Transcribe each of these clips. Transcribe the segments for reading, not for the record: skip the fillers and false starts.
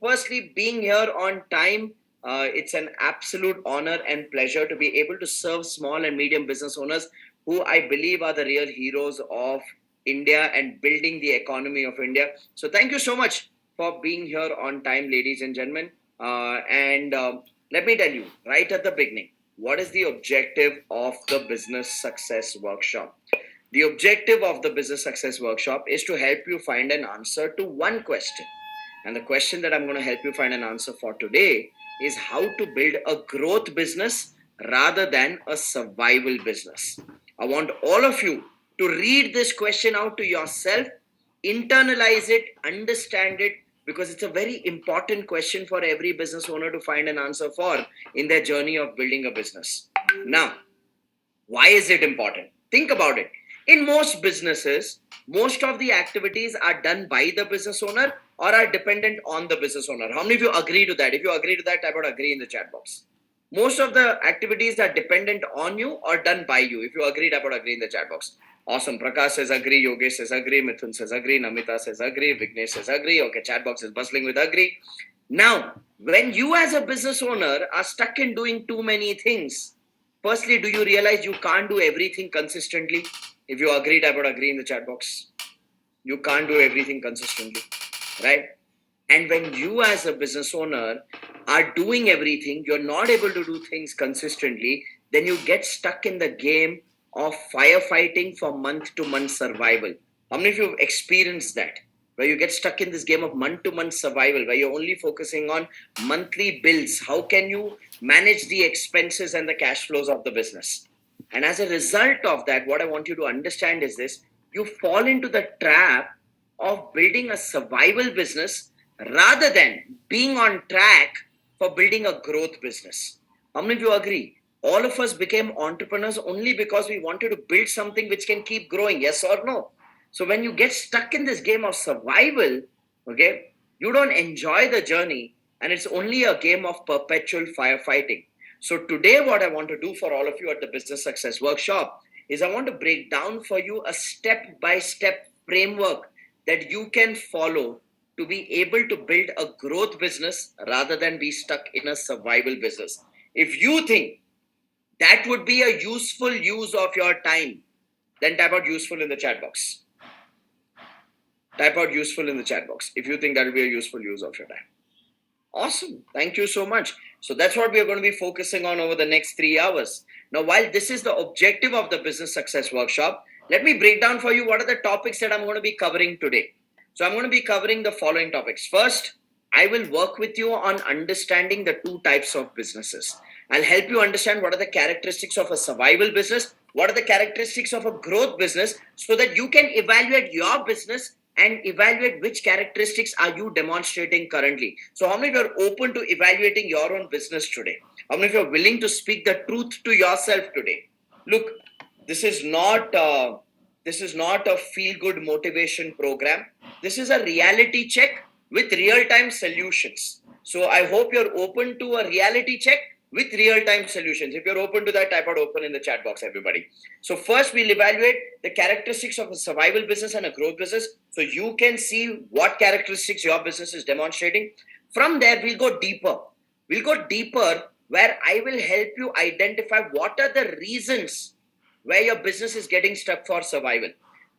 firstly, being here on time, it's an absolute honor and pleasure to be able to serve small and medium business owners who I believe are the real heroes of India and building the economy of India. So thank you so much for being here on time, ladies and gentlemen. And let me tell you right at the beginning, what is the objective of the Business Success Workshop? The objective of the Business Success Workshop is to help you find an answer to one question. And the question that I'm going to help you find an answer for today is how to build a growth business rather than a survival business. I want all of you to read this question out to yourself, internalize it, understand it, because it's a very important question for every business owner to find an answer for in their journey of building a business. Now, why is it important? Think about it. In most businesses, most of the activities are done by the business owner or are dependent on the business owner. How many of you agree to that? If you agree to that, type out agree in the chat box. Most of the activities are dependent on you or done by you. If you agree, type out agree in the chat box. Awesome. Prakash says agree. Yogesh says agree. Mithun says agree. Namita says agree. Vignesh says agree. Okay, chat box is bustling with agree. Now, when you as a business owner are stuck in doing too many things, firstly, do you realize you can't do everything consistently? If you agree, type out agree in the chat box. You can't do everything consistently, right? And when you as a business owner are doing everything, you're not able to do things consistently, then you get stuck in the game of firefighting for month to month survival. How many of you have experienced that? Where you get stuck in this game of month to month survival, where you're only focusing on monthly bills. How can you manage the expenses and the cash flows of the business? And as a result of that, what I want you to understand is this: you fall into the trap of building a survival business rather than being on track for building a growth business. How many of you agree? All of us became entrepreneurs only because we wanted to build something which can keep growing, yes or no? So when you get stuck in this game of survival, okay, you don't enjoy the journey and it's only a game of perpetual firefighting. So today what I want to do for all of you at the Business Success Workshop is I want to break down for you a step-by-step framework that you can follow to be able to build a growth business rather than be stuck in a survival business. If you think that would be a useful use of your time, then type out useful in the chat box. Type out useful in the chat box if you think that will be a useful use of your time. Awesome. Thank you so much. So that's what we are going to be focusing on over the next 3 hours. Now, while this is the objective of the Business Success Workshop, let me break down for you what are the topics that I'm going to be covering today. So I'm going to be covering the following topics. First, I will work with you on understanding the two types of businesses. I'll help you understand what are the characteristics of a survival business, what are the characteristics of a growth business, so that you can evaluate your business and evaluate which characteristics are you demonstrating currently. So how many of you are open to evaluating your own business today? How many of you are willing to speak the truth to yourself today? Look, this is not a feel-good motivation program. This is a reality check with real-time solutions. So I hope you're open to a reality check with real-time solutions. If you're open to that, type out open in the chat box, everybody. So first, we'll evaluate the characteristics of a survival business and a growth business, so you can see what characteristics your business is demonstrating. From there, we'll go deeper. We'll go deeper where I will help you identify what are the reasons where your business is getting stuck for survival.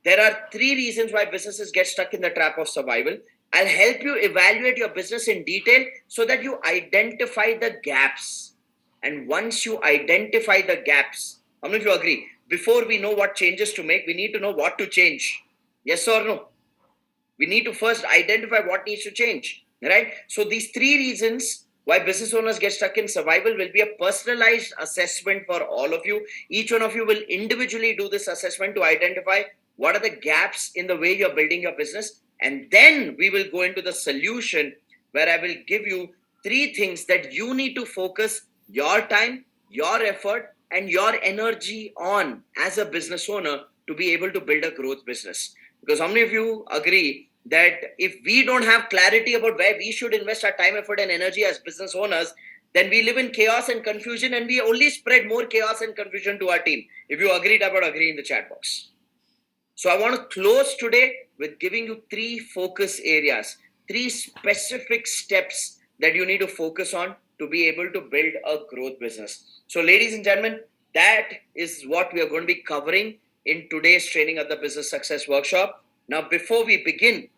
There are 3 reasons why businesses get stuck in the trap of survival. I'll help you evaluate your business in detail so that you identify the gaps. And once you identify the gaps, how many of you agree? Before we know what changes to make, we need to know what to change. Yes or no? We need to first identify what needs to change, right? So these 3 reasons why business owners get stuck in survival will be a personalized assessment for all of you. Each one of you will individually do this assessment to identify what are the gaps in the way you're building your business. And then we will go into the solution where I will give you 3 things that you need to focus your time, your effort, and your energy on as a business owner to be able to build a growth business. Because how many of you agree that if we don't have clarity about where we should invest our time, effort, and energy as business owners, then we live in chaos and confusion, and we only spread more chaos and confusion to our team. If you agree, type out agree in the chat box. So I want to close today with giving you 3 focus areas, 3 specific steps that you need to focus on to be able to build a growth business. So, ladies and gentlemen, that is what we are going to be covering in today's training at the Business Success Workshop. Now, before we begin,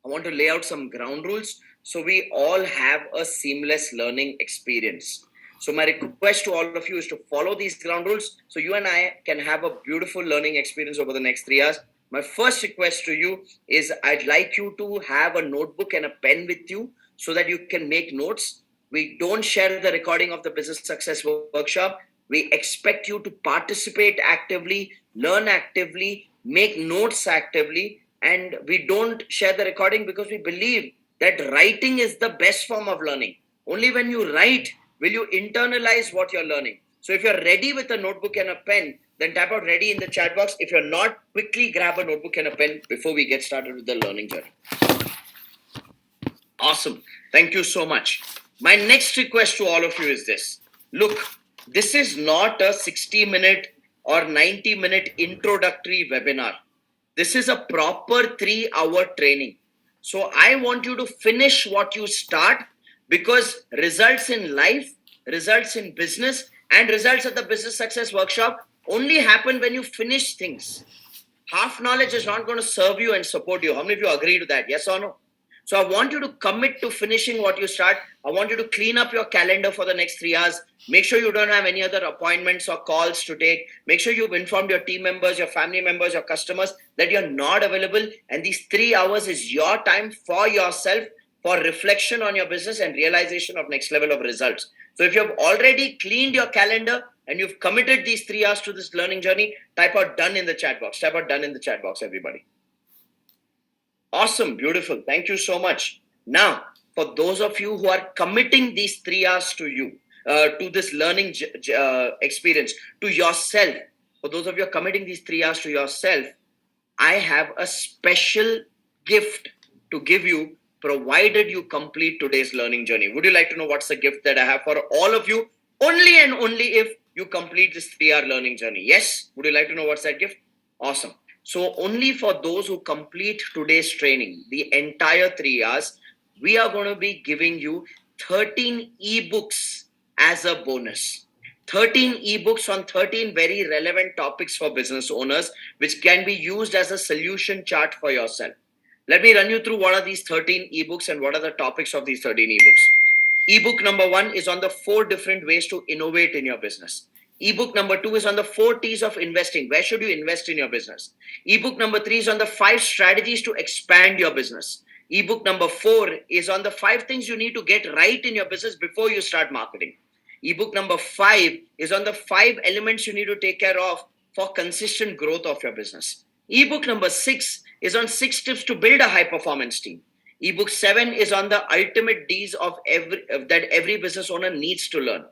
I want to lay out some ground rules so we all have a seamless learning experience. So, my request to all of you is to follow these ground rules so you and I can have a beautiful learning experience over the next 3 hours. My first request to you is I'd like you to have a notebook and a pen with you so that you can make notes. We don't share the recording of the Business Success Workshop. We expect you to participate actively, learn actively, make notes actively, and we don't share the recording because we believe that writing is the best form of learning. Only when you write will you internalize what you're learning. So if you're ready with a notebook and a pen, then type out ready in the chat box. If you're not, quickly grab a notebook and a pen before we get started with the learning journey. Awesome. Thank you so much. My next request to all of you is this. Look, this is not a 60-minute or 90-minute introductory webinar. This is a proper 3-hour training. So I want you to finish what you start, because results in life, results in business, and results at the Business Success Workshop only happen when you finish things. Half knowledge is not going to serve you and support you. How many of you agree to that? Yes or no? So I want you to commit to finishing what you start. I want you to clean up your calendar for the next 3 hours. Make sure you don't have any other appointments or calls to take. Make sure you've informed your team members, your family members, your customers that you're not available. And these 3 hours is your time for yourself, for reflection on your business and realization of next level of results. So if you've already cleaned your calendar and you've committed these 3 hours to this learning journey, type out done in the chat box. Type out done in the chat box, everybody. Awesome. Beautiful. Thank you so much. Now, for those of you who are committing these 3 hours to you, to this learning experience, to yourself, for those of you who are committing these 3 hours to yourself, I have a special gift to give you, provided you complete today's learning journey. Would you like to know what's the gift that I have for all of you? Only and only if you complete this 3-hour learning journey. Yes? Would you like to know what's that gift? Awesome. So only for those who complete today's training, the entire 3 hours, we are going to be giving you 13 ebooks as a bonus. 13 ebooks on 13 very relevant topics for business owners, which can be used as a solution chart for yourself. Let me run you through what are these 13 ebooks and what are the topics of these 13 ebooks. Ebook number 1 is on the 4 different ways to innovate in your business. Ebook number 2 is on the 4 T's of investing. Where should you invest in your business? Ebook number 3 is on the 5 strategies to expand your business. Ebook number 4 is on the 5 things you need to get right in your business before you start marketing. Ebook number 5 is on the 5 elements you need to take care of for consistent growth of your business. Ebook number 6 is on 6 tips to build a high performance team. Ebook 7 is on the ultimate D's of that every business owner needs to learn.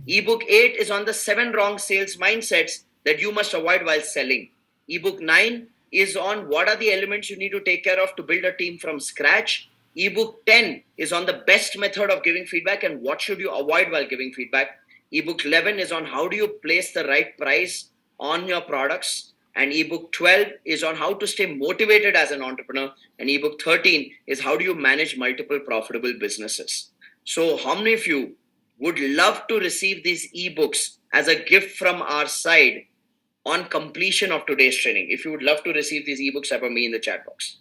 Ebook 8 is on the 7 wrong sales mindsets that you must avoid while selling. Ebook 9 is on what are the elements you need to take care of to build a team from scratch. Ebook 10 is on the best method of giving feedback and what should you avoid while giving feedback. Ebook 11 is on how do you place the right price on your products. And ebook 12 is on how to stay motivated as an entrepreneur. And ebook 13 is how do you manage multiple profitable businesses. So how many of you would love to receive these ebooks as a gift from our side on completion of today's training? If you would love to receive these ebooks, type me in the chat box.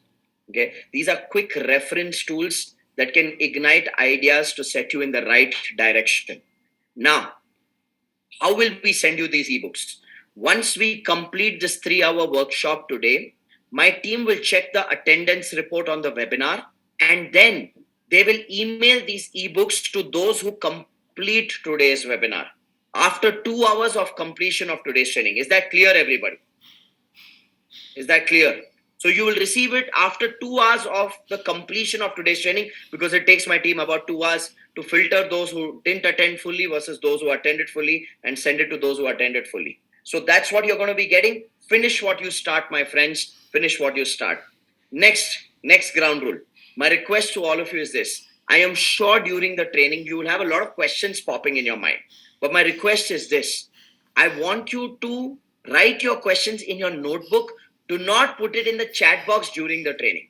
Okay, these are quick reference tools that can ignite ideas to set you in the right direction. Now, how will we send you these ebooks? Once we complete this 3-hour workshop today, my team will check the attendance report on the webinar and then they will email these ebooks to those who complete today's webinar after 2 hours of completion of today's training. Is that clear, everybody? Is that clear? So you will receive it after 2 hours of the completion of today's training, because it takes my team about 2 hours to filter those who didn't attend fully versus those who attended fully and send it to those who attended fully. So that's what you're going to be getting. Finish what you start, my friends. Finish what you start. Next ground rule. My request to all of you is this. I am sure during the training, you will have a lot of questions popping in your mind. But my request is this. I want you to write your questions in your notebook. Do not put it in the chat box during the training.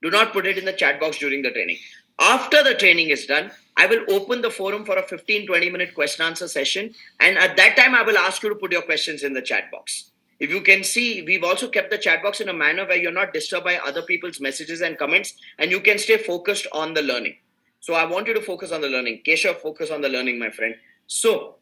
Do not put it in the chat box during the training. After the training is done, I will open the forum for a 15-20 minute question answer session. And at that time, I will ask you to put your questions in the chat box. If you can see, we've also kept the chat box in a manner where you're not disturbed by other people's messages and comments, and you can stay focused on the learning. So I want you to focus on the learning. Keshav, focus on the learning, my friend. So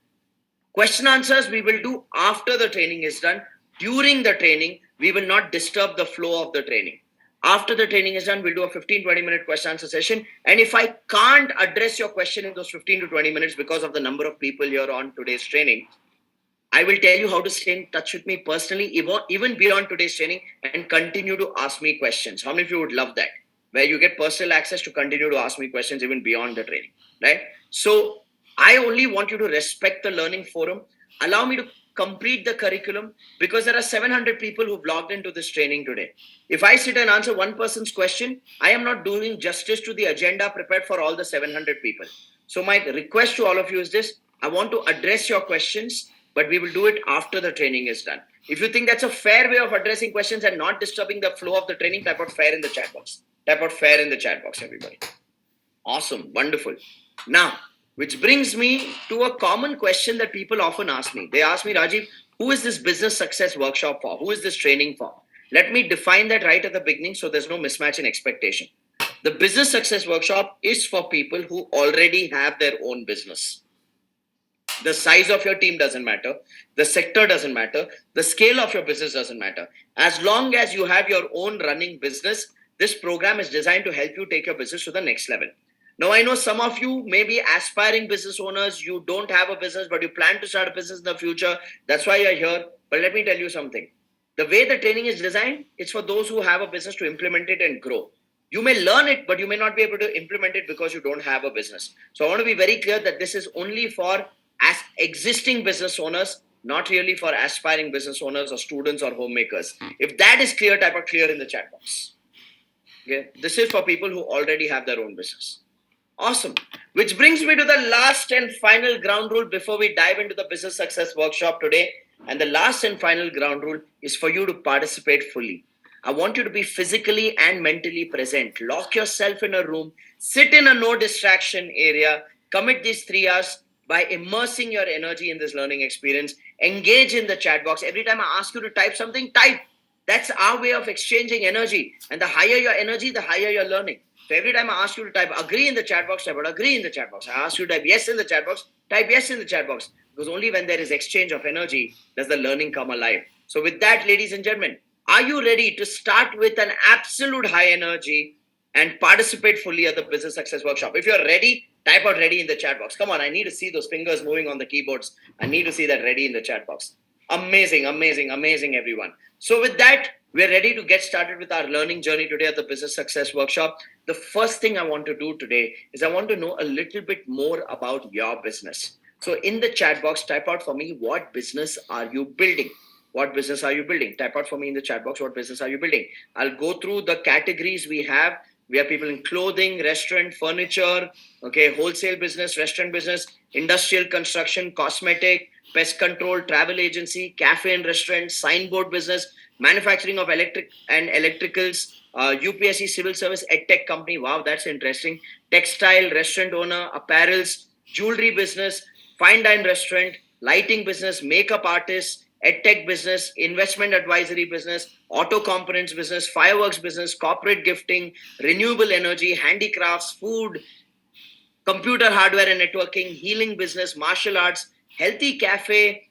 question answers we will do after the training is done. During the training, we will not disturb the flow of the training. After the training is done, we'll do a 15-20 minute question answer session. And if I can't address your question in those 15 to 20 minutes because of the number of people here on today's training, I will tell you how to stay in touch with me personally, even beyond today's training, and continue to ask me questions. How many of you would love that? Where you get personal access to continue to ask me questions even beyond the training, right? So I only want you to respect the learning forum. Allow me to complete the curriculum, because there are 700 people who've logged into this training today. If I sit and answer one person's question, I am not doing justice to the agenda prepared for all the 700 people. So my request to all of you is this: I want to address your questions, but we will do it after the training is done. If you think that's a fair way of addressing questions and not disturbing the flow of the training, type out fair in the chat box. Type out fair in the chat box, everybody. Awesome. Wonderful. Now, which brings me to a common question that people often ask me. They ask me, Rajiv, who is this business success workshop for? Who is this training for? Let me define that right at the beginning so there's no mismatch in expectation. The business success workshop is for people who already have their own business. The size of your team doesn't matter. The sector doesn't matter. The scale of your business doesn't matter. As long as you have your own running business, this program is designed to help you take your business to the next level. Now, I know some of you may be aspiring business owners. You don't have a business, but you plan to start a business in the future. That's why you're here. But let me tell you something. The way the training is designed, it's for those who have a business to implement it and grow. You may learn it, but you may not be able to implement it because you don't have a business. So I want to be very clear that this is only for as existing business owners, not really for aspiring business owners or students or homemakers. If that is clear, type out clear in the chat box. Okay? This is for people who already have their own business. Awesome. Which brings me to the last and final ground rule before we dive into the business success workshop today. And the last and final ground rule is for you to participate fully. I want you to be physically and mentally present. Lock yourself in a room, sit in a no distraction area, commit these 3 hours by immersing your energy in this learning experience. Engage in the chat box. Every time I ask you to type something, type. That's our way of exchanging energy. And the higher your energy, the higher your learning. So every time I ask you to type agree in the chat box, type out agree in the chat box. I ask you to type yes in the chat box, type yes in the chat box. Because only when there is exchange of energy does the learning come alive. So with that, ladies and gentlemen, are you ready to start with an absolute high energy and participate fully at the business success workshop? If you're ready, type out ready in the chat box. Come on, I need to see those fingers moving on the keyboards. I need to see that ready in the chat box. Amazing, amazing, amazing, everyone. So with that, we're ready to get started with our learning journey today at the Business Success Workshop. The first thing I want to do today is I want to know a little bit more about your business. So in the chat box, type out for me, what business are you building? What business are you building? Type out for me in the chat box, what business are you building? I'll go through the categories we have. We have people in clothing, restaurant, furniture, okay, wholesale business, restaurant business, industrial construction, cosmetic, pest control, travel agency, cafe and restaurant, signboard business, manufacturing of electric and electricals, UPSC civil service, edtech company. Wow, that's interesting. Textile, restaurant owner, apparels, jewelry business, fine dine restaurant, lighting business, makeup artist, edtech business, investment advisory business, auto components business, fireworks business, corporate gifting, renewable energy, handicrafts, food, computer hardware and networking, healing business, martial arts, healthy cafe,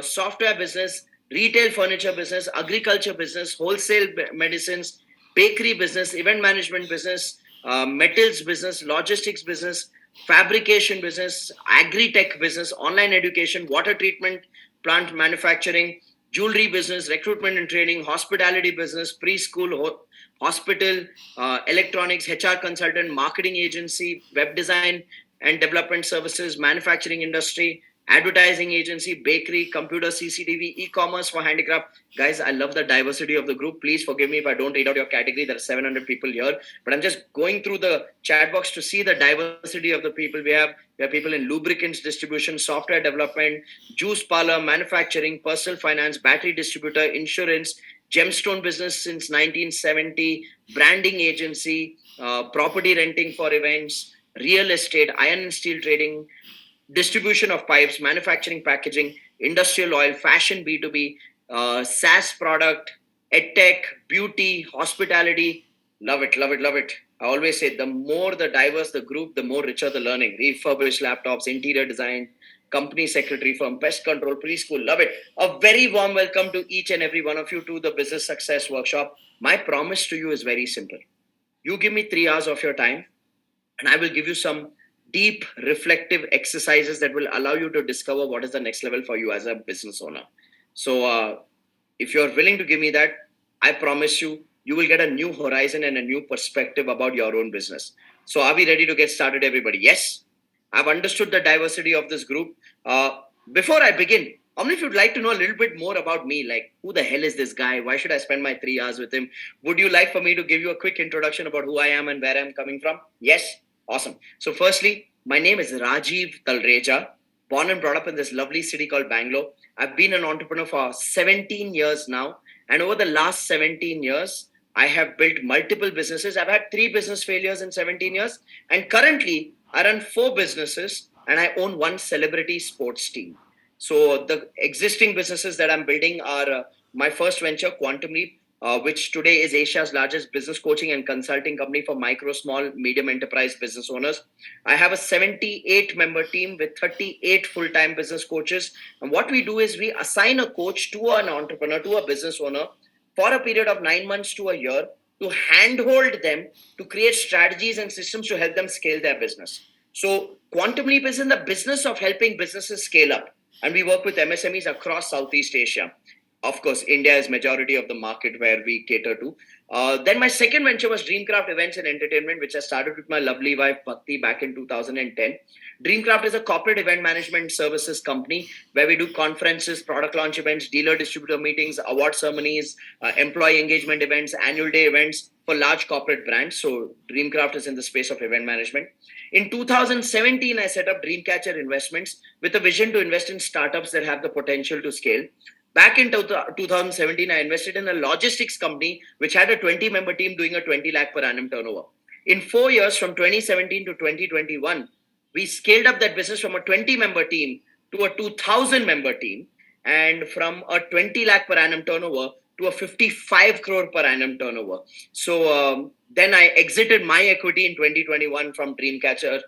software business, retail furniture business, agriculture business, wholesale medicines, bakery business, event management business, metals business, logistics business, fabrication business, agri-tech business, online education, water treatment, plant manufacturing, jewelry business, recruitment and training, hospitality business, preschool, hospital, electronics, HR consultant, marketing agency, web design and development services, manufacturing industry, advertising agency, bakery, computer, CCTV, e-commerce for handicraft. Guys, I love the diversity of the group. Please forgive me if I don't read out your category. There are 700 people here, but I'm just going through the chat box to see the diversity of the people we have. We have people in lubricants distribution, software development, juice parlor, manufacturing, personal finance, battery distributor, insurance, gemstone business since 1970, branding agency, property renting for events, real estate, iron and steel trading, distribution of pipes, manufacturing, packaging, industrial oil, fashion B2B, SaaS product, edtech, beauty, hospitality. Love it, love it, love it. I always say the more the diverse the group, the more richer the learning. Refurbished laptops, interior design, company secretary firm, pest control, preschool. Love it. A very warm welcome to each and every one of you to the Business Success Workshop. My promise to you is very simple. You give me 3 hours of your time, and I will give you some deep reflective exercises that will allow you to discover what is the next level for you as a business owner. So, if you're willing to give me that, I promise you, you will get a new horizon and a new perspective about your own business. So, are we ready to get started, everybody? Yes. I've understood the diversity of this group. Before I begin, how many of you would like to know a little bit more about me? Like, who the hell is this guy? Why should I spend my 3 hours with him? Would you like for me to give you a quick introduction about who I am and where I'm coming from? Yes? Awesome. So, firstly, my name is Rajiv Talreja, born and brought up in this lovely city called Bangalore. I've been an entrepreneur for 17 years now. And over the last 17 years, I have built multiple businesses. I've had 3 business failures in 17 years. And currently, I run 4 businesses and I own one celebrity sports team. So the existing businesses that I'm building are my first venture, Quantum Leap, which today is Asia's largest business coaching and consulting company for micro, small, medium enterprise business owners. I have a 78 member team with 38 full time business coaches. And what we do is we assign a coach to an entrepreneur, to a business owner for a period of 9 months to a year to handhold them to create strategies and systems to help them scale their business. So, Quantum Leap is in the business of helping businesses scale up. And we work with MSMEs across Southeast Asia. Of course, India is majority of the market where we cater to. Then my second venture was Dreamcraft Events and Entertainment, which I started with my lovely wife Bhakti back in 2010. Dreamcraft is a corporate event management services company where we do conferences, product launch events, dealer distributor meetings, award ceremonies, employee engagement events, annual day events for large corporate brands. So Dreamcraft is in the space of event management. In 2017, I set up Dreamcatcher Investments with a vision to invest in startups that have the potential to scale. Back in 2017, I invested in a logistics company which had a 20 member team doing a 20 lakh per annum turnover. In 4 years, from 2017 to 2021, we scaled up that business from a 20 member team to a 2000 member team, and from a 20 lakh per annum turnover to a 55 crore per annum turnover. So then I exited my equity in 2021 from Dreamcatcher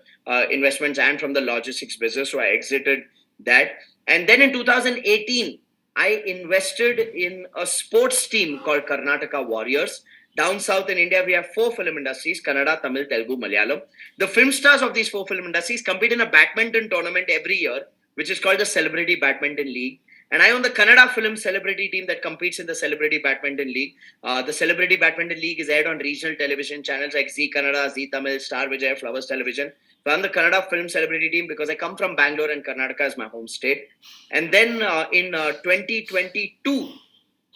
Investments and from the logistics business. So I exited that. And then in 2018, I invested in a sports team called Karnataka Warriors. Down south in India, we have 4 film industries: Kannada, Tamil, Telugu, Malayalam. The film stars of these 4 film industries compete in a badminton tournament every year, which is called the Celebrity Badminton League. And I own the Kannada film celebrity team that competes in the Celebrity Badminton League. The Celebrity Badminton League is aired on regional television channels like Zee Kannada, Zee Tamil, Star Vijay, Flowers Television. So I'm the Kannada film celebrity team because I come from Bangalore and Karnataka is my home state. And then in 2022,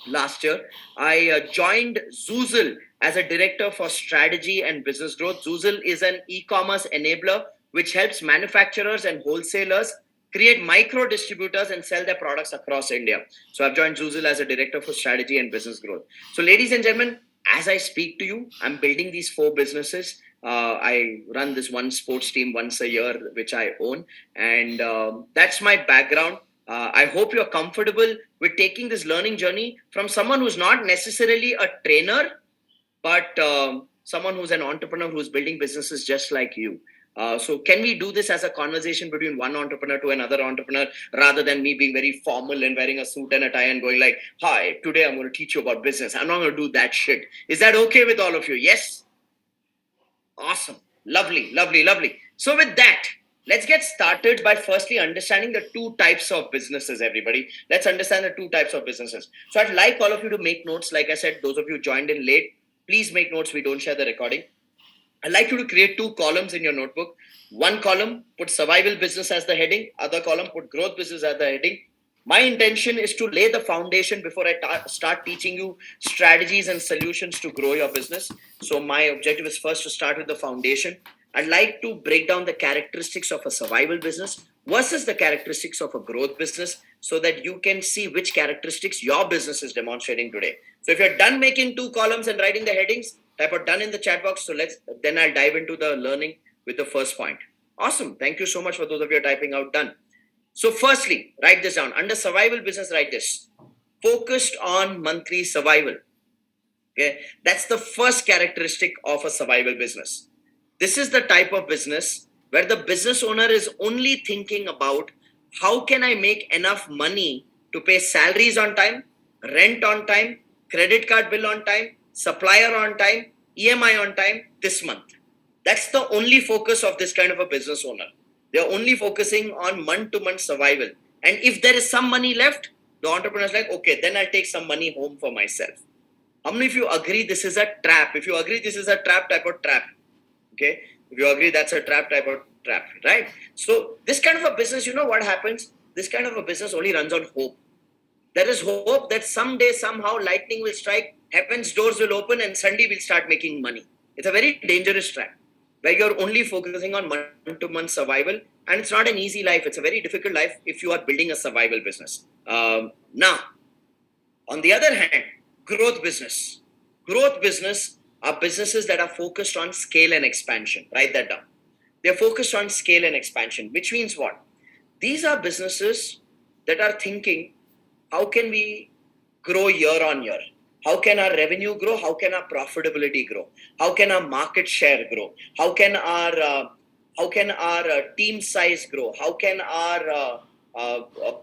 last year, I joined Zoozle as a director for strategy and business growth. Zoozle is an e-commerce enabler which helps manufacturers and wholesalers create micro distributors and sell their products across India. So I've joined Zoozle as a director for strategy and business growth. So ladies and gentlemen, as I speak to you, I'm building these 4 businesses. I run this one sports team once a year, which I own. And that's my background. I hope you're comfortable with taking this learning journey from someone who's not necessarily a trainer, but someone who's an entrepreneur who's building businesses just like you. So can we do this as a conversation between one entrepreneur to another entrepreneur rather than me being very formal and wearing a suit and a tie and going like, hi, today I'm going to teach you about business. I'm not going to do that shit. Is that okay with all of you? Yes? Awesome. Lovely, lovely, lovely. So with that, let's get started by firstly understanding the 2 types of businesses, everybody. Let's understand the 2 types of businesses. So I'd like all of you to make notes. Like I said, those of you joined in late, please make notes. We don't share the recording. I'd like you to create 2 columns in your notebook. One column, put survival business as the heading. Other column, put growth business as the heading. My intention is to lay the foundation before I start teaching you strategies and solutions to grow your business. So my objective is first to start with the foundation. I'd like to break down the characteristics of a survival business versus the characteristics of a growth business so that you can see which characteristics your business is demonstrating today. So if you're done making 2 columns and writing the headings, Type out done in the chat box. So then I'll dive into the learning with the first point. Awesome. Thank you so much for those of you typing out done. So firstly, write this down. Under survival business, write this. Focused on monthly survival. Okay. That's the first characteristic of a survival business. This is the type of business where the business owner is only thinking about how can I make enough money to pay salaries on time, rent on time, credit card bill on time, supplier on time, EMI on time this month. That's the only focus of this kind of a business owner. They're only focusing on month-to-month survival. And if there is some money left, the entrepreneur is like, okay, then I'll take some money home for myself. How many of you agree this is a trap? If you agree this is a trap, type out trap. Okay? If you agree that's a trap, type out trap, right? So this kind of a business, you know what happens? This kind of a business only runs on hope. There is hope that someday, somehow, lightning will strike, heaven's doors will open, and suddenly we'll start making money. It's a very dangerous trap where you're only focusing on month-to-month survival, and it's not an easy life. It's a very difficult life if you are building a survival business. Now, on the other hand, growth business. Growth business are businesses that are focused on scale and expansion. Write that down. They're focused on scale and expansion, which means what? These are businesses that are thinking, how can we grow year on year? How can our revenue grow? How can our profitability grow? How can our market share grow? How can our team size grow? How can our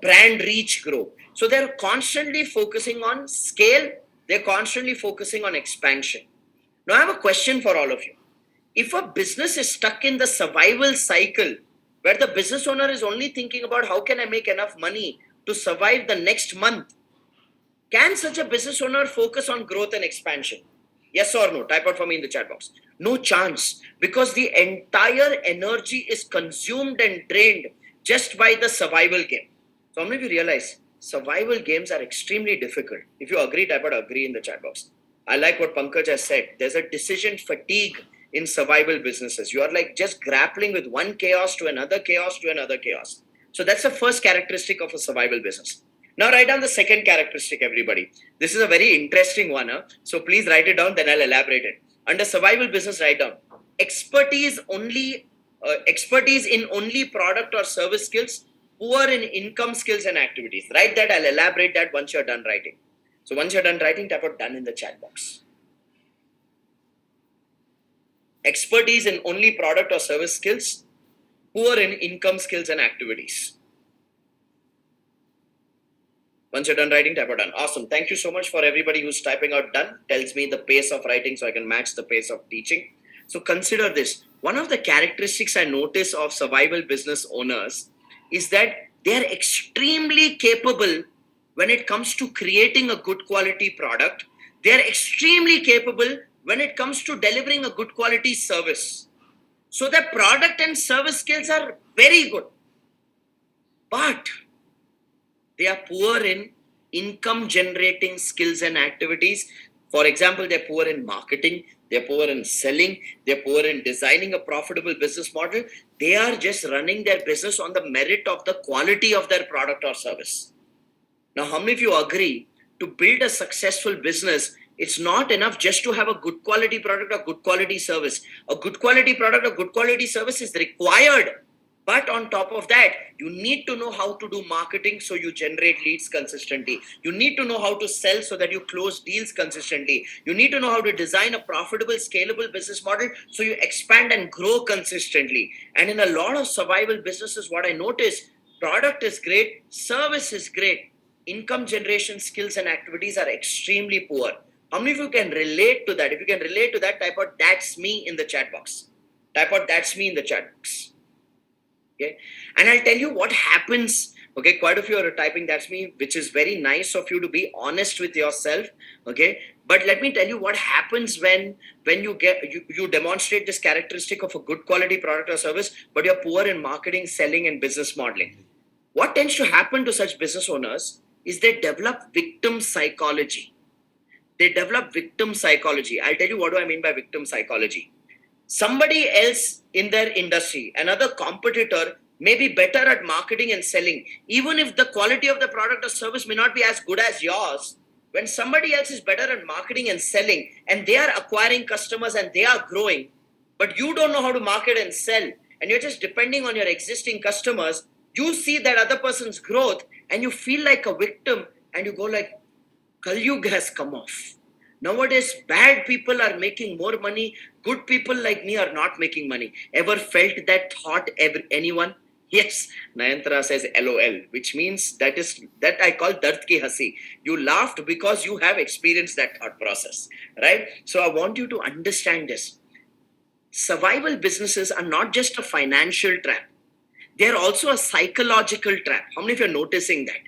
brand reach grow? So they're constantly focusing on scale. They're constantly focusing on expansion. Now I have a question for all of you. If a business is stuck in the survival cycle where the business owner is only thinking about how can I make enough money to survive the next month, can such a business owner focus on growth and expansion? Yes or no? Type out for me in the chat box. No chance, because the entire energy is consumed and drained just by the survival game. So how many of you realize survival games are extremely difficult? If you agree, type out agree in the chat box. I like what Pankaj has said. There's a decision fatigue in survival businesses. You are like just grappling with one chaos to another chaos to another chaos. So that's the first characteristic of a survival business. Now write down the second characteristic, everybody. This is a very interesting one. So please write it down, then I'll elaborate it. Under survival business, write down expertise in only product or service skills, poor in income skills and activities. Write that, I'll elaborate that once you're done writing. So once you're done writing, type out done in the chat box. Expertise in only product or service skills, poor in income skills and activities. Once you're done writing, type out done. Awesome. Thank you so much for everybody who's typing out done. Tells me the pace of writing so I can match the pace of teaching. So consider this. One of the characteristics I notice of survival business owners is that they are extremely capable when it comes to creating a good quality product. They are extremely capable when it comes to delivering a good quality service. So their product and service skills are very good. But they are poor in income generating skills and activities. For example, they're poor in marketing, they're poor in selling, they're poor in designing a profitable business model. They are just running their business on the merit of the quality of their product or service. Now, how many of you agree to build a successful business? It's not enough just to have a good quality product or good quality service. A good quality product or good quality service is required. But on top of that, you need to know how to do marketing so you generate leads consistently. You need to know how to sell so that you close deals consistently. You need to know how to design a profitable, scalable business model so you expand and grow consistently. And in a lot of survival businesses, what I notice, product is great, service is great, income generation skills and activities are extremely poor. How many of you can relate to that? If you can relate to that, type out that's me in the chat box. Type out that's me in the chat box. Okay, and I'll tell you what happens. Okay, quite a few are typing that's me, which is very nice of you to be honest with yourself. Okay, but let me tell you what happens when you demonstrate this characteristic of a good quality product or service, but you're poor in marketing, selling, and business modeling. What tends to happen to such business owners is they develop victim psychology. They develop victim psychology. I'll tell you what do I mean by victim psychology. Somebody else in their industry, another competitor, may be better at marketing and selling. Even if the quality of the product or service may not be as good as yours, when somebody else is better at marketing and selling and they are acquiring customers and they are growing, but you don't know how to market and sell and you're just depending on your existing customers, you see that other person's growth and you feel like a victim and you go like, Kalyug has come off. Nowadays, bad people are making more money. Good people like me are not making money. Ever felt that thought? Anyone? Yes. Nayantara says LOL, which means that I call dard ki hasi. You laughed because you have experienced that thought process, right? So I want you to understand this. Survival businesses are not just a financial trap. They are also a psychological trap. How many of you are noticing that?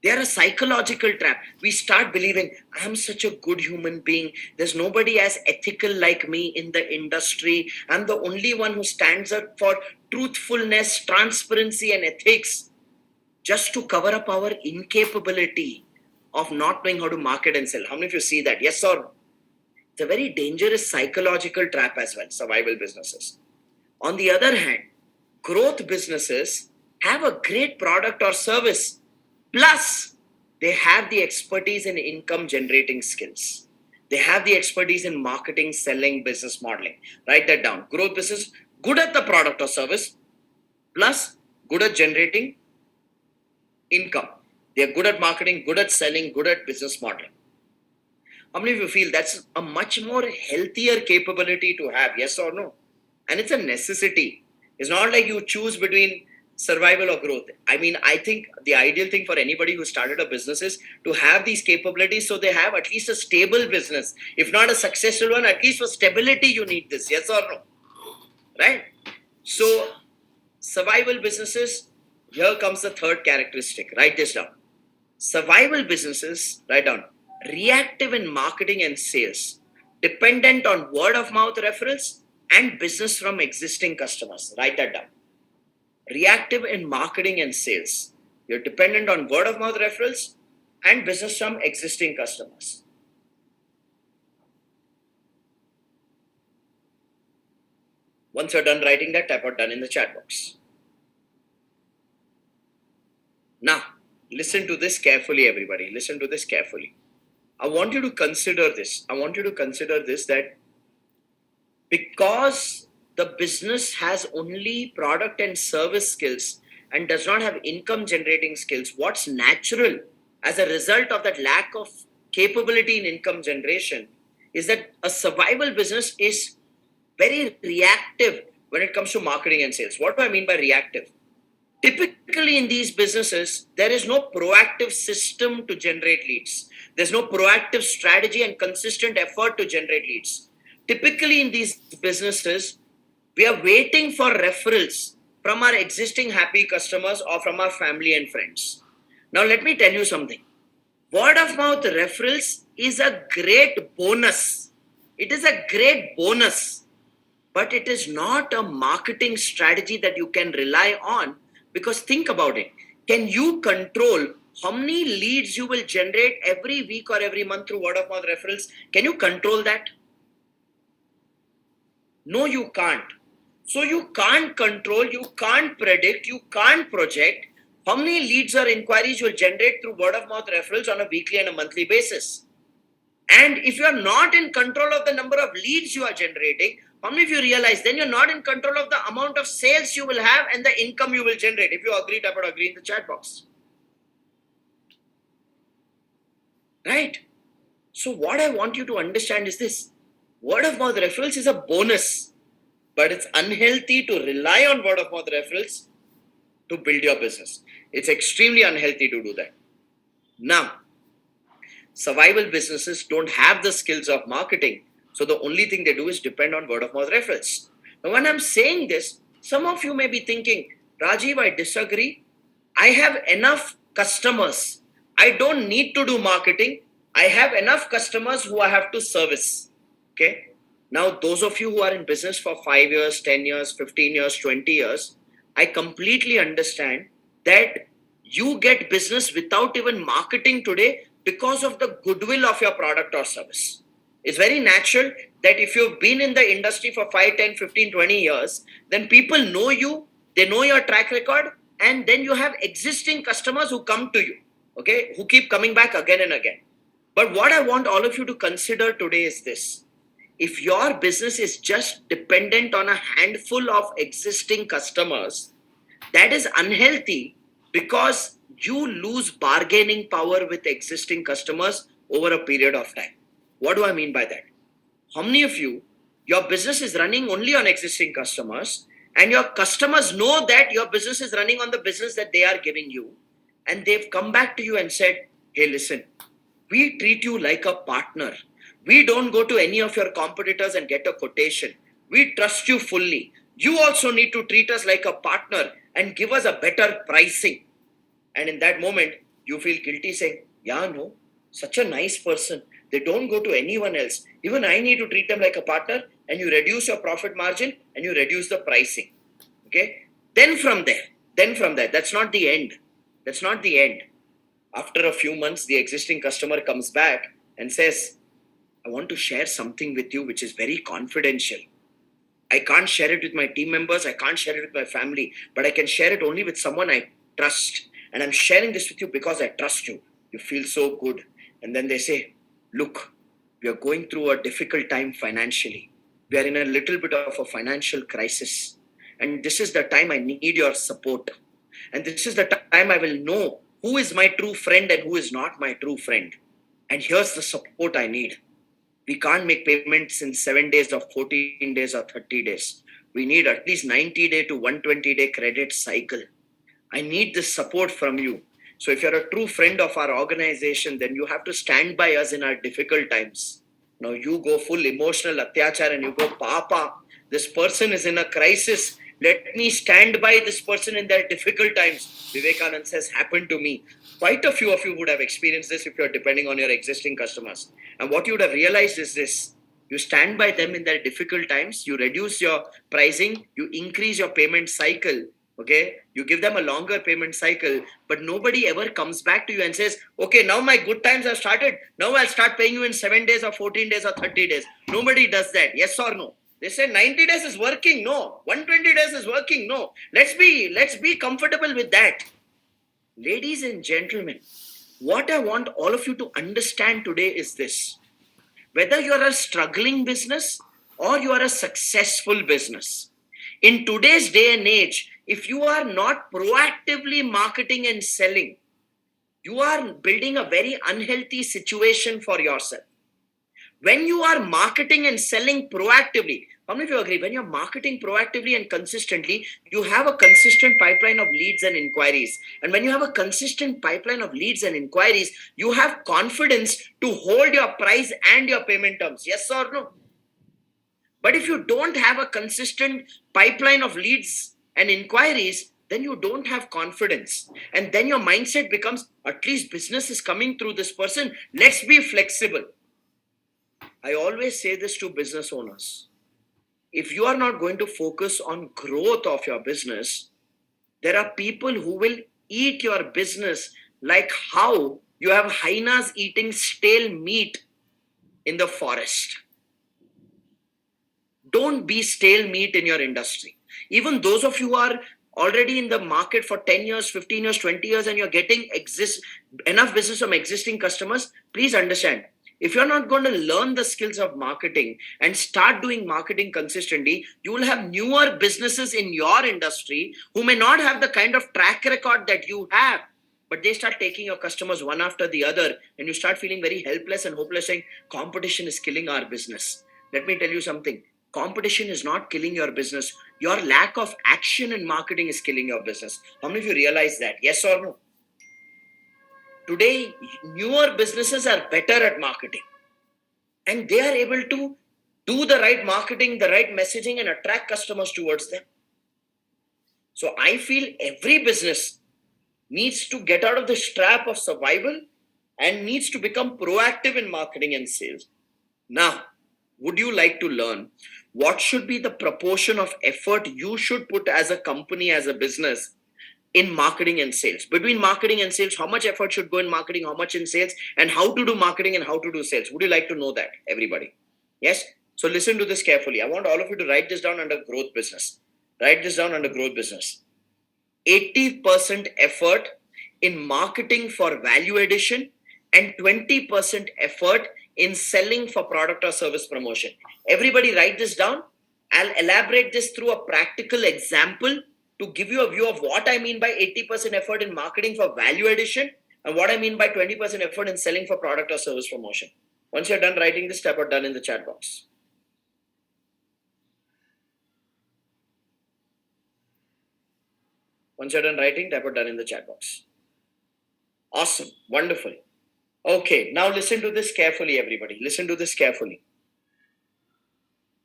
They are a psychological trap. We start believing, I am such a good human being. There's nobody as ethical like me in the industry. I'm the only one who stands up for truthfulness, transparency, and ethics just to cover up our incapability of not knowing how to market and sell. How many of you see that? Yes or no? It's a very dangerous psychological trap as well, survival businesses. On the other hand, growth businesses have a great product or service. Plus, they have the expertise in income generating skills. They have the expertise in marketing, selling, business modeling. Write that down. Growth business, good at the product or service, plus good at generating income. They're good at marketing, good at selling, good at business modeling. How many of you feel that's a much more healthier capability to have? Yes or no? And it's a necessity. It's not like you choose between survival or growth. I mean, I think the ideal thing for anybody who started a business is to have these capabilities so they have at least a stable business. If not a successful one, at least for stability, you need this. Yes or no? Right? So, survival businesses, here comes the third characteristic. Write this down. Survival businesses, write down, reactive in marketing and sales, dependent on word of mouth referrals and business from existing customers. Write that down. Reactive in marketing and sales. You're dependent on word of mouth referrals and business from existing customers. Once you're done writing that, type out done in the chat box. Now, listen to this carefully, everybody. Listen to this carefully. I want you to consider this. That because the business has only product and service skills and does not have income generating skills, what's natural as a result of that lack of capability in income generation is that a survival business is very reactive when it comes to marketing and sales. What do I mean by reactive? Typically in these businesses, there is no proactive system to generate leads. There's no proactive strategy and consistent effort to generate leads. Typically in these businesses, we are waiting for referrals from our existing happy customers or from our family and friends. Now, let me tell you something. Word of mouth referrals is a great bonus. It is a great bonus, but it is not a marketing strategy that you can rely on, because think about it. Can you control how many leads you will generate every week or every month through word of mouth referrals? Can you control that? No, you can't. So you can't control, you can't predict, you can't project how many leads or inquiries you'll generate through word of mouth referrals on a weekly and a monthly basis. And if you're not in control of the number of leads you are generating, how many of you realize then you're not in control of the amount of sales you will have and the income you will generate? If you agree, type out agree in the chat box. Right? So what I want you to understand is this. Word of mouth referrals is a bonus, but it's unhealthy to rely on word of mouth referrals to build your business. It's extremely unhealthy to do that. Now, survival businesses don't have the skills of marketing. So the only thing they do is depend on word of mouth referrals. Now, when I'm saying this, some of you may be thinking, Rajiv, I disagree. I have enough customers. I don't need to do marketing. I have enough customers who I have to service. Okay. Now, those of you who are in business for 5 years, 10 years, 15 years, 20 years, I completely understand that you get business without even marketing today because of the goodwill of your product or service. It's very natural that if you've been in the industry for 5, 10, 15, 20 years, then people know you, they know your track record, and then you have existing customers who come to you, okay, who keep coming back again and again. But what I want all of you to consider today is this. If your business is just dependent on a handful of existing customers, that is unhealthy because you lose bargaining power with existing customers over a period of time. What do I mean by that? How many of you, your business is running only on existing customers, and your customers know that your business is running on the business that they are giving you, and they've come back to you and said, hey, listen, we treat you like a partner. We don't go to any of your competitors and get a quotation. We trust you fully. You also need to treat us like a partner and give us a better pricing. And in that moment, you feel guilty saying, yeah, no, such a nice person. They don't go to anyone else. Even I need to treat them like a partner, and you reduce your profit margin and you reduce the pricing. Okay. Then from there, that's not the end. That's not the end. After a few months, the existing customer comes back and says, I want to share something with you which is very confidential. I can't share it with my team members. I can't share it with my family, but I can share it only with someone I trust. And I'm sharing this with you because I trust you. You feel so good. And then they say, look, we are going through a difficult time financially. We are in a little bit of a financial crisis. And this is the time I need your support. And this is the time I will know who is my true friend and who is not my true friend. And here's the support I need. We can't make payments in 7 days or 14 days or 30 days. We need at least 90-day to 120-day credit cycle. I need this support from you. So if you're a true friend of our organization, then you have to stand by us in our difficult times. Now you go full emotional atyachar and you go, Papa, this person is in a crisis. Let me stand by this person in their difficult times. Vivekanand says, happened to me. Quite a few of you would have experienced this if you're depending on your existing customers. And what you would have realized is this. You stand by them in their difficult times. You reduce your pricing. You increase your payment cycle. Okay, you give them a longer payment cycle, but nobody ever comes back to you and says, okay, now my good times have started. Now I'll start paying you in 7 days or 14 days or 30 days. Nobody does that. Yes or no? They say 90 days is working. No. 120 days is working. No. Let's be comfortable with that. Ladies and gentlemen, what I want all of you to understand today is this. Whether you are a struggling business or you are a successful business, in today's day and age, if you are not proactively marketing and selling, you are building a very unhealthy situation for yourself. When you are marketing and selling proactively, how many of you agree? When you're marketing proactively and consistently, you have a consistent pipeline of leads and inquiries. And when you have a consistent pipeline of leads and inquiries, you have confidence to hold your price and your payment terms. Yes or no? But if you don't have a consistent pipeline of leads and inquiries, then you don't have confidence. And then your mindset becomes, at least business is coming through this person. Let's be flexible. I always say this to business owners. If you are not going to focus on growth of your business, there are people who will eat your business like how you have hyenas eating stale meat in the forest. Don't be stale meat in your industry. Even those of you who are already in the market for 10 years, 15 years, 20 years, and you're getting enough business from existing customers, please understand, if you're not going to learn the skills of marketing and start doing marketing consistently, you will have newer businesses in your industry who may not have the kind of track record that you have, but they start taking your customers one after the other, and you start feeling very helpless and hopeless, saying, competition is killing our business. Let me tell you something. Competition is not killing your business. Your lack of action in marketing is killing your business. How many of you realize that? Yes or no? Today, newer businesses are better at marketing. And they are able to do the right marketing, the right messaging, and attract customers towards them. So I feel every business needs to get out of the trap of survival and needs to become proactive in marketing and sales. Now, would you like to learn what should be the proportion of effort you should put as a company, as a business, in marketing and sales? Between marketing and sales, how much effort should go in marketing, how much in sales, and how to do marketing and how to do sales? Would you like to know that, everybody? Yes? So listen to this carefully. I want all of you to write this down under growth business. Write this down under growth business. 80% effort in marketing for value addition and 20% effort in selling for product or service promotion. Everybody write this down. I'll elaborate this through a practical example to give you a view of what I mean by 80% effort in marketing for value addition and what I mean by 20% effort in selling for product or service promotion. Once you're done writing this, type out done in the chat box. Once you're done writing, type out done in the chat box. Awesome. Wonderful. Okay, now listen to this carefully, everybody. Listen to this carefully.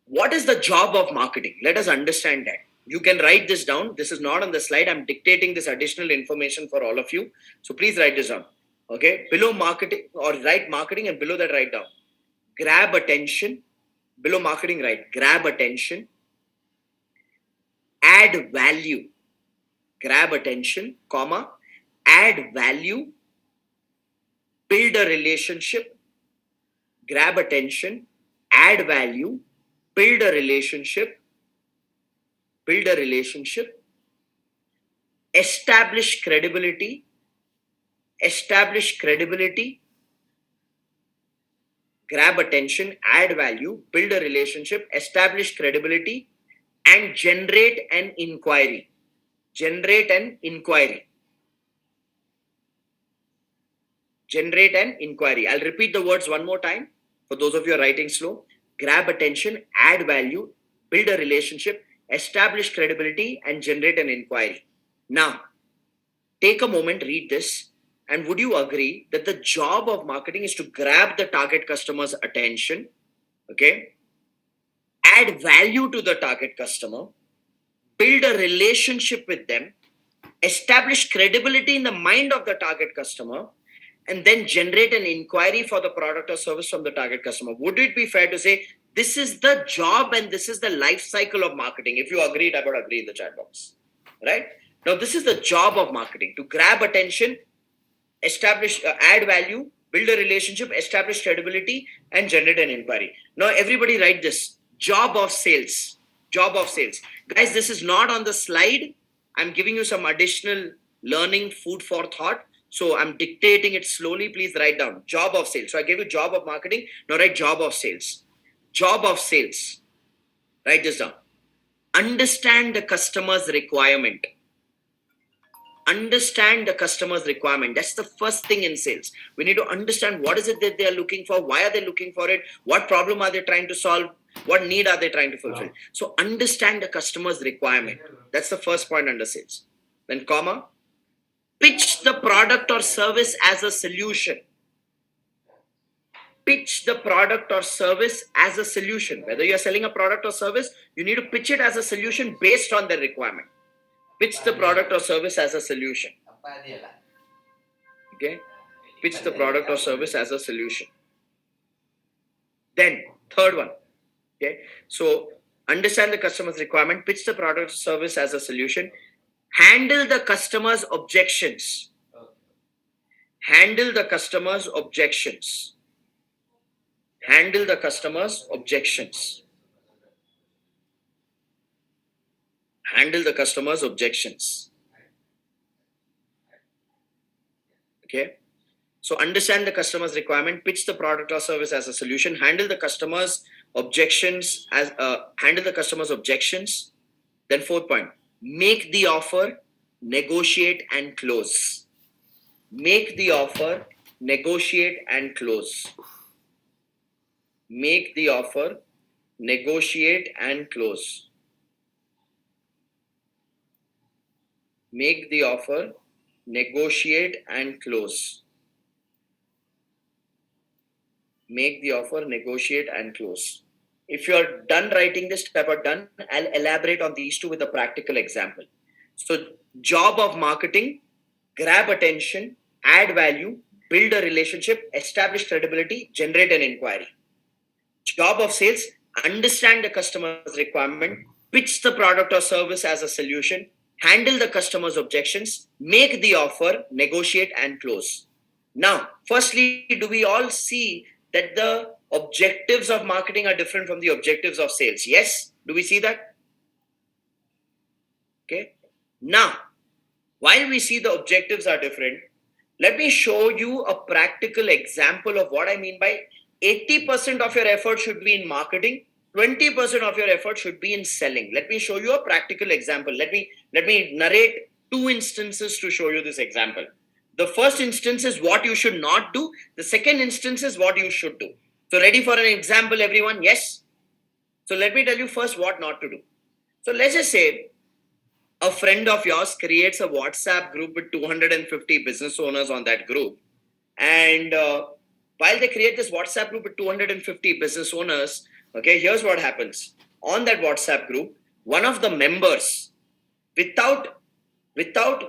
What is the job of marketing? Let us understand that. You can write this down. This is not on the slide. I'm dictating this additional information for all of you. So please write this down. Okay, below marketing, or write marketing, and below that write down grab attention. Below marketing, write grab attention, add value. Grab attention, comma, add value, build a relationship. Grab attention, add value, build a relationship, establish credibility, grab attention, add value, build a relationship, establish credibility, and generate an inquiry. Generate an inquiry. I'll repeat the words one more time for those of you who are writing slow. Grab attention, add value, build a relationship, establish credibility, and generate an inquiry. Now, take a moment, read this, and would you agree that the job of marketing is to grab the target customer's attention, okay? Add value to the target customer, build a relationship with them, establish credibility in the mind of the target customer, and then generate an inquiry for the product or service from the target customer. Would it be fair to say this is the job and this is the life cycle of marketing? If you agreed, I would agree in the chat box. Right? Now, this is the job of marketing: to grab attention, establish, add value, build a relationship, establish credibility, and generate an inquiry. Now, everybody write this: job of sales. Job of sales. Guys, this is not on the slide. I'm giving you some additional learning, food for thought. So I'm dictating it slowly. Please write down job of sales. So I gave you job of marketing. Now write job of sales. Job of sales. Write this down. Understand the customer's requirement. Understand the customer's requirement. That's the first thing in sales. We need to understand what is it that they are looking for, why are they looking for it, what problem are they trying to solve, what need are they trying to fulfill. So understand the customer's requirement. That's the first point under sales. Then comma, pitch the product or service as a solution. Pitch the product or service as a solution. Whether you're selling a product or service, you need to pitch it as a solution based on the requirement. Pitch the product or service as a solution. Okay? Pitch the product or service as a solution. Then, third one. Okay? So, understand the customer's requirement, pitch the product or service as a solution, handle the customer's objections. Handle the customer's objections. Handle the customer's objections. Handle the customer's objections. Okay. So understand the customer's requirement, pitch the product or service as a solution, handle the customer's objections handle the customer's objections. Then fourth point, make the offer, negotiate and close. Make the offer, negotiate and close. Make the offer, negotiate and close. Make the offer, negotiate and close. Make the offer, negotiate and close. If you are done writing this, type out done. I'll elaborate on these two with a practical example. So, job of marketing, grab attention, add value, build a relationship, establish credibility, generate an inquiry. Job of sales, understand the customer's requirement, pitch the product or service as a solution, handle the customer's objections, make the offer, negotiate and close. Now, firstly, do we all see that the objectives of marketing are different from the objectives of sales? Yes? Do we see that? Okay. Now, while we see the objectives are different, Let me show you a practical example of what I mean by 80% of your effort should be in marketing, 20% of your effort should be in selling. Let me show you a practical example. Let me narrate two instances to show you this example. The first instance is what you should not do. The second instance is what you should do. So ready for an example, everyone? Yes. So let me tell you first what not to do. So let's just say a friend of yours creates a WhatsApp group with 250 business owners on that group. And while they create this WhatsApp group with 250 business owners, okay, here's what happens. On that WhatsApp group, one of the members, without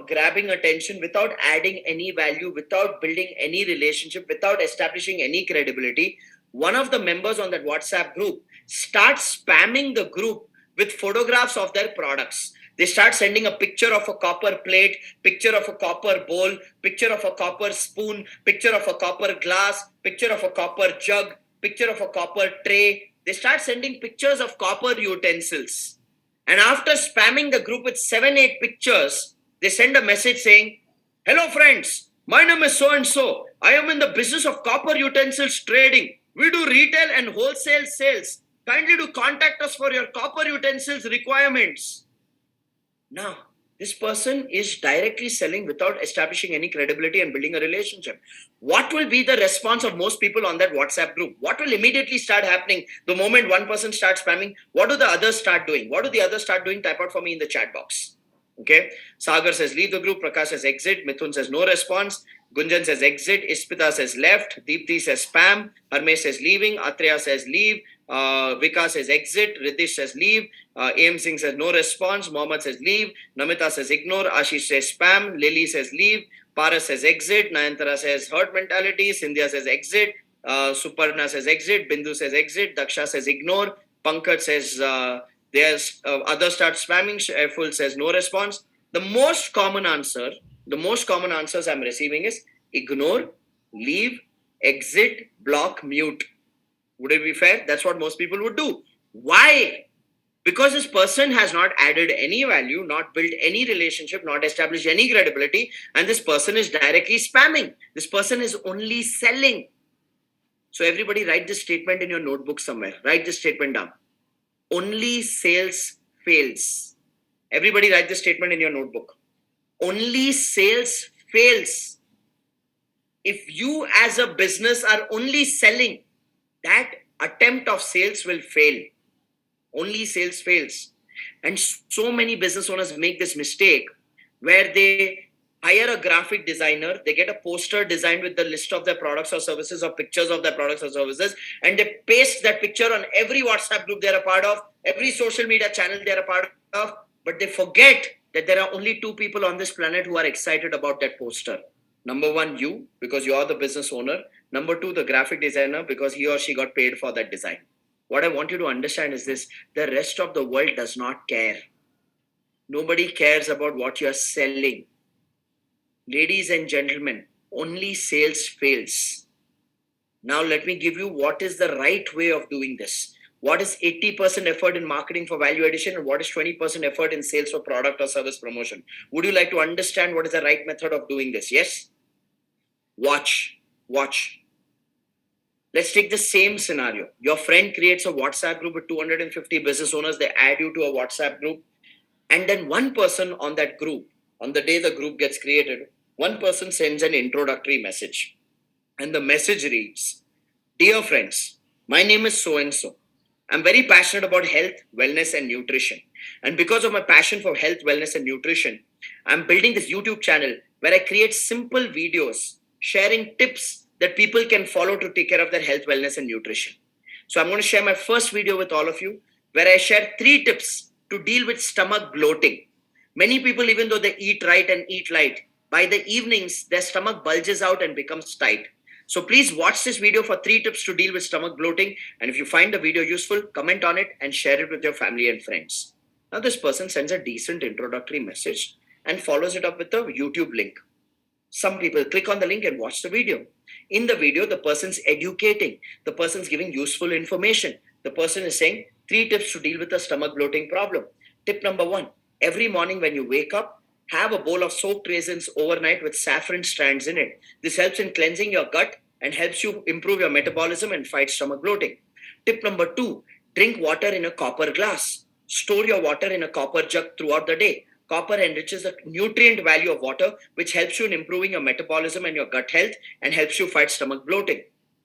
grabbing attention, without adding any value, without building any relationship, without establishing any credibility, one of the members on that WhatsApp group starts spamming the group with photographs of their products. They start sending a picture of a copper plate, picture of a copper bowl, picture of a copper spoon, picture of a copper glass, picture of a copper jug, picture of a copper tray. They start sending pictures of copper utensils. And after spamming the group with 7, 8 pictures, they send a message saying, "Hello friends, my name is so and so. I am in the business of copper utensils trading. We do retail and wholesale sales. Kindly do contact us for your copper utensils requirements." Now, this person is directly selling without establishing any credibility and building a relationship. What will be the response of most people on that WhatsApp group? What will immediately start happening the moment one person starts spamming? What do the others start doing? What do the others start doing? Type out for me in the chat box. Okay. Sagar says leave the group. Prakash says exit. Mithun says no response. Gunjan says exit. Ispita says left. Deepthi says spam. Harmesh says leaving. Atreya says leave. Vikas says exit. Ritish says leave. AM Singh says no response. Mohammed says leave. Namita says ignore. Ashish says spam. Lily says leave. Paras says exit. Nayantara says herd mentality. Sindhya says exit. Suparna says exit. Bindu says exit. Daksha says ignore. Pankaj says there's others start spamming. Full says no response. The most common answers I'm receiving is ignore, leave, exit, block, mute. Would it be fair? That's what most people would do. Why? Because this person has not added any value, not built any relationship, not established any credibility, and this person is directly spamming. This person is only selling. So everybody write this statement in your notebook somewhere. Write this statement down. Only sales fails. Everybody write this statement in your notebook. Only sales fails. If you as a business are only selling, that attempt of sales will fail. Only sales fails. And so many business owners make this mistake where they hire a graphic designer, they get a poster designed with the list of their products or services or pictures of their products or services, and they paste that picture on every WhatsApp group they're a part of, every social media channel they're a part of, but they forget that there are only 2 people on this planet who are excited about that poster. Number 1, you, because you are the business owner. Number 2, the graphic designer, because he or she got paid for that design. What I want you to understand is this: the rest of the world does not care. Nobody cares about what you're selling. Ladies and gentlemen, only sales fails. Now let me give you what is the right way of doing this. What is 80% effort in marketing for value addition and what is 20% effort in sales for product or service promotion? Would you like to understand what is the right method of doing this? Yes? Watch. Let's take the same scenario. Your friend creates a WhatsApp group with 250 business owners. They add you to a WhatsApp group. And then one person on that group, on the day the group gets created, one person sends an introductory message. And the message reads, "Dear friends, my name is so and so. I'm very passionate about health, wellness, and nutrition. And because of my passion for health, wellness, and nutrition, I'm building this YouTube channel where I create simple videos sharing tips that people can follow to take care of their health, wellness, and nutrition. So I'm going to share my first video with all of you where I share 3 tips to deal with stomach bloating. Many people, even though they eat right and eat light, by the evenings, their stomach bulges out and becomes tight. So please watch this video for 3 tips to deal with stomach bloating. And if you find the video useful, comment on it and share it with your family and friends." Now this person sends a decent introductory message and follows it up with a YouTube link. Some people click on the link and watch the video. In the video, the person's educating. The person's giving useful information. The person is saying 3 tips to deal with a stomach bloating problem. Tip number 1, every morning when you wake up, Have a bowl of soaked raisins overnight with saffron strands in it. This helps in cleansing your gut and helps you improve your metabolism and fight stomach bloating. Tip number 2, drink water in a copper glass. Store your water in a copper jug throughout the day. Copper enriches the nutrient value of water, which helps you in improving your metabolism and your gut health and helps you fight stomach bloating.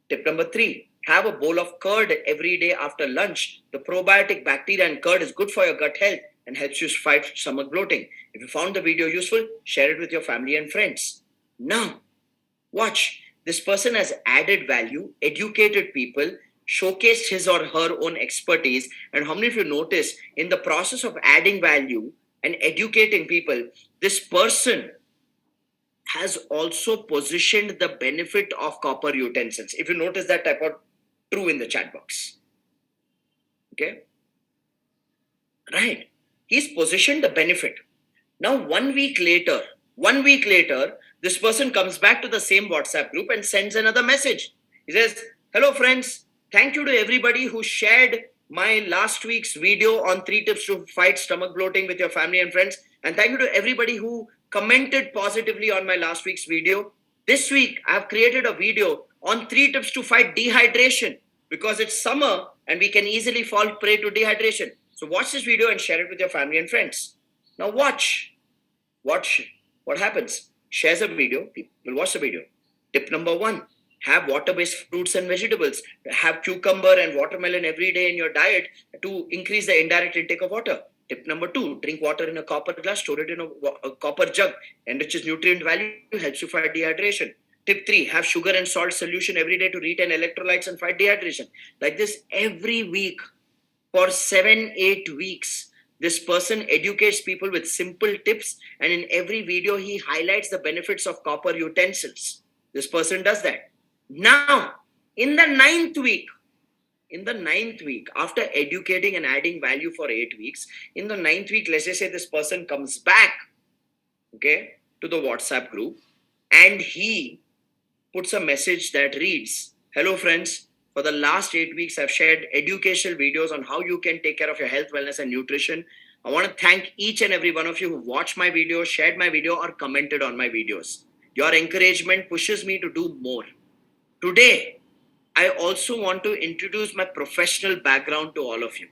Tip number 3, have a bowl of curd every day after lunch. The probiotic bacteria in curd is good for your gut health and helps you fight stomach bloating. If you found the video useful, share it with your family and friends. Now, watch. This person has added value, educated people, showcased his or her own expertise. And how many of you notice in the process of adding value and educating people, this person has also positioned the benefit of copper utensils. If you notice that, type out true in the chat box. Okay? Right. He's positioned the benefit. Now, 1 week later, this person comes back to the same WhatsApp group and sends another message. He says, hello friends, thank you to everybody who shared my last week's video on 3 tips to fight stomach bloating with your family and friends. And thank you to everybody who commented positively on my last week's video. This week, I've created a video on 3 tips to fight dehydration because it's summer and we can easily fall prey to dehydration. So watch this video and share it with your family and friends. Now watch what happens. Shares a video, people will watch the video. Tip number 1, have water-based fruits and vegetables. Have cucumber and watermelon every day in your diet to increase the indirect intake of water. Tip number 2, drink water in a copper glass, store it in a copper jug, enriches nutrient value, helps you fight dehydration. Tip 3, have sugar and salt solution every day to retain electrolytes and fight dehydration. Like this every week for 7-8 weeks. This person educates people with simple tips, and in every video, he highlights the benefits of copper utensils. This person does that. Now, in the ninth week, after educating and adding value for 8 weeks, in the 9th week, let's just say this person comes back, okay, to the WhatsApp group, and he puts a message that reads, hello friends, for the last 8 weeks, I've shared educational videos on how you can take care of your health, wellness, and nutrition. I want to thank each and every one of you who watched my video, shared my video, or commented on my videos. Your encouragement pushes me to do more. Today, I also want to introduce my professional background to all of you.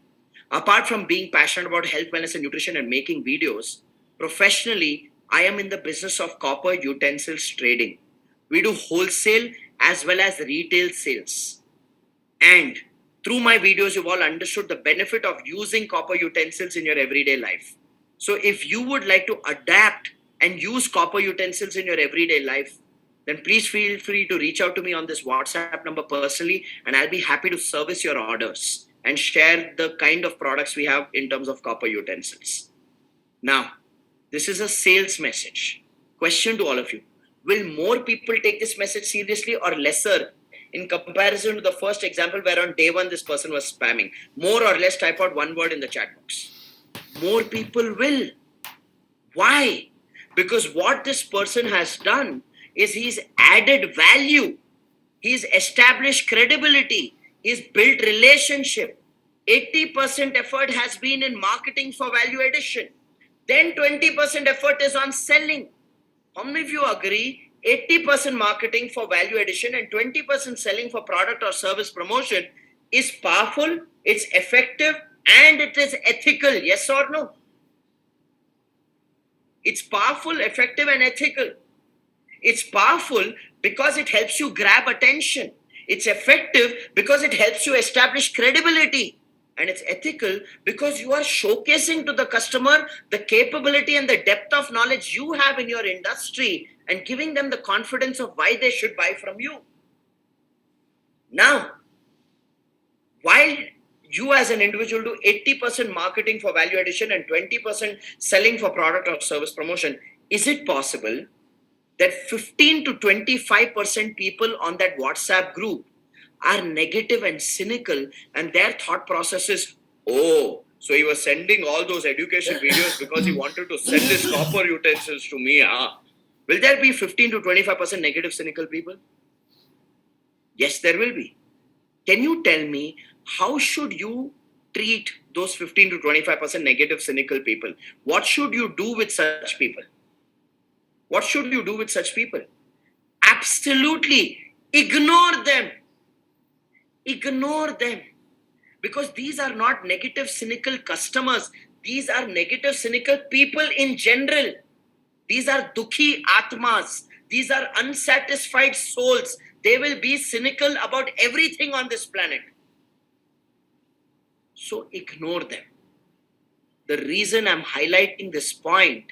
Apart from being passionate about health, wellness, and nutrition and making videos, professionally, I am in the business of copper utensils trading. We do wholesale as well as retail sales. And through my videos, you've all understood the benefit of using copper utensils in your everyday life. So if you would like to adapt and use copper utensils in your everyday life, then please feel free to reach out to me on this WhatsApp number personally, and I'll be happy to service your orders and share the kind of products we have in terms of copper utensils. Now, this is a sales message. Question to all of you. Will more people take this message seriously or lesser in comparison to the first example where on day 1 this person was spamming? More or less, type out one word in the chat box. More people will. Why? Because what this person has done is he's added value. He's established credibility. He's built relationship. 80% effort has been in marketing for value addition. Then 20% effort is on selling. How many of you agree 80% marketing for value addition and 20% selling for product or service promotion is powerful, it's effective, and it is ethical? Yes or no? It's powerful, effective, and ethical. It's powerful because it helps you grab attention. It's effective because it helps you establish credibility. And it's ethical because you are showcasing to the customer the capability and the depth of knowledge you have in your industry and giving them the confidence of why they should buy from you. Now, while you as an individual do 80% marketing for value addition and 20% selling for product or service promotion, is it possible that 15 to 25% people on that WhatsApp group are negative and cynical, and their thought process is, oh, so he was sending all those education videos because he wanted to sell his copper utensils to me, huh? Will there be 15 to 25% negative cynical people? Yes, there will be. Can you tell me how should you treat those 15 to 25% negative cynical people? What should you do with such people? What should you do with such people? Absolutely ignore them. Ignore them. Because these are not negative, cynical customers. These are negative, cynical people in general. These are dukhi atmas. These are unsatisfied souls. They will be cynical about everything on this planet. So ignore them. The reason I'm highlighting this point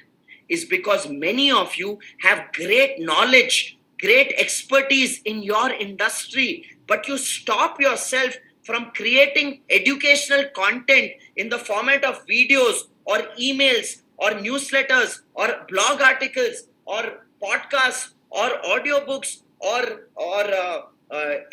is because many of you have great knowledge, great expertise in your industry, but you stop yourself from creating educational content in the format of videos or emails or newsletters or blog articles or podcasts or audiobooks or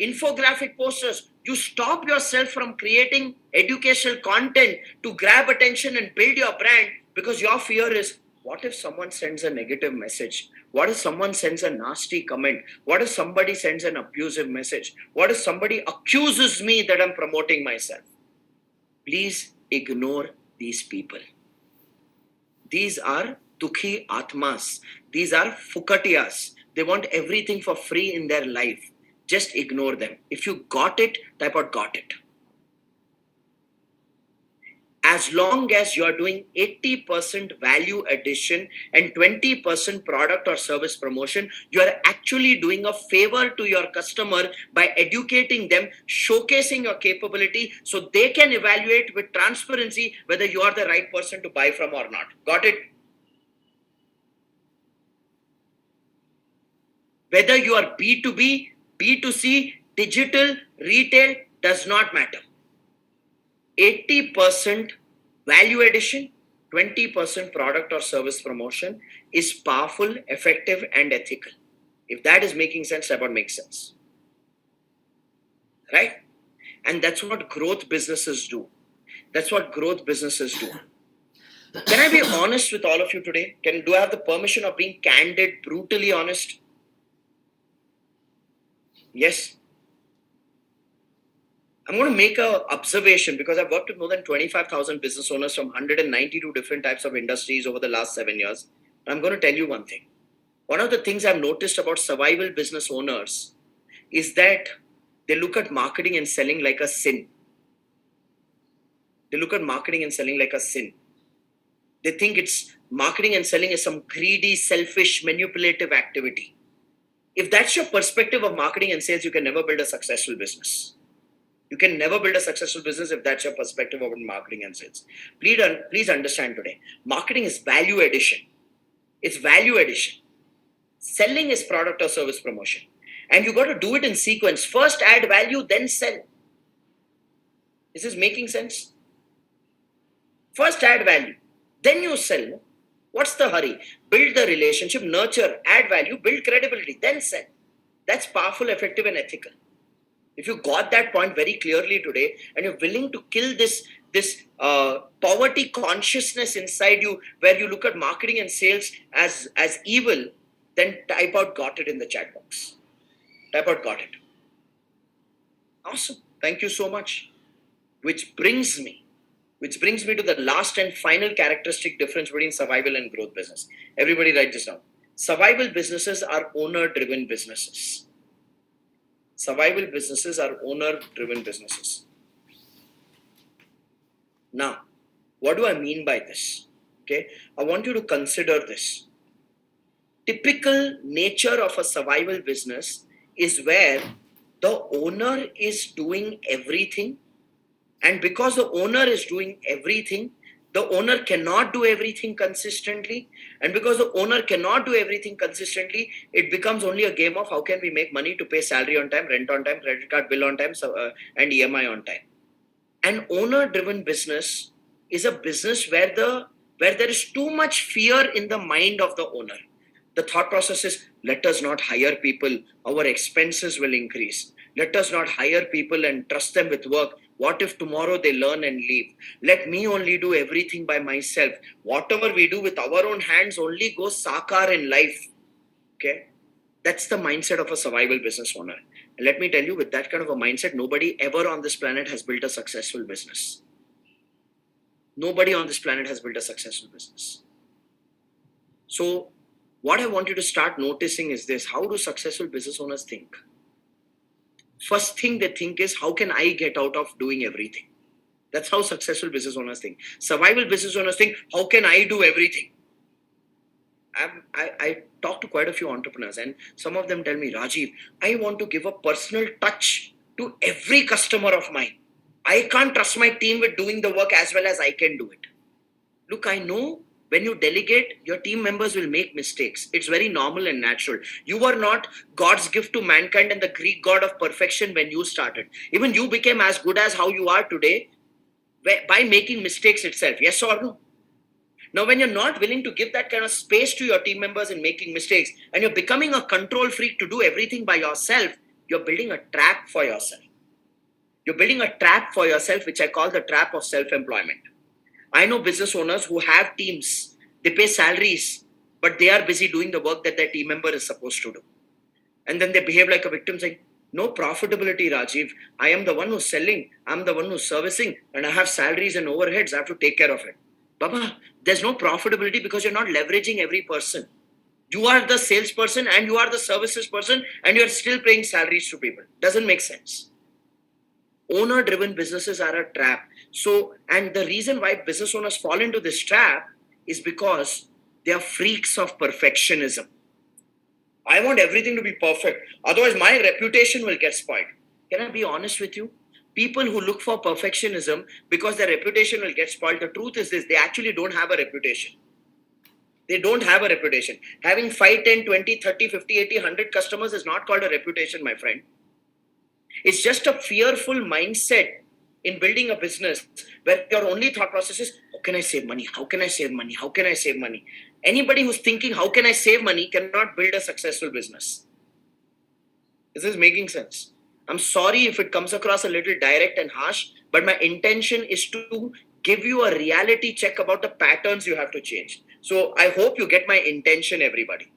infographic posters. You stop yourself from creating educational content to grab attention and build your brand because your fear is, what if someone sends a negative message? What if someone sends a nasty comment? What if somebody sends an abusive message? What if somebody accuses me that I'm promoting myself? Please ignore these people. These are dukhi atmas. These are fukatiyas. They want everything for free in their life. Just ignore them. If you got it, type out got it. As long as you're doing 80% value addition and 20% product or service promotion, you're actually doing a favor to your customer by educating them, showcasing your capability so they can evaluate with transparency whether you are the right person to buy from or not. Got it? Whether you are B2B, B2C, digital, retail, does not matter. 80% value addition, 20% product or service promotion is powerful, effective, and ethical. If that is making sense, that would make sense. Right? And that's what growth businesses do. That's what growth businesses do. Can I be honest with all of you today? Do I have the permission of being candid, brutally honest? Yes. I'm going to make an observation because I've worked with more than 25,000 business owners from 192 different types of industries over the last 7 years. I'm going to tell you one thing. One of the things I've noticed about survival business owners is that they look at marketing and selling like a sin. They look at marketing and selling like a sin. They think it's marketing and selling is some greedy, selfish, manipulative activity. If that's your perspective of marketing and sales, you can never build a successful business. You can never build a successful business if that's your perspective about marketing and sales. Please understand today, marketing is value addition. It's value addition. Selling is product or service promotion. And you got to do it in sequence. First add value, then sell. Is this making sense? First add value, then you sell. What's the hurry? Build the relationship, nurture, add value, build credibility, then sell. That's powerful, effective, and ethical. If you got that point very clearly today and you're willing to kill this poverty consciousness inside you where you look at marketing and sales as evil, then type out got it in the chat box. Type out got it. Awesome. Thank you so much. Which brings me to the last and final characteristic difference between survival and growth business. Everybody write this down. Survival businesses are owner-driven businesses. Survival businesses are owner-driven businesses. Now, what do I mean by this? Okay, I want you to consider this. Typical nature of a survival business is where the owner is doing everything, and because the owner is doing everything, the owner cannot do everything consistently. And because the owner cannot do everything consistently, it becomes only a game of how can we make money to pay salary on time, rent on time, credit card bill on time, and EMI on time. An owner-driven business is a business where there is too much fear in the mind of the owner. The thought process is, let us not hire people, our expenses will increase. Let us not hire people and trust them with work. What if tomorrow they learn and leave? Let me only do everything by myself. Whatever we do with our own hands only goes sakar in life. Okay? That's the mindset of a survival business owner. And let me tell you, with that kind of a mindset, nobody ever on this planet has built a successful business. Nobody on this planet has built a successful business. So what I want you to start noticing is this: how do successful business owners think? First thing they think is, how can I get out of doing everything? That's how successful business owners think. Survival business owners think, how can I do everything? I talk to quite a few entrepreneurs, and some of them tell me, Rajiv, I want to give a personal touch to every customer of mine. I can't trust my team with doing the work as well as I can do it. Look, I know when you delegate, your team members will make mistakes. It's very normal and natural. You are not God's gift to mankind and the Greek god of perfection when you started. Even you became as good as how you are today by making mistakes itself. Yes or no? Now, when you're not willing to give that kind of space to your team members in making mistakes, and you're becoming a control freak to do everything by yourself, you're building a trap for yourself. You're building a trap for yourself, which I call the trap of self-employment. I know business owners who have teams, they pay salaries, but they are busy doing the work that their team member is supposed to do. And then they behave like a victim, saying, no profitability, Rajiv. I am the one who's selling, I'm the one who's servicing, and I have salaries and overheads. I have to take care of it. Baba, there's no profitability because you're not leveraging every person. You are the salesperson and you are the services person, and you're still paying salaries to people. Doesn't make sense. Owner driven businesses are a trap. So, and the reason why business owners fall into this trap is because they are freaks of perfectionism. I want everything to be perfect. Otherwise, my reputation will get spoiled. Can I be honest with you? People who look for perfectionism because their reputation will get spoiled, the truth is this: they actually don't have a reputation. They don't have a reputation. Having 5, 10, 20, 30, 50, 80, 100 customers is not called a reputation, my friend. It's just a fearful mindset in building a business where your only thought process is, how can I save money? How can I save money? How can I save money? Anybody who's thinking, how can I save money, cannot build a successful business. This is making sense. I'm sorry if it comes across a little direct and harsh, but my intention is to give you a reality check about the patterns you have to change. So I hope you get my intention, everybody.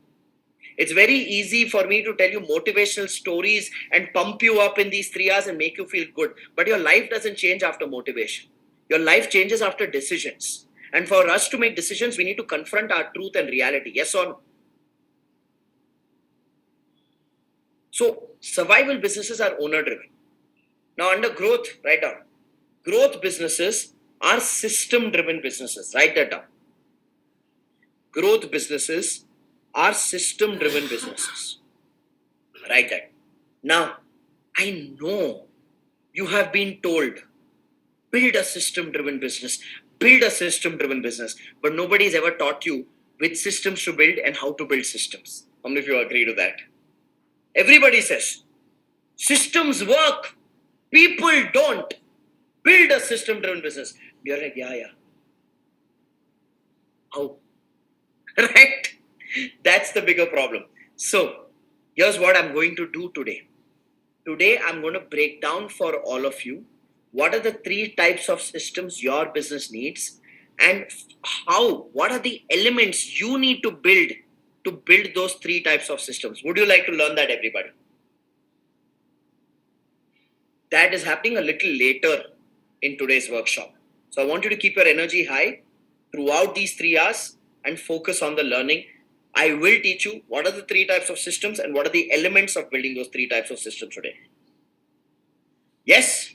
It's very easy for me to tell you motivational stories and pump you up in these 3 hours and make you feel good. But your life doesn't change after motivation. Your life changes after decisions. And for us to make decisions, we need to confront our truth and reality. Yes or no? So survival businesses are owner driven. Now under growth, write down. Growth businesses are system driven businesses. Write that down. Growth businesses are system driven businesses. Write that. Now, I know you have been told, build a system driven business, build a system driven business, but nobody's ever taught you which systems to build and how to build systems. How many of you agree to that? Everybody says, systems work, people don't. Build a system driven business. You're like, yeah. How? Right? That's the bigger problem. So, here's what I'm going to do today. Today, I'm going to break down for all of you what are the 3 types of systems your business needs, and what are the elements you need to build those 3 types of systems. Would you like to learn that, everybody? That is happening a little later in today's workshop. So I want you to keep your energy high throughout these 3 hours and focus on the learning. I will teach you what are the 3 types of systems and what are the elements of building those 3 types of systems today. Yes?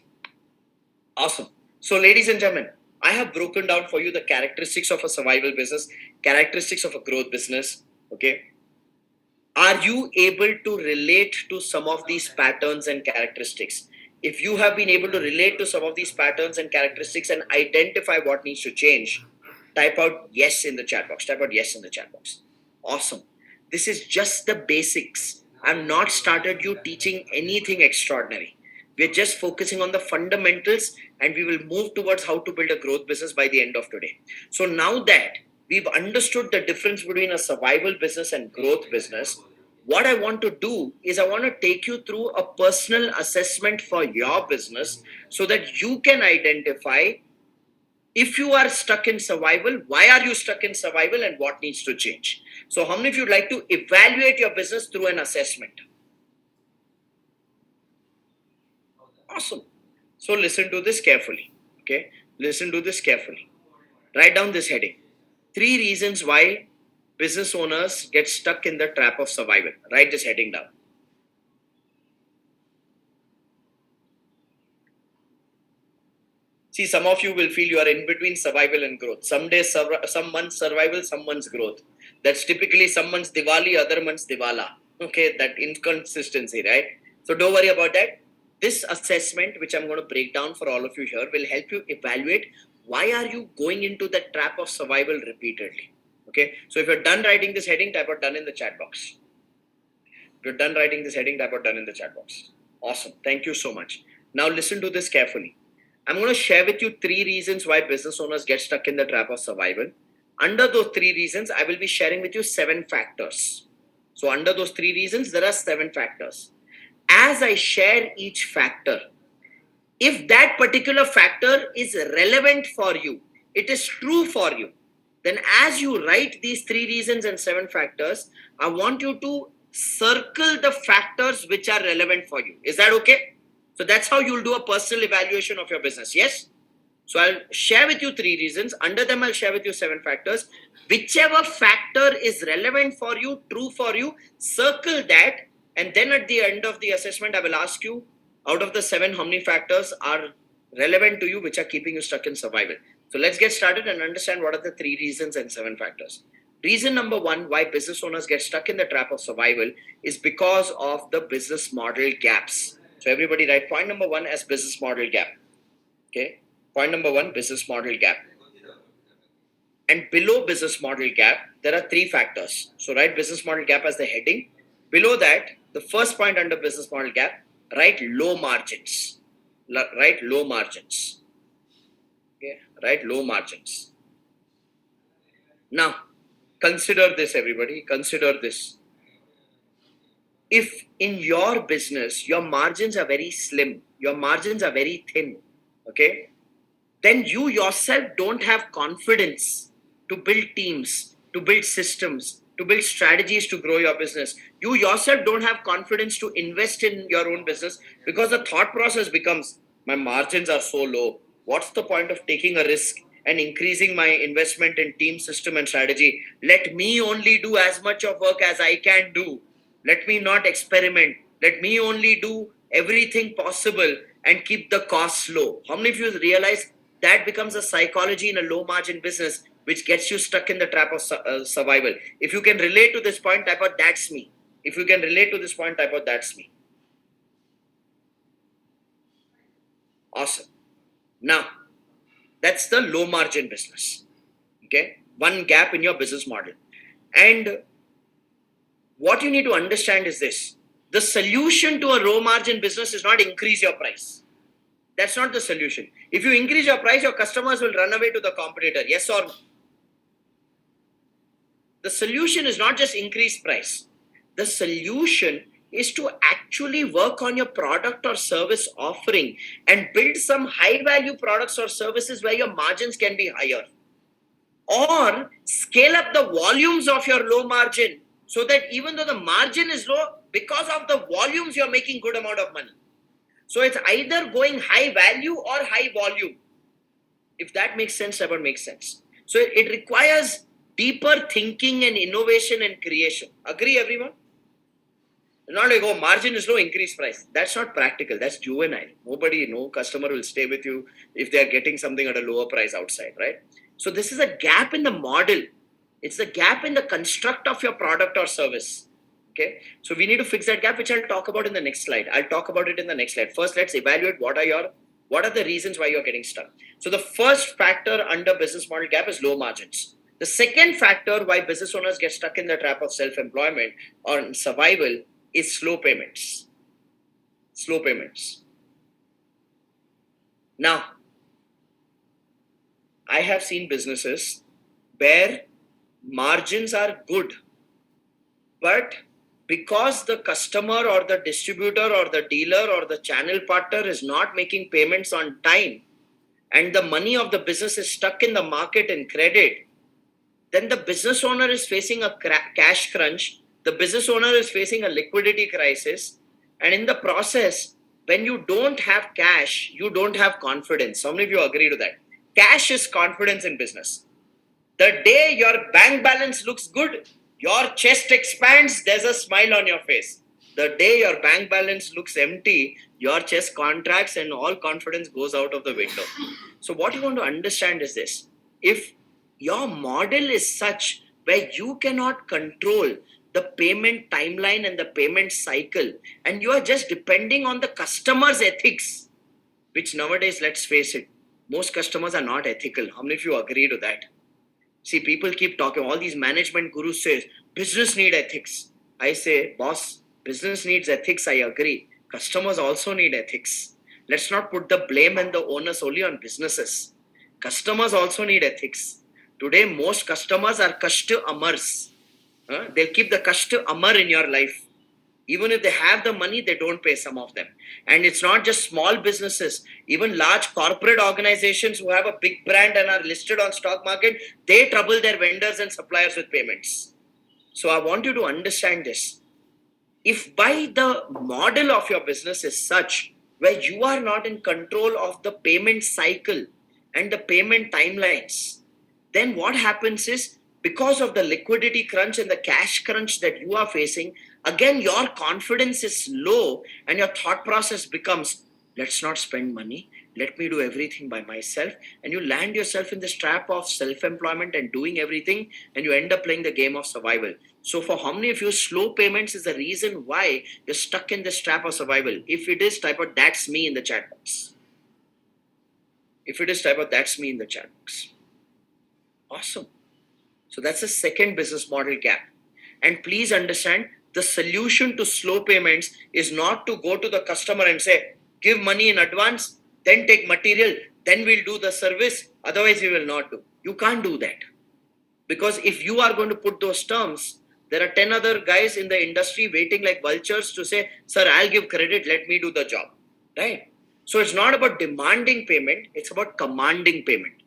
Awesome. So ladies and gentlemen, I have broken down for you the characteristics of a survival business, characteristics of a growth business. Okay. Are you able to relate to some of these patterns and characteristics? If you have been able to relate to some of these patterns and characteristics and identify what needs to change, type out yes in the chat box. Type out yes in the chat box. Awesome. This is just the basics. I've not started you teaching anything extraordinary. We're just focusing on the fundamentals, and we will move towards how to build a growth business by the end of today. So now that we've understood the difference between a survival business and growth business, what I want to do is I want to take you through a personal assessment for your business so that you can identify, if you are stuck in survival, why are you stuck in survival and what needs to change. So how many of you would like to evaluate your business through an assessment? Awesome. So listen to this carefully. Okay. Listen to this carefully. Write down this heading. 3 reasons why business owners get stuck in the trap of survival? Write this heading down. See, some of you will feel you are in between survival and growth. Some days, some months survival, some months growth. That's typically some months Diwali, other months Diwala. Okay, that inconsistency, right? So don't worry about that. This assessment, which I'm going to break down for all of you here, will help you evaluate why are you going into the trap of survival repeatedly. Okay, so if you're done writing this heading, type out done in the chat box. If you're done writing this heading, type out done in the chat box. Awesome. Thank you so much. Now listen to this carefully. I'm going to share with you 3 reasons why business owners get stuck in the trap of survival. Under those 3 reasons, I will be sharing with you 7 factors. So under those 3 reasons, there are 7 factors. As I share each factor, if that particular factor is relevant for you, it is true for you, then as you write these 3 reasons and 7 factors, I want you to circle the factors which are relevant for you. Is that okay? So that's how you'll do a personal evaluation of your business. Yes? So I'll share with you 3 reasons. Under them, I'll share with you 7 factors. Whichever factor is relevant for you, true for you, circle that. And then at the end of the assessment, I will ask you, out of the 7, how many factors are relevant to you, which are keeping you stuck in survival. So let's get started and understand what are the 3 reasons and 7 factors. Reason number 1 why business owners get stuck in the trap of survival is because of the business model gaps. So everybody write point number 1 as business model gap. Okay. Point number 1, business model gap. And below business model gap, there are 3 factors. So write business model gap as the heading. Below that, the first point under business model gap, write low margins. Write low margins. Okay. Write low margins. Now, consider this, everybody. Consider this. If in your business, your margins are very slim, your margins are very thin, okay, then you yourself don't have confidence to build teams, to build systems, to build strategies to grow your business. You yourself don't have confidence to invest in your own business because the thought process becomes, my margins are so low. What's the point of taking a risk and increasing my investment in team, system, and strategy? Let me only do as much of work as I can do. Let me not experiment. Let me only do everything possible and keep the costs low. How many of you realize that becomes a psychology in a low margin business, which gets you stuck in the trap of survival? If you can relate to this point, type out that's me. If you can relate to this point, type out that's me. Awesome. Now, that's the low margin business. Okay. One gap in your business model. And what you need to understand is this. The solution to a low margin business is not increase your price. That's not the solution. If you increase your price, your customers will run away to the competitor. Yes or no? The solution is not just increase price. The solution is to actually work on your product or service offering and build some high value products or services where your margins can be higher. Or scale up the volumes of your low margin so that even though the margin is low, because of the volumes, you're making good amount of money. So it's either going high value or high volume. If that makes sense, ever makes sense. So it requires deeper thinking and innovation and creation. Agree, everyone? Not like, oh, margin is low, increase price. That's not practical. That's juvenile. No customer will stay with you if they're getting something at a lower price outside, right? So this is a gap in the model. It's the gap in the construct of your product or service. Okay. So we need to fix that gap, which I'll talk about in the next slide. I'll talk about it in the next slide. First, let's evaluate what are the reasons why you're getting stuck. So the first factor under business model gap is low margins. The second factor why business owners get stuck in the trap of self-employment or survival is slow payments. Slow payments. Now, I have seen businesses where margins are good, but because the customer or the distributor or the dealer or the channel partner is not making payments on time and the money of the business is stuck in the market in credit, then the business owner is facing a cash crunch. The business owner is facing a liquidity crisis. And in the process, when you don't have cash, you don't have confidence. How many of you agree to that? Cash is confidence in business. The day your bank balance looks good, your chest expands, there's a smile on your face. The day your bank balance looks empty, your chest contracts and all confidence goes out of the window. So, what you want to understand is this: if your model is such where you cannot control the payment timeline and the payment cycle, and you are just depending on the customer's ethics, which nowadays, let's face it, most customers are not ethical. How many of you agree to that? See, people keep talking, all these management gurus says, business need ethics. I say, boss, business needs ethics, I agree. Customers also need ethics. Let's not put the blame and the onus only on businesses. Customers also need ethics. Today, most customers are customers. They'll keep the customer in your life. Even if they have the money, they don't pay some of them. And it's not just small businesses, even large corporate organizations who have a big brand and are listed on stock market, they trouble their vendors and suppliers with payments. So I want you to understand this. If by the model of your business is such where you are not in control of the payment cycle and the payment timelines, then what happens is, because of the liquidity crunch and the cash crunch that you are facing, again your confidence is low and your thought process becomes, let's not spend money, let me do everything by myself, and you land yourself in this trap of self-employment and doing everything, and you end up playing the game of survival. So for how many of you, slow payments is the reason why you're stuck in this trap of survival? If it is, type out that's me in the chat box. If it is, type out that's me in the chat box. Awesome. So that's the second business model gap. And please understand, the solution to slow payments is not to go to the customer and say, give money in advance, then take material, then we'll do the service, otherwise we will not do. You can't do that. Because if you are going to put those terms, there are 10 other guys in the industry waiting like vultures to say, sir, I'll give credit, let me do the job. Right? So it's not about demanding payment, it's about commanding payment.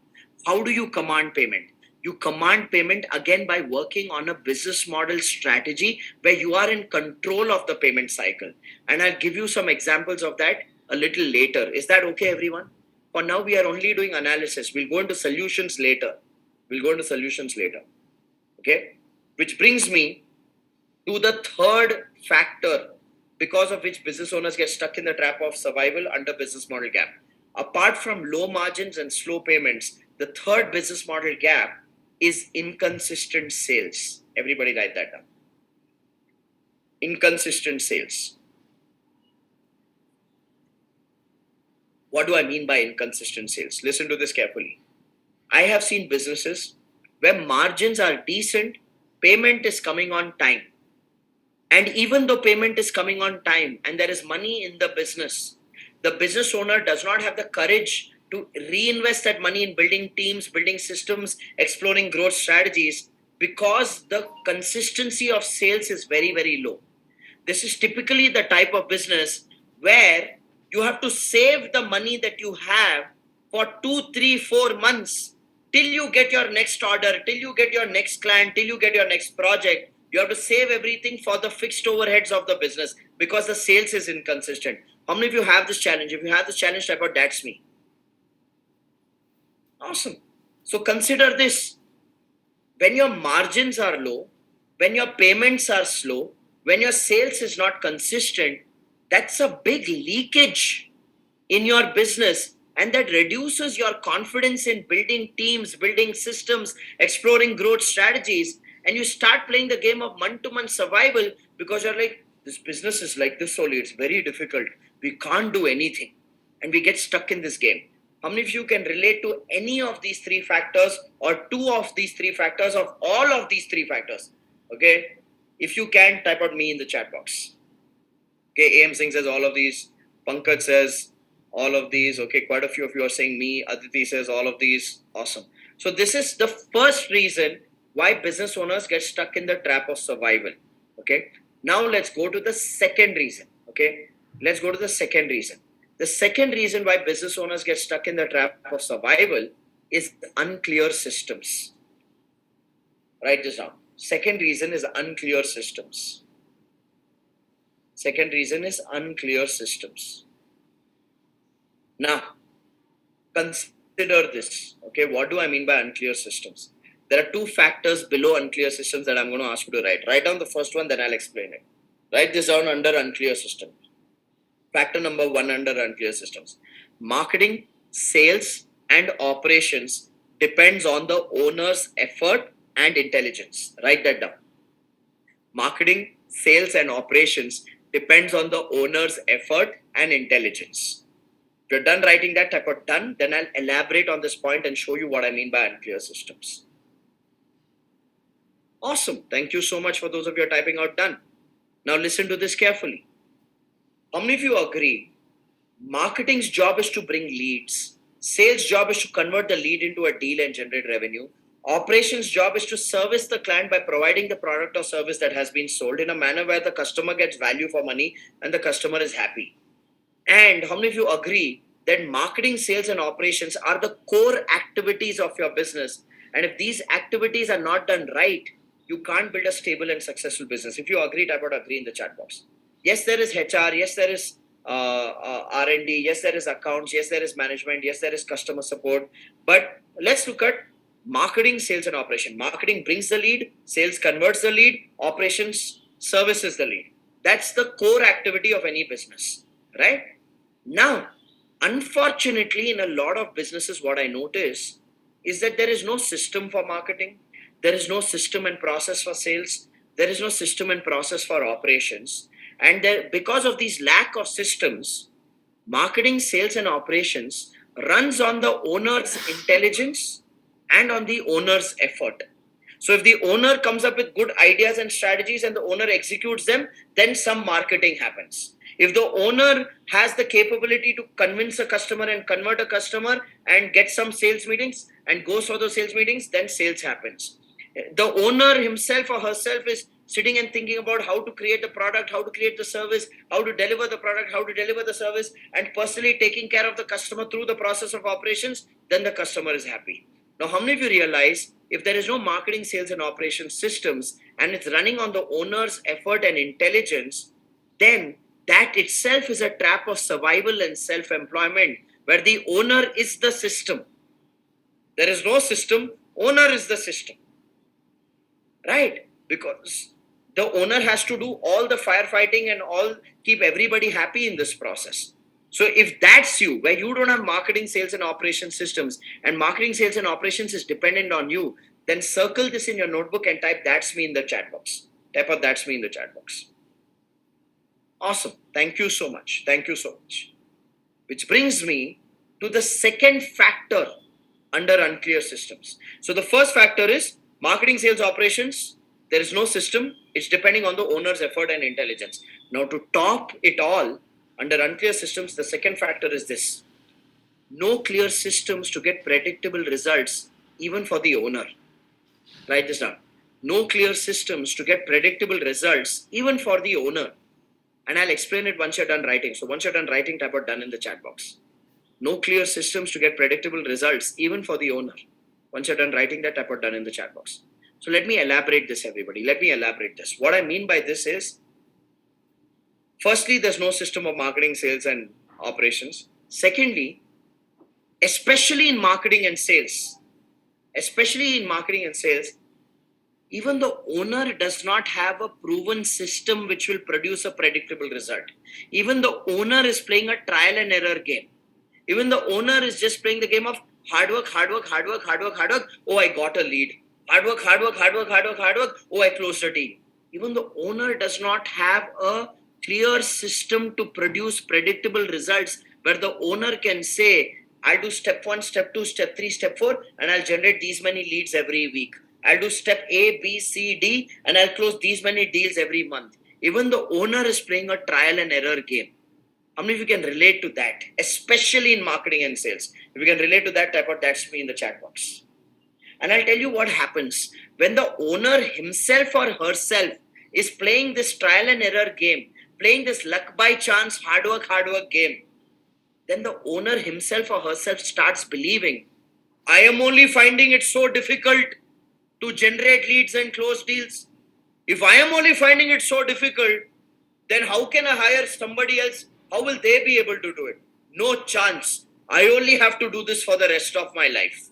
How do you command payment? You command payment again by working on a business model strategy where you are in control of the payment cycle. And I'll give you some examples of that a little later. Is that okay, everyone? For now, we are only doing analysis. We'll go into solutions later. Okay? Which brings me to the third factor because of which business owners get stuck in the trap of survival under business model gap. Apart from low margins and slow payments, the third business model gap is inconsistent sales. Everybody write that down. Inconsistent sales. What do I mean by inconsistent sales? Listen to this carefully. I have seen businesses where margins are decent, payment is coming on time. And even though payment is coming on time and there is money in the business owner does not have the courage to reinvest that money in building teams, building systems, exploring growth strategies, because the consistency of sales is very, very low. This is typically the type of business where you have to save the money that you have for 2, 3, 4 months till you get your next order, till you get your next client, till you get your next project. You have to save everything for the fixed overheads of the business because the sales is inconsistent. How many of you have this challenge? If you have this challenge, type out that's me. Awesome. So consider this. When your margins are low, when your payments are slow, when your sales is not consistent, that's a big leakage in your business, and that reduces your confidence in building teams, building systems, exploring growth strategies, and you start playing the game of month-to-month survival because you're like, this business is like this only, it's very difficult, we can't do anything, and we get stuck in this game. How many of you can relate to any of these three factors, or two of these three factors, of all of these three factors? Okay, if you can, type out me in the chat box. Okay, AM Singh says all of these, Pankaj says all of these. Okay, quite a few of you are saying me. Aditi says all of these. Awesome. So this is the first reason why business owners get stuck in the trap of survival. Okay, now let's go to the second reason. Okay, let's go to the second reason. The second reason why business owners get stuck in the trap of survival is unclear systems. Write this down. Second reason is unclear systems. Second reason is unclear systems. Now, consider this. Okay, what do I mean by unclear systems? There are two factors below unclear systems that I'm going to ask you to write. Write down the first one, then I'll explain it. Write this down under unclear system. Factor number one under unclear systems. Marketing, sales, and operations depends on the owner's effort and intelligence. Write that down. Marketing, sales, and operations depends on the owner's effort and intelligence. If you're done writing that, type out done. Then I'll elaborate on this point and show you what I mean by unclear systems. Awesome. Thank you so much for those of you typing out done. Now listen to this carefully. How many of you agree? Marketing's job is to bring leads. Sales job is to convert the lead into a deal and generate revenue. Operations job is to service the client by providing the product or service that has been sold in a manner where the customer gets value for money and the customer is happy. And how many of you agree that marketing, sales, and operations are the core activities of your business? And if these activities are not done right, you can't build a stable and successful business. If you agree, type out agree in the chat box. Yes, there is HR. Yes, there is R&D. Yes, there is accounts. Yes, there is management. Yes, there is customer support. But let's look at marketing, sales, and operation. Marketing brings the lead. Sales converts the lead. Operations services the lead. That's the core activity of any business, right? Now, unfortunately, in a lot of businesses, what I notice is that there is no system for marketing. There is no system and process for sales. There is no system and process for operations. And because of these lack of systems, marketing, sales, and operations runs on the owner's intelligence and on the owner's effort. So if the owner comes up with good ideas and strategies and the owner executes them, then some marketing happens. If the owner has the capability to convince a customer and convert a customer and get some sales meetings and goes for those sales meetings, then sales happens. The owner himself or herself is sitting and thinking about how to create the product, how to create the service, how to deliver the product, how to deliver the service, and personally taking care of the customer through the process of operations, then the customer is happy. Now, how many of you realize if there is no marketing, sales, and operations systems and it's running on the owner's effort and intelligence, then that itself is a trap of survival and self-employment where the owner is the system. There is no system, owner is the system. Right? Because the owner has to do all the firefighting and all, keep everybody happy in this process. So if that's you, where you don't have marketing, sales, and operations systems, and marketing, sales, and operations is dependent on you, then circle this in your notebook and type that's me in the chat box. Type out that's me in the chat box. Awesome. Thank you so much. Thank you so much. Which brings me to the second factor under unclear systems. So the first factor is marketing, sales, operations. There is no system. It's depending on the owner's effort and intelligence. Now, to top it all, under unclear systems, the second factor is this. No clear systems to get predictable results, even for the owner. Write this down. No clear systems to get predictable results, even for the owner. And I'll explain it once you're done writing. So once you're done writing, type out done in the chat box. No clear systems to get predictable results, even for the owner. Once you're done writing that, type out done in the chat box. So let me elaborate this, everybody. Let me elaborate this. What I mean by this is, firstly, there's no system of marketing, sales, and operations. Secondly, especially in marketing and sales, even the owner does not have a proven system which will produce a predictable result. Even the owner is playing a trial and error game. Even the owner is just playing the game of hard work. Oh, I got a lead. Hard work. Oh, I closed a deal. Even the owner does not have a clear system to produce predictable results where the owner can say, I'll do step 1, step 2, step 3, step 4, and I'll generate these many leads every week. I'll do step A, B, C, D, and I'll close these many deals every month. Even the owner is playing a trial and error game. How many of you can relate to that, especially in marketing and sales? If you can relate to that, type out that's me in the chat box. And I'll tell you what happens when the owner himself or herself is playing this trial and error game, playing this luck by chance, hard work game. Then the owner himself or herself starts believing, I am only finding it so difficult to generate leads and close deals. If I am only finding it so difficult, then how can I hire somebody else? How will they be able to do it? No chance. I only have to do this for the rest of my life.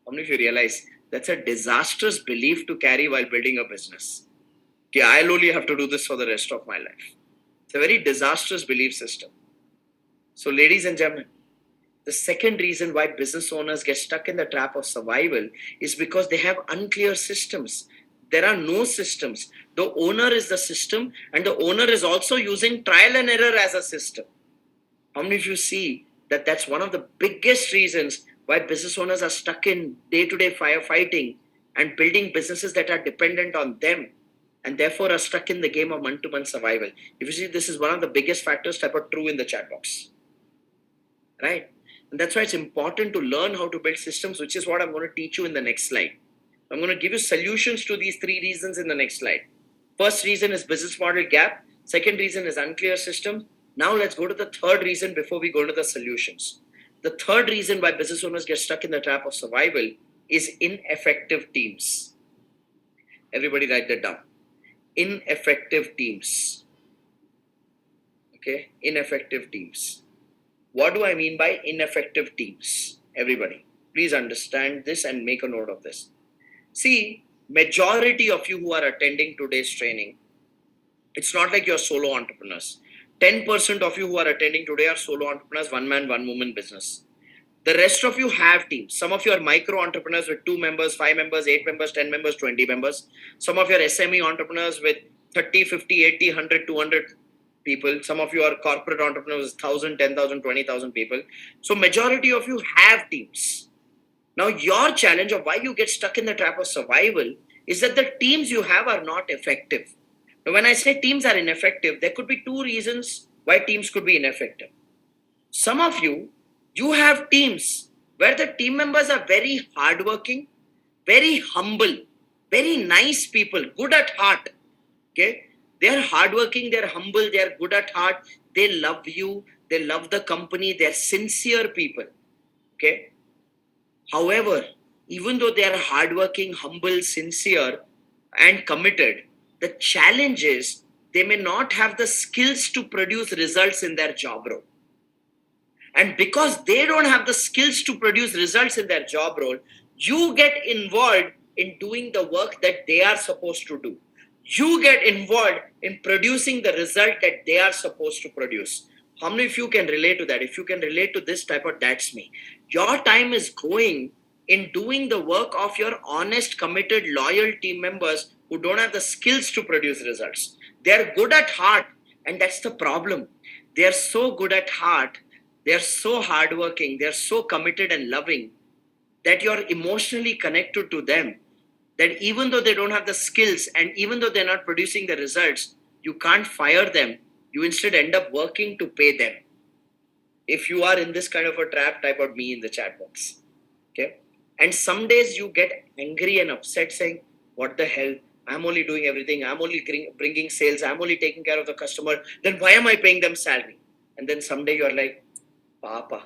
How many of you realize That's a disastrous belief to carry while building a business. Okay, I'll only have to do this for the rest of my life. It's a very disastrous belief system. So, ladies and gentlemen, the second reason why business owners get stuck in the trap of survival is because they have unclear systems. There are no systems. The owner is the system, and the owner is also using trial and error as a system. How many of you see that that's one of the biggest reasons why business owners are stuck in day-to-day firefighting and building businesses that are dependent on them, and therefore are stuck in the game of month-to-month survival? If you see, this is one of the biggest factors type of true in the chat box, right? And that's why it's important to learn how to build systems, which is what I'm going to teach you in the next slide. I'm going to give you solutions to these three reasons in the next slide. First reason is business model gap. Second reason is unclear system. Now let's go to the third reason before we go to the solutions. The third reason why business owners get stuck in the trap of survival is ineffective teams. Everybody write that down. Ineffective teams. Okay, ineffective teams. What do I mean by ineffective teams? Everybody, please understand this and make a note of this. See, majority of you who are attending today's training, it's not like you're solo entrepreneurs. 10% of you who are attending today are solo entrepreneurs, one man, one woman business. The rest of you have teams. Some of you are micro entrepreneurs with 2 members, 5 members, 8 members, 10 members, 20 members. Some of you are SME entrepreneurs with 30, 50, 80, 100, 200 people. Some of you are corporate entrepreneurs, 1,000, 10,000, 20,000 people. So majority of you have teams. Now your challenge of why you get stuck in the trap of survival is that the teams you have are not effective. Now when I say teams are ineffective, there could be two reasons why teams could be ineffective. Some of you have teams where the team members are very hardworking, very humble, very nice people, good at heart. Okay, they are hardworking, they are humble, they are good at heart, they love you, they love the company, they are sincere people. Okay, however, even though they are hardworking, humble, sincere, and committed, the challenge is they may not have the skills to produce results in their job role. And because they don't have the skills to produce results in their job role, you get involved in doing the work that they are supposed to do. You get involved in producing the result that they are supposed to produce. How many of you can relate to that? If you can relate to this type of, that's me. Your time is going in doing the work of your honest, committed, loyal team members who don't have the skills to produce results. They're good at heart, and that's the problem. They're so good at heart, they're so hardworking, they're so committed and loving that you're emotionally connected to them, that even though they don't have the skills and even though they're not producing the results, you can't fire them. You instead end up working to pay them. If you are in this kind of a trap, type out me in the chat box. Okay. And some days you get angry and upset saying, what the hell? I'm only doing everything. I'm only bringing sales. I'm only taking care of the customer. Then why am I paying them salary? And then someday you're like, Papa,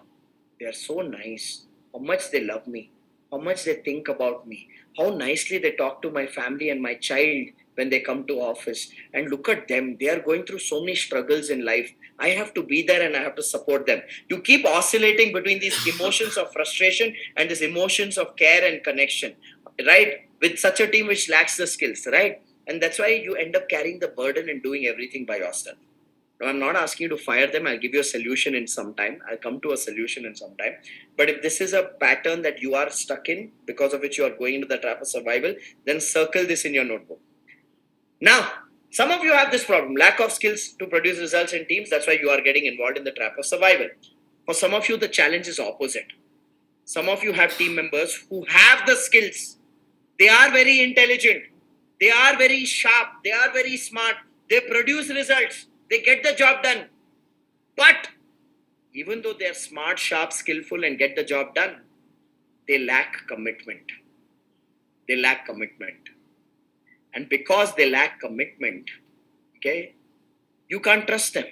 they are so nice. How much they love me. How much they think about me. How nicely they talk to my family and my child when they come to office. And look at them. They are going through so many struggles in life. I have to be there and I have to support them. You keep oscillating between these emotions of frustration and these emotions of care and connection, right? With such a team which lacks the skills, right? And that's why you end up carrying the burden and doing everything by yourself. Now, I'm not asking you to fire them. I'll give you a solution in some time. I'll come to a solution in some time. But if this is a pattern that you are stuck in, because of which you are going into the trap of survival, then circle this in your notebook. Now, some of you have this problem, lack of skills to produce results in teams. That's why you are getting involved in the trap of survival. For some of you, the challenge is opposite. Some of you have team members who have the skills. They are very intelligent. They are very sharp. They are very smart. They produce results. They get the job done. But even though they are smart, sharp, skillful, and get the job done, they lack commitment. They lack commitment. And because they lack commitment, okay, you can't trust them.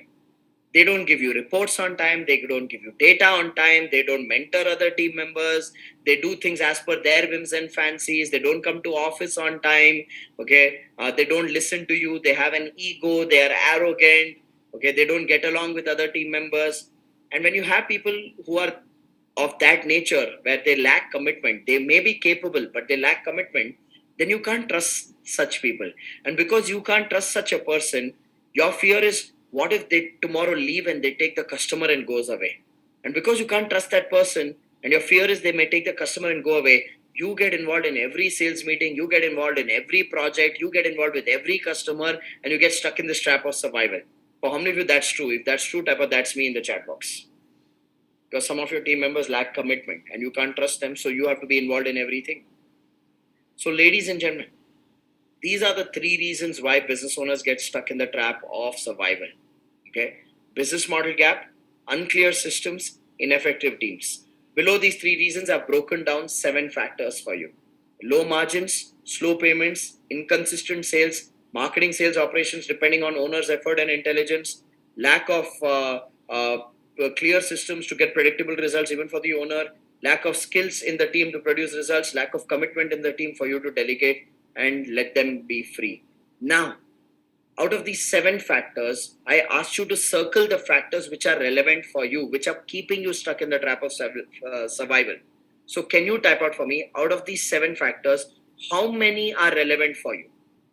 They don't give you reports on time. They don't give you data on time. They don't mentor other team members. They do things as per their whims and fancies. They don't come to office on time. Okay. They don't listen to you. They have an ego. They are arrogant. Okay. They don't get along with other team members. And when you have people who are of that nature where they lack commitment, they may be capable, but they lack commitment, then you can't trust such people. And because you can't trust such a person, your fear is what if they tomorrow leave and they take the customer and goes away? And because you can't trust that person and your fear is they may take the customer and go away, you get involved in every sales meeting, you get involved in every project, you get involved with every customer, and you get stuck in this trap of survival. For how many of you that's true? If that's true, type of that's me in the chat box. Because some of your team members lack commitment and you can't trust them, so you have to be involved in everything. So, ladies and gentlemen, these are the three reasons why business owners get stuck in the trap of survival. Okay, business model gap, unclear systems, ineffective teams. Below these three reasons, I've broken down 7 factors for you: low margins, slow payments, inconsistent sales, marketing sales operations depending on owner's effort and intelligence, lack of clear systems to get predictable results even for the owner, lack of skills in the team to produce results, lack of commitment in the team for you to delegate and let them be free. Now, out of these 7 factors, I asked you to circle the factors which are relevant for you, which are keeping you stuck in the trap of survival. So, can you type out for me, out of these 7 factors, how many are relevant for you?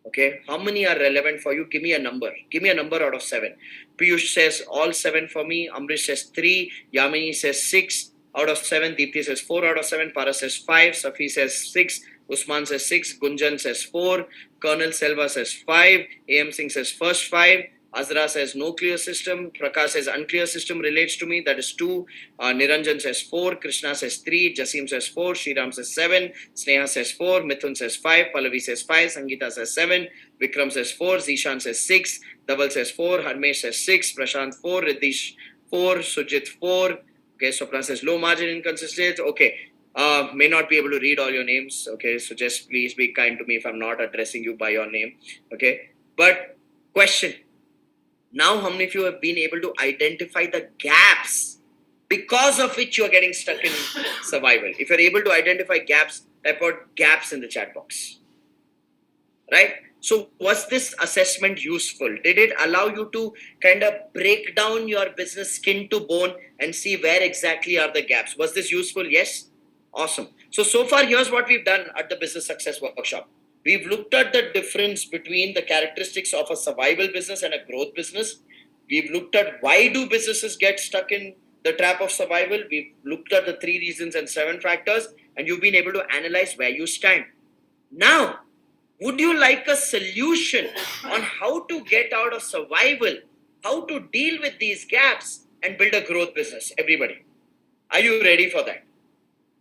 Okay, how many are relevant for you? Give me a number. Give me a number out of 7. Piyush says all 7 for me. Amrish says 3. Yamini says 6 out of 7. Deepthi says 4 out of 7. Paras says 5. Safi says 6. Usman says 6. Gunjan says 4. Colonel Selva says 5. AM Singh says first 5. Azra says no clear system. Prakash says unclear system relates to me. That is 2. Niranjan says 4. Krishna says 3. Jasim says 4. Shriram says 7. Sneha says 4. Mithun says 5. Pallavi says 5. Sangeeta says 7. Vikram says 4. Zishan says 6. Dhaval says 4. Harmesh says 6. Prashant 4. Riddhish 4. Sujit 4. Okay, Swapna says low margin inconsistent. Okay. May not be able to read all your names. Okay, so just please be kind to me if I'm not addressing you by your name. Okay, but question. Now, how many of you have been able to identify the gaps because of which you are getting stuck in survival? If you're able to identify gaps, type out gaps in the chat box. Right? So, was this assessment useful? Did it allow you to kind of break down your business skin to bone and see where exactly are the gaps? Was this useful? Yes? Awesome. So far, here's what we've done at the Business Success Workshop. We've looked at the difference between the characteristics of a survival business and a growth business. We've looked at why do businesses get stuck in the trap of survival. We've looked at the 3 reasons and 7 factors, and you've been able to analyze where you stand. Now, would you like a solution on how to get out of survival, how to deal with these gaps and build a growth business? Everybody, are you ready for that?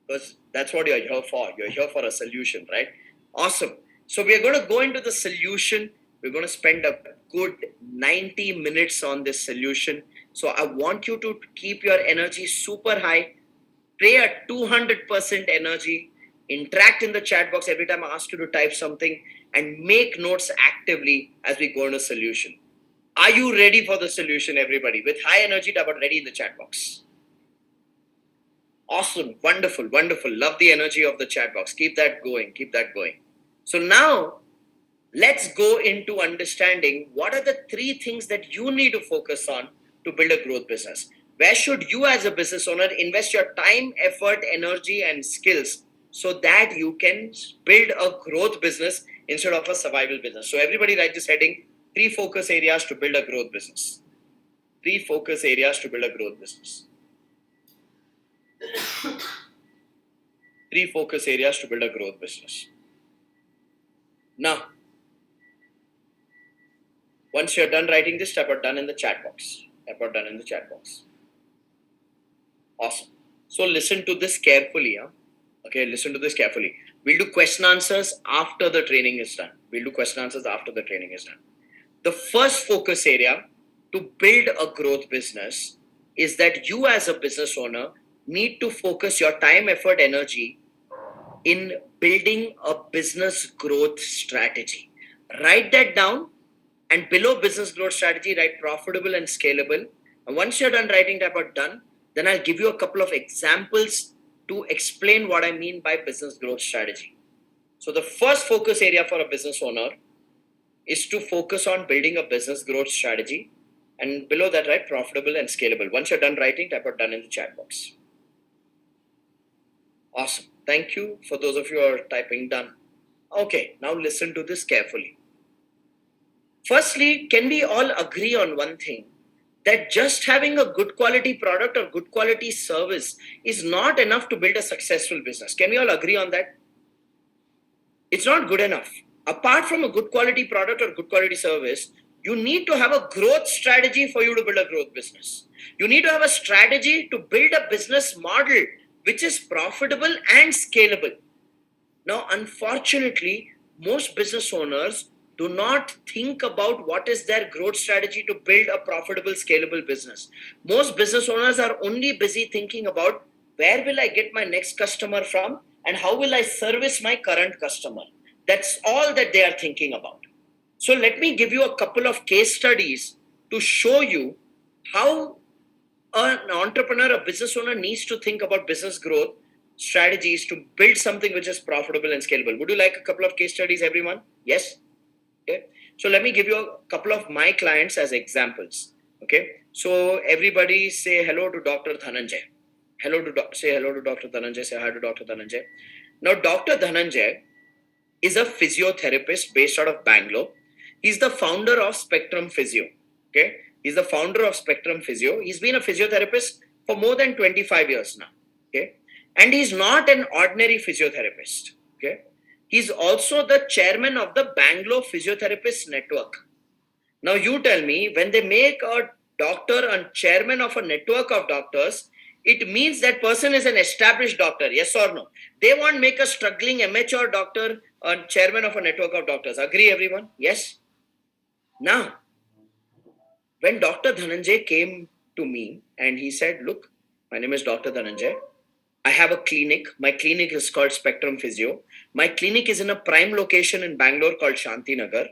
Because that's what you're here for. You're here for a solution, right? Awesome. So we're going to go into the solution. We're going to spend a good 90 minutes on this solution. So I want you to keep your energy super high. Pray at 200% energy. Interact in the chat box every time I ask you to type something, and make notes actively as we go into solution. Are you ready for the solution, everybody? With high energy, type out ready in the chat box. Awesome. Wonderful. Wonderful. Love the energy of the chat box. Keep that going. Keep that going. So now let's go into understanding what are the 3 things that you need to focus on to build a growth business. Where should you as a business owner invest your time, effort, energy, and skills so that you can build a growth business instead of a survival business? So everybody write this heading: 3 focus areas to build a growth business. 3 focus areas to build a growth business. 3 focus areas to build a growth business. Now, once you're done writing this, type out done in the chat box. Type out done in the chat box. Awesome. So listen to this carefully. Okay, listen to this carefully. We'll do question answers after the training is done. The first focus area to build a growth business is that you as a business owner need to focus your time, effort, energy in building a business growth strategy. Write that down, and below business growth strategy, write profitable and scalable. And once you're done writing type out done, then I'll give you a couple of examples to explain what I mean by business growth strategy. So the first focus area for a business owner is to focus on building a business growth strategy. And below that, write profitable and scalable. Once you're done writing, type out done in the chat box. Awesome. Thank you for those of you who are typing done. Okay, now listen to this carefully. Firstly, can we all agree on one thing? That just having a good quality product or good quality service is not enough to build a successful business. Can we all agree on that? It's not good enough. Apart from a good quality product or good quality service, you need to have a growth strategy for you to build a growth business. You need to have a strategy to build a business model which is profitable and scalable. Now, unfortunately, most business owners do not think about what is their growth strategy to build a profitable, scalable business. Most business owners are only busy thinking about where will I get my next customer from and how will I service my current customer. That's all that they are thinking about. So, let me give you a couple of case studies to show you how an entrepreneur, a business owner needs to think about business growth strategies to build something which is profitable and scalable. Would you like a couple of case studies, everyone? Yes? Okay. So let me give you a couple of my clients as examples. Okay. So everybody say hello to Dr. Dhananjay. Say hello to Dr. Dhananjay. Say hi to Dr. Dhananjay. Now, Dr. Dhananjay is a physiotherapist based out of Bangalore. He's the founder of Spectrum Physio. Okay. He's the founder of Spectrum Physio. He's been a physiotherapist for more than 25 years now. Okay. And he's not an ordinary physiotherapist. Okay. He's also the chairman of the Bangalore Physiotherapist Network. Now, you tell me, when they make a doctor and chairman of a network of doctors, it means that person is an established doctor, yes or no? They won't make a struggling amateur doctor a chairman of a network of doctors. Agree, everyone? Yes? Now, when Dr. Dhananjay came to me and he said, look, my name is Dr. Dhananjay. I have a clinic. My clinic is called Spectrum Physio. My clinic is in a prime location in Bangalore called Shanti Nagar.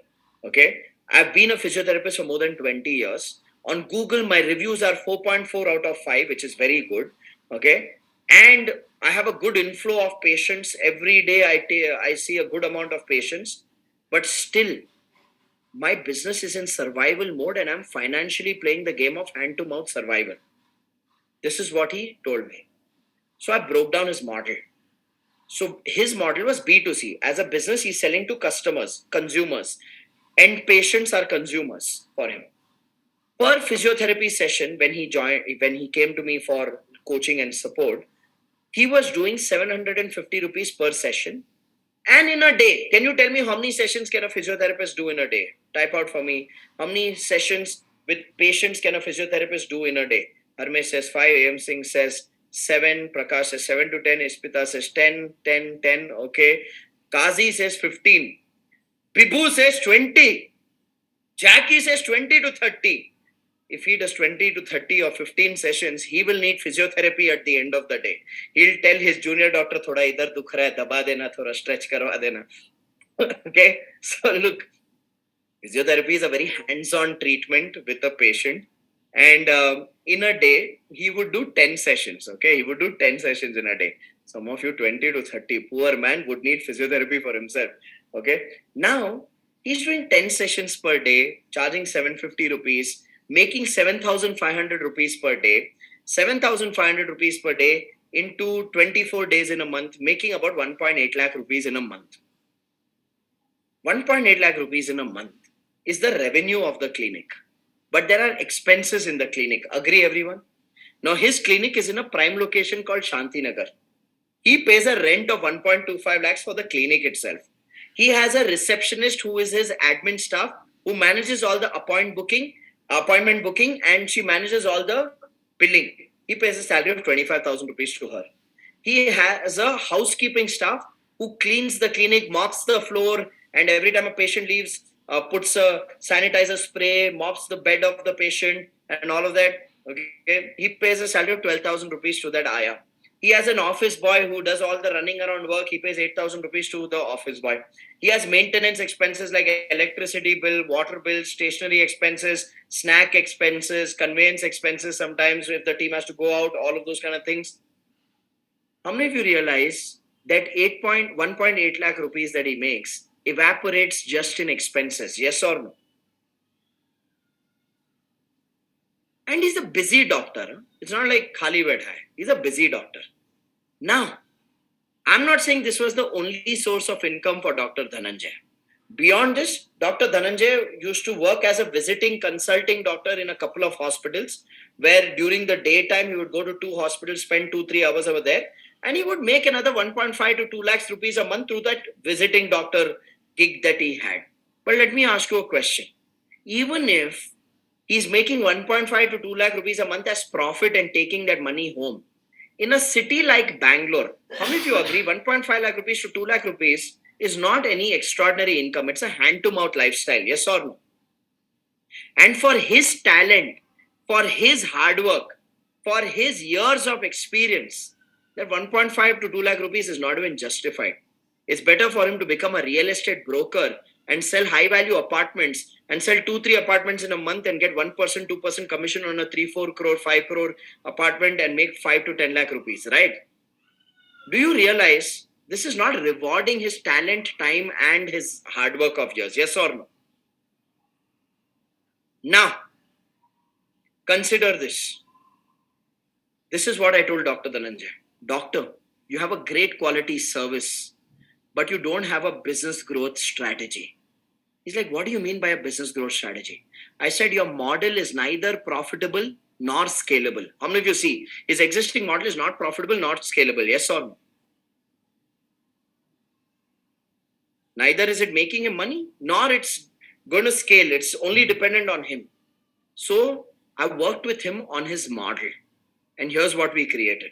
Okay. I've been a physiotherapist for more than 20 years. On Google, my reviews are 4.4 out of 5, which is very good. Okay. And I have a good inflow of patients. Every day I see a good amount of patients. But still, my business is in survival mode and I'm financially playing the game of hand to mouth survival. This is what he told me. So I broke down his model. So his model was B2C. As a business, he's selling to customers, consumers, and patients are consumers for him. Per physiotherapy session, when he came to me for coaching and support, he was doing 750 rupees per session. And in a day, can you tell me how many sessions can a physiotherapist do in a day? Type out for me. How many sessions with patients can a physiotherapist do in a day? Harmesh says 5, AM Singh says 7, Prakash says 7 to 10, Ispita says 10, 10, 10, okay. Kazi says 15, Pribhu says 20, Jackie says 20 to 30. If he does 20 to 30 or 15 sessions, he will need physiotherapy at the end of the day. He'll tell his junior doctor, thoda idhar dukh raha hai, daba dena, thoda stretch karwa dena. Okay, so look, physiotherapy is a very hands-on treatment with a patient. And in a day, he would do 10 sessions. Okay, he would do 10 sessions in a day. Some of you 20 to 30, poor man would need physiotherapy for himself. Okay, now he's doing 10 sessions per day, charging 750 rupees, making 7,500 rupees per day, 7,500 rupees per day into 24 days in a month, making about 1.8 lakh rupees in a month. 1.8 lakh rupees in a month is the revenue of the clinic. But there are expenses in the clinic. Agree, everyone? Now, his clinic is in a prime location called Shanti Nagar. He pays a rent of 1.25 lakhs for the clinic itself. He has a receptionist who is his admin staff who manages all the appointment booking, and she manages all the billing. He pays a salary of 25,000 rupees to her. He has a housekeeping staff who cleans the clinic, mops the floor, and every time a patient leaves, puts a sanitizer spray, mops the bed of the patient, and all of that. Okay, he pays a salary of 12,000 rupees to that ayah. He has an office boy who does all the running around work. He pays 8,000 rupees to the office boy. He has maintenance expenses like electricity bill, water bill, stationery expenses, snack expenses, conveyance expenses. Sometimes if the team has to go out, all of those kind of things. How many of you realize that 1.8 lakh rupees that he makes evaporates just in expenses? Yes or no? And he's a busy doctor. It's not like khali bed hai. He's a busy doctor. Now, I'm not saying this was the only source of income for Dr. Dhananjay. Beyond this, Dr. Dhananjay used to work as a visiting consulting doctor in a couple of hospitals, where during the daytime he would go to two hospitals, spend 2-3 hours over there, and he would make another 1.5 to 2 lakhs rupees a month through that visiting doctor gig that he had. But let me ask you a question. Even if he's making 1.5 to 2 lakh rupees a month as profit and taking that money home, in a city like Bangalore, how many of you agree 1.5 lakh rupees to 2 lakh rupees is not any extraordinary income? It's a hand to mouth lifestyle, yes or no? And for his talent, for his hard work, for his years of experience, that 1.5 to 2 lakh rupees is not even justified. It's better for him to become a real estate broker and sell high value apartments and sell 2-3 apartments in a month and get 1% 2% commission on a 3-4 crore 5 crore apartment and make 5 to 10 lakh rupees, right? Do you realize this is not rewarding his talent, time, and his hard work of years? Yes or no? Now, consider this. This is what I told Dr. Dhananjay. Doctor, you have a great quality service, but you don't have a business growth strategy. He's like, what do you mean by a business growth strategy? I said, your model is neither profitable nor scalable. How many of you see his existing model is not profitable nor scalable? Yes or no? Neither is it making him money, nor it's going to scale. It's only dependent on him. So I worked with him on his model. And here's what we created.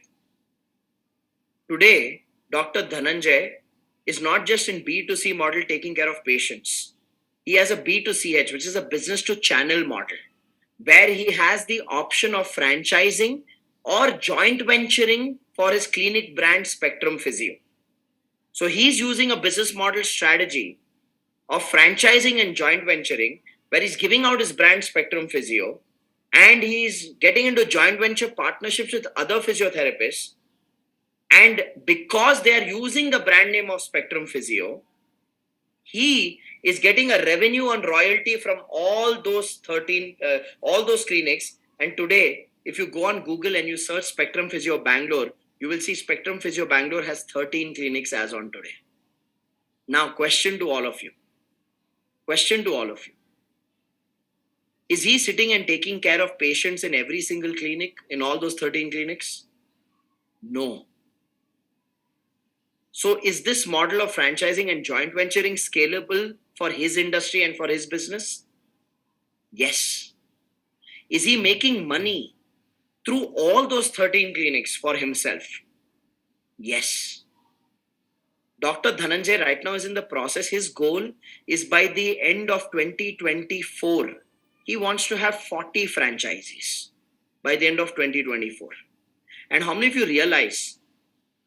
Today, Dr. Dhananjay is not just in B2C model taking care of patients. He has a B2CH, which is a business to channel model, where he has the option of franchising or joint venturing for his clinic brand Spectrum Physio. So he's using a business model strategy of franchising and joint venturing, where he's giving out his brand Spectrum Physio and he's getting into joint venture partnerships with other physiotherapists. And because they are using the brand name of Spectrum Physio, he is getting a revenue on royalty from all those clinics. And today, if you go on Google and you search Spectrum Physio Bangalore, you will see Spectrum Physio Bangalore has 13 clinics as on today. Now, question to all of you. Is he sitting and taking care of patients in every single clinic, in all those 13 clinics? No. So is this model of franchising and joint venturing scalable for his industry and for his business? Yes. Is he making money through all those 13 clinics for himself? Yes. Dr. Dhananjay right now is in the process. His goal is by the end of 2024, he wants to have 40 franchisees by the end of 2024. And how many of you realize,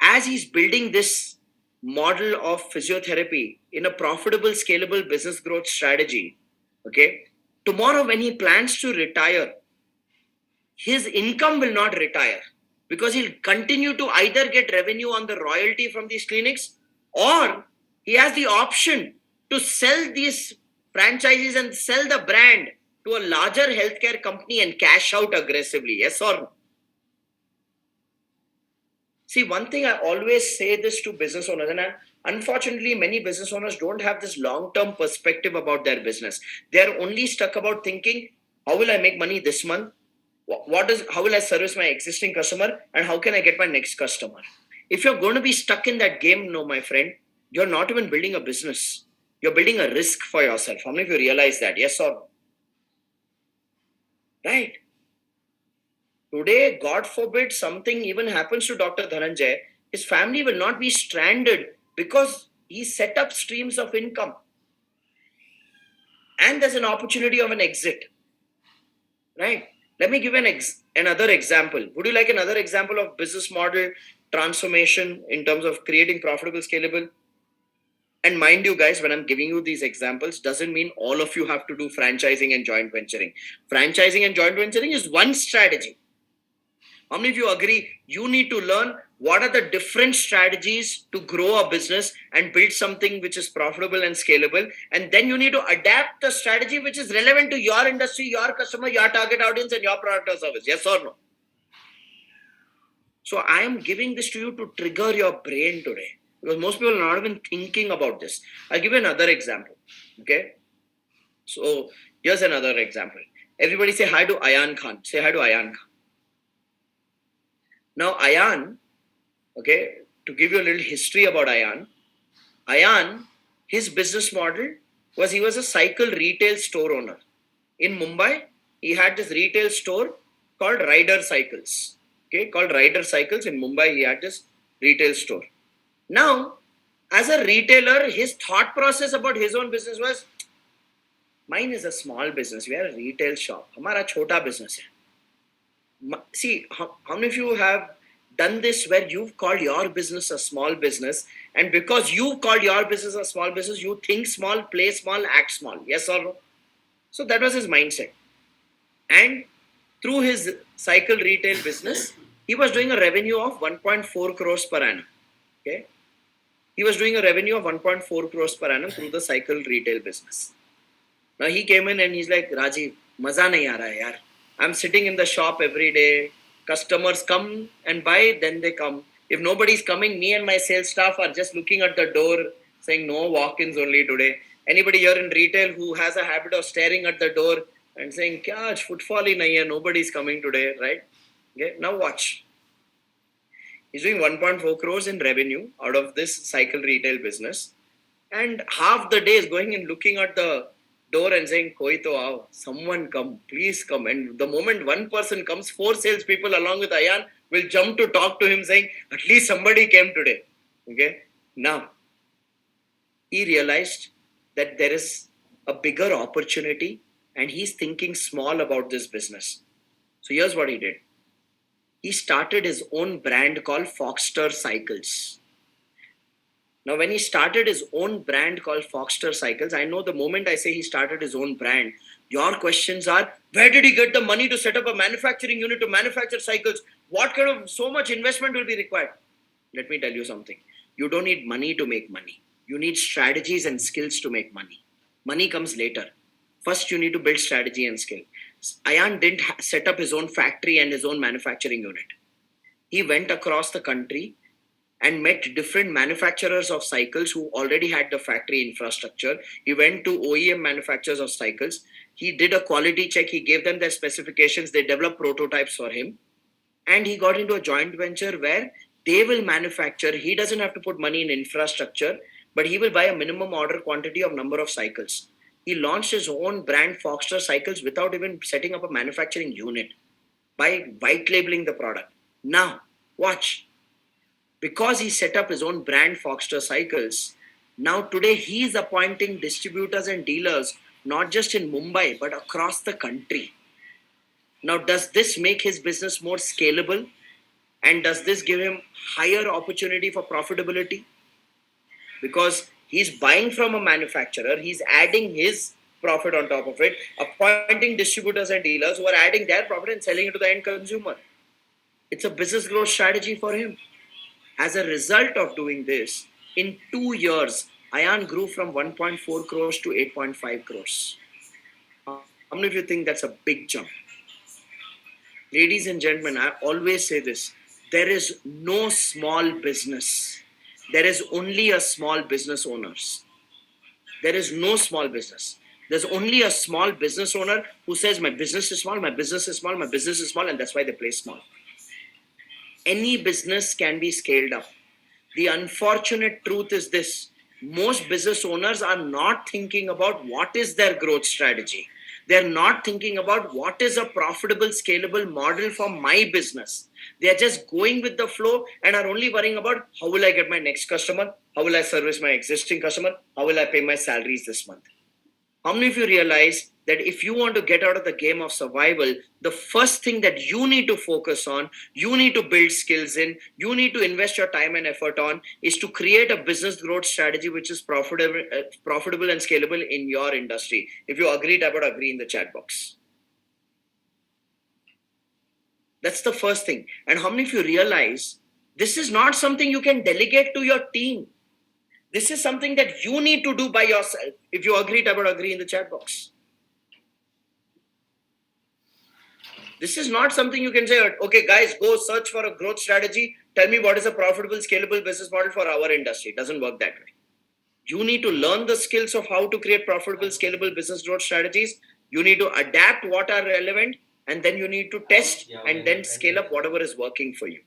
as he's building this model of physiotherapy in a profitable, scalable business growth strategy, okay, tomorrow when he plans to retire, his income will not retire because he'll continue to either get revenue on the royalty from these clinics, or he has the option to sell these franchises and sell the brand to a larger healthcare company and cash out aggressively. Yes or no? See, one thing I always say this to business owners, and unfortunately, many business owners don't have this long-term perspective about their business. They're only stuck about thinking, how will I make money this month? How will I service my existing customer? And how can I get my next customer? If you're going to be stuck in that game, no, my friend, you're not even building a business. You're building a risk for yourself. How many of you realize that? Yes or no? Right? Today, God forbid something even happens to Dr. Dhananjay, his family will not be stranded because he set up streams of income. And there's an opportunity of an exit. Right? Let me give another example. Would you like another example of business model transformation in terms of creating profitable, scalable? And mind you guys, when I'm giving you these examples, doesn't mean all of you have to do franchising and joint venturing. Franchising and joint venturing is one strategy. How many of you agree you need to learn what are the different strategies to grow a business and build something which is profitable and scalable? And then you need to adapt the strategy which is relevant to your industry, your customer, your target audience, and your product or service. Yes or no? So I am giving this to you to trigger your brain today, because most people are not even thinking about this. I'll give you another example. Okay. So here's another example. Everybody say hi to Ayan Khan. Say hi to Ayan Khan. Now Ayan, okay, to give you a little history about Ayan, his business model was he was a cycle retail store owner. In Mumbai, he had this retail store called Rider Cycles. Okay, called Rider Cycles in Mumbai, he had this retail store. Now, as a retailer, his thought process about his own business was, mine is a small business. We are a retail shop. हमारा छोटा business है. See, how many of you have done this where you've called your business a small business, and because you've called your business a small business, you think small, play small, act small? Yes or no? So that was his mindset. And through his cycle retail business, he was doing a revenue of 1.4 crores per annum. Okay. He was doing a revenue of 1.4 crores per annum through the cycle retail business. Now he came in and he's like, Rajiv, maza nahi aa raha hai yaar. I'm sitting in the shop every day. Customers come and buy, then they come. If nobody's coming, me and my sales staff are just looking at the door saying no walk-ins only today. Anybody here in retail who has a habit of staring at the door and saying, Kya aaj footfall hi nahi hai, nobody's coming today, right? Okay, now watch. He's doing 1.4 crores in revenue out of this cycle retail business. And half the day is going and looking at the door and saying, Koi to aao, someone come, please come. And the moment one person comes, four salespeople along with Ayan will jump to talk to him saying, at least somebody came today. Okay. Now, he realized that there is a bigger opportunity and he's thinking small about this business. So here's what he did. He started his own brand called Foxter Cycles. Now, when he started his own brand called Foxter Cycles, I know the moment I say he started his own brand, your questions are, where did he get the money to set up a manufacturing unit to manufacture cycles? What kind of so much investment will be required? Let me tell you something. You don't need money to make money. You need strategies and skills to make money. Money comes later. First, you need to build strategy and skill. Ayan didn't set up his own factory and his own manufacturing unit. He went across the country and met different manufacturers of cycles who already had the factory infrastructure. He went to OEM manufacturers of cycles. He did a quality check. He gave them their specifications. They developed prototypes for him. And he got into a joint venture where they will manufacture. He doesn't have to put money in infrastructure, but he will buy a minimum order quantity of number of cycles. He launched his own brand Foxter Cycles without even setting up a manufacturing unit by white labeling the product. Now, watch. Because he set up his own brand Foxter Cycles, now today he is appointing distributors and dealers not just in Mumbai but across the country. Now, does this make his business more scalable? And does this give him higher opportunity for profitability? Because he's buying from a manufacturer, he's adding his profit on top of it, appointing distributors and dealers who are adding their profit and selling it to the end consumer. It's a business growth strategy for him. As a result of doing this, in 2 years, Ayan grew from 1.4 crores to 8.5 crores. How many of you think that's a big jump? Ladies and gentlemen, I always say this. There is no small business. There is only a small business owners. There is no small business. There's only a small business owner who says, my business is small, my business is small, my business is small, and that's why they play small. Any business can be scaled up. The unfortunate truth is this. Most business owners are not thinking about what is their growth strategy. They're not thinking about what is a profitable, scalable model for my business. They're just going with the flow and are only worrying about how will I get my next customer? How will I service my existing customer? How will I pay my salaries this month? How many of you realize that if you want to get out of the game of survival, the first thing that you need to focus on, you need to build skills in, you need to invest your time and effort on, is to create a business growth strategy which is profitable and scalable in your industry. If you agree, type out agree in the chat box. That's the first thing. And how many of you realize this is not something you can delegate to your team? This is something that you need to do by yourself. If you agree, type out agree in the chat box. This is not something you can say, okay, guys, go search for a growth strategy. Tell me what is a profitable, scalable business model for our industry. It doesn't work that way. You need to learn the skills of how to create profitable, scalable business growth strategies. You need to adapt what are relevant, and then you need to test and then scale up whatever is working for you.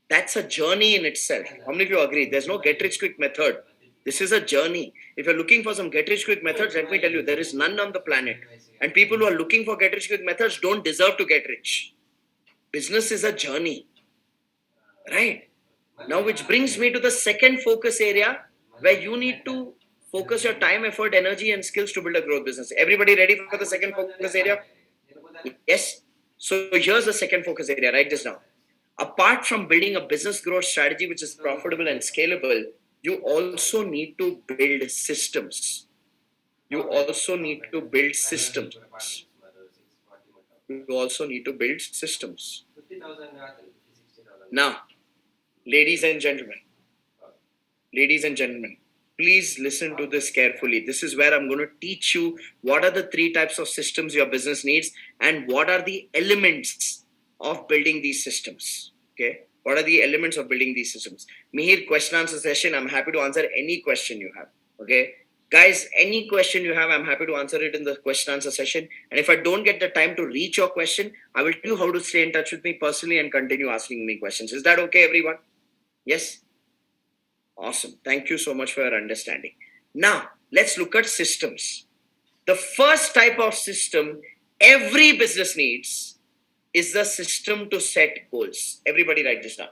That's a journey in itself. How many of you agree? There's no get rich quick method. This is a journey. If you're looking for some get rich quick methods, let me tell you, there is none on the planet. And people who are looking for get rich quick methods don't deserve to get rich. Business is a journey, right? Now, which brings me to the second focus area where you need to focus your time, effort, energy, and skills to build a growth business. Everybody ready for the second focus area? Yes. So here's the second focus area. Write this down. Apart from building a business growth strategy which is profitable and scalable, you also need to build systems. You also need to build systems. You also need to build systems. Now, ladies and gentlemen, please listen to this carefully. This is where I'm going to teach you what are the three types of systems your business needs and what are the elements of building these systems. Okay, what are the elements of building these systems? Mihir, question answer session. I'm happy to answer any question you have. Okay, guys, any question you have, I'm happy to answer it in the question answer session. And if I don't get the time to reach your question, I will tell you how to stay in touch with me personally and continue asking me questions. Is that okay, everyone? Yes. Awesome. Thank you so much for your understanding. Now, let's look at systems. The first type of system every business needs is the system to set goals. Everybody write this down.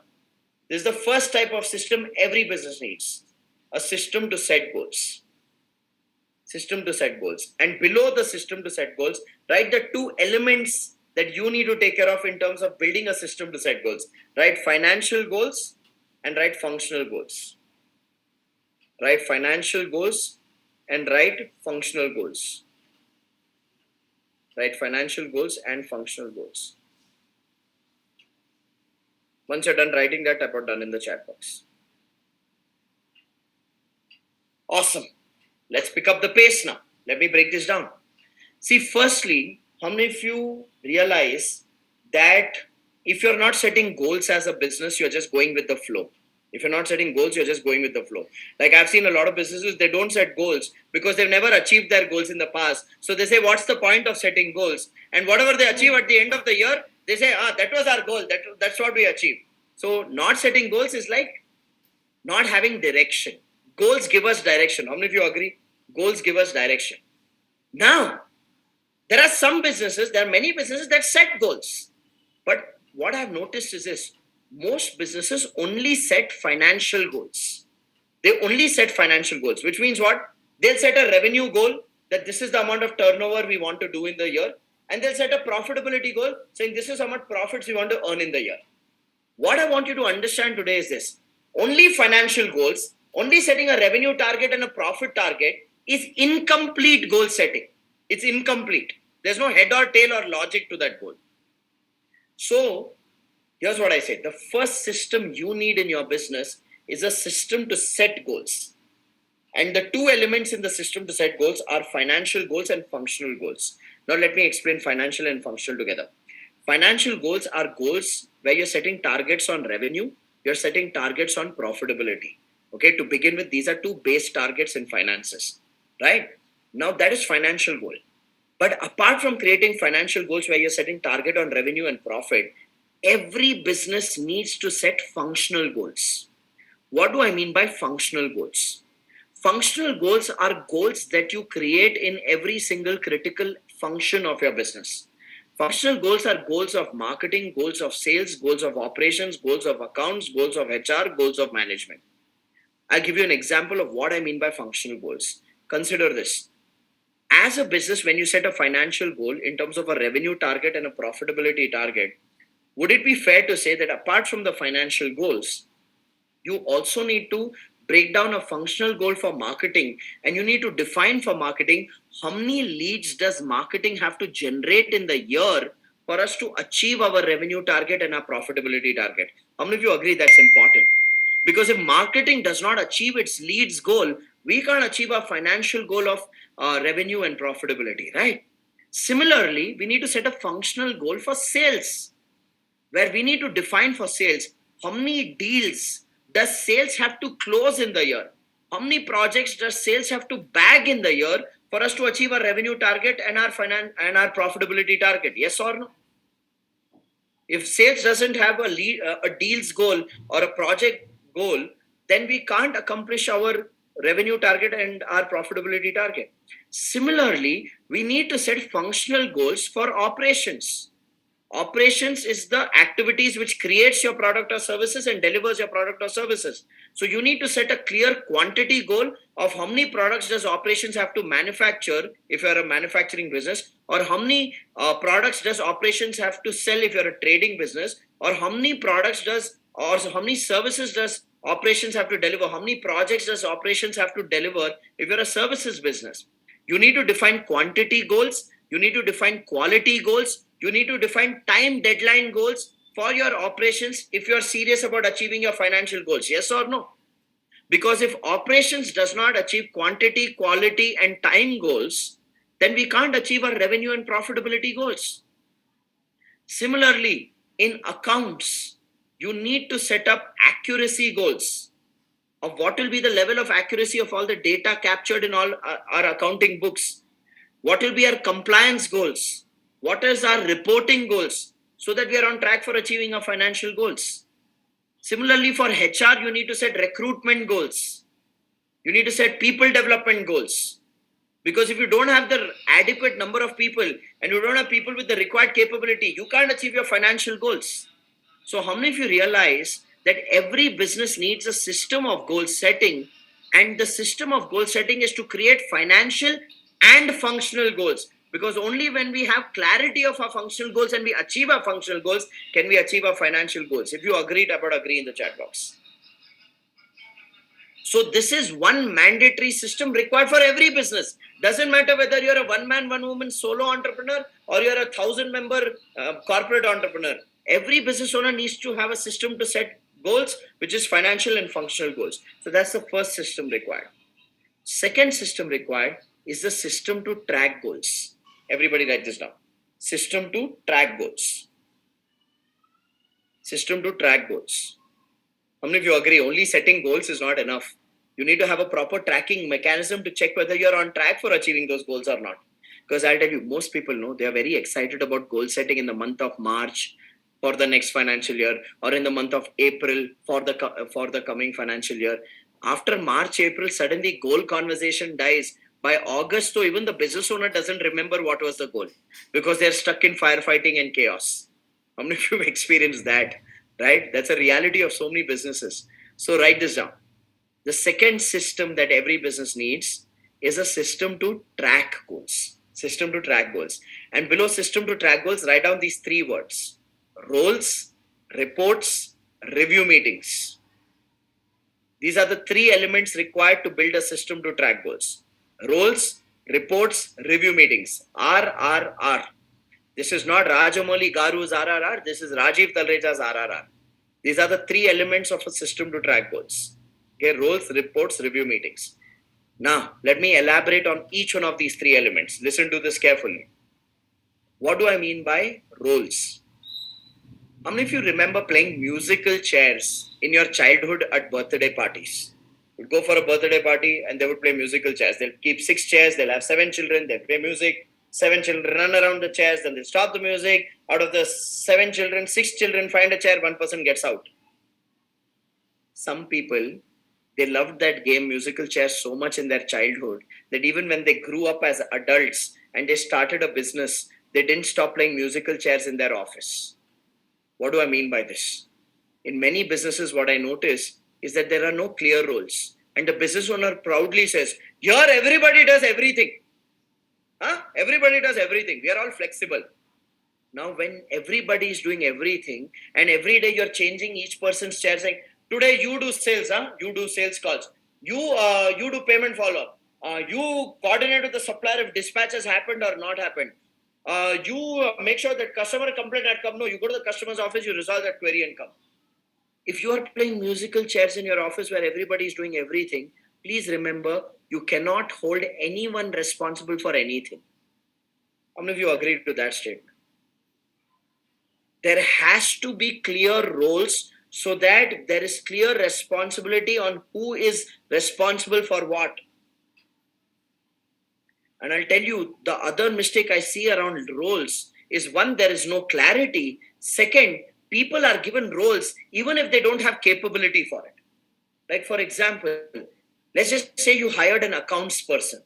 This is the first type of system every business needs. A system to set goals. System to set goals. And below the system to set goals, write the two elements that you need to take care of in terms of building a system to set goals. Write financial goals and write functional goals. Write financial goals and write functional goals. Write financial goals and functional goals. Once you're done writing that, type out done in the chat box. Awesome. Let's pick up the pace now. Let me break this down. See, firstly, how many of you realize that if you're not setting goals as a business, you're just going with the flow? If you're not setting goals, you're just going with the flow. Like I've seen a lot of businesses, they don't set goals because they've never achieved their goals in the past. So they say, what's the point of setting goals? And whatever they achieve at the end of the year, they say, that was our goal. That's what we achieved. So not setting goals is like not having direction. Goals give us direction. How many of you agree? Goals give us direction. Now, there are many businesses that set goals. But what I've noticed is this. Most businesses only set financial goals. They only set financial goals, which means what? They'll set a revenue goal that this is the amount of turnover we want to do in the year. And they'll set a profitability goal saying this is how much profits we want to earn in the year. What I want you to understand today is this. Only financial goals, only setting a revenue target and a profit target is incomplete goal setting. It's incomplete. There's no head or tail or logic to that goal. So, here's what I say. The first system you need in your business is a system to set goals. And the two elements in the system to set goals are financial goals and functional goals. Now, let me explain financial and functional together. Financial goals are goals where you're setting targets on revenue, you're setting targets on profitability. Okay, to begin with, these are two base targets in finances, right? Now, that is financial goal. But apart from creating financial goals where you're setting target on revenue and profit, every business needs to set functional goals. What do I mean by functional goals? Functional goals are goals that you create in every single critical function of your business. Functional goals are goals of marketing, goals of sales, goals of operations, goals of accounts, goals of HR, goals of management. I'll give you an example of what I mean by functional goals. Consider this. As a business, when you set a financial goal in terms of a revenue target and a profitability target, would it be fair to say that apart from the financial goals, you also need to break down a functional goal for marketing and you need to define for marketing how many leads does marketing have to generate in the year for us to achieve our revenue target and our profitability target? How many of you agree that's important? Because if marketing does not achieve its leads goal, we can't achieve our financial goal of revenue and profitability, right? Similarly, we need to set a functional goal for sales, where we need to define for sales how many deals does sales have to close in the year? How many projects does sales have to bag in the year for us to achieve our revenue target and our our profitability target? Yes or no? If sales doesn't have a deals goal or a project goal, then we can't accomplish our revenue target and our profitability target. Similarly, we need to set functional goals for operations. Operations is the activities which creates your product or services and delivers your product or services. So you need to set a clear quantity goal of how many products does operations have to manufacture if you're a manufacturing business, or how many products does operations have to sell if you're a trading business, or how many products does, or how many services does operations have to deliver, how many projects does operations have to deliver if you're a services business. You need to define quantity goals, you need to define quality goals, you need to define time deadline goals for your operations if you're serious about achieving your financial goals. Yes or no? Because if operations does not achieve quantity, quality, and time goals, then we can't achieve our revenue and profitability goals. Similarly, in accounts, you need to set up accuracy goals of what will be the level of accuracy of all the data captured in all our accounting books. What will be our compliance goals? What is our reporting goals? So that we are on track for achieving our financial goals. Similarly, for HR, you need to set recruitment goals. You need to set people development goals. Because if you don't have the adequate number of people and you don't have people with the required capability, you can't achieve your financial goals. So how many of you realize that every business needs a system of goal setting, and the system of goal setting is to create financial and functional goals? Because only when we have clarity of our functional goals and we achieve our functional goals can we achieve our financial goals. If you agree in the chat box. So this is one mandatory system required for every business. Doesn't matter whether you're a one-man, one-woman solo entrepreneur or you're a 1,000-member corporate entrepreneur. Every business owner needs to have a system to set goals, which is financial and functional goals. So that's the first system required. Second system required is the system to track goals. Everybody write this down. System to track goals. System to track goals. How many of you agree only setting goals is not enough? You need to have a proper tracking mechanism to check whether you're on track for achieving those goals or not. Because I'll tell you, most people know they are very excited about goal setting in the month of March for the next financial year, or in the month of April for the coming financial year. After March, April, suddenly goal conversation dies. By August, so even the business owner doesn't remember what was the goal because they're stuck in firefighting and chaos. How many of you have experienced that? Right? That's a reality of so many businesses. So write this down. The second system that every business needs is a system to track goals. System to track goals. And below system to track goals, write down these three words: roles, reports, review meetings. These are the three elements required to build a system to track goals: roles, reports, review meetings. RRR. This is not Rajamouli Garu's RRR. This is Rajiv Talreja's RRR. These are the three elements of a system to track goals. Okay, roles, reports, review meetings. Now, let me elaborate on each one of these three elements. Listen to this carefully. What do I mean by roles? How many of you remember playing musical chairs in your childhood at birthday parties? You'd go for a birthday party and they would play musical chairs. They'll keep 6 chairs, they'll have 7 children, they'll play music. 7 children run around the chairs, then they stop the music. Out of the 7 children, 6 children find a chair, 1 person gets out. Some people, they loved that game musical chairs so much in their childhood that even when they grew up as adults and they started a business, they didn't stop playing musical chairs in their office. What do I mean by this? In many businesses, what I notice is that there are no clear roles. And the business owner proudly says, here everybody does everything. Everybody does everything. We are all flexible. Now, when everybody is doing everything and every day you're changing each person's chair, saying, today you do sales, you do sales calls. You do payment follow-up. You coordinate with the supplier if dispatch has happened or not happened. You make sure that customer complaint had come. No, you go to the customer's office, you resolve that query and come. If you are playing musical chairs in your office where everybody is doing everything, please remember, you cannot hold anyone responsible for anything. How many of you agree to that statement? There has to be clear roles so that there is clear responsibility on who is responsible for what. And I'll tell you, the other mistake I see around roles is one, there is no clarity. Second, people are given roles even if they don't have capability for it. Like, for example, let's just say you hired an accounts person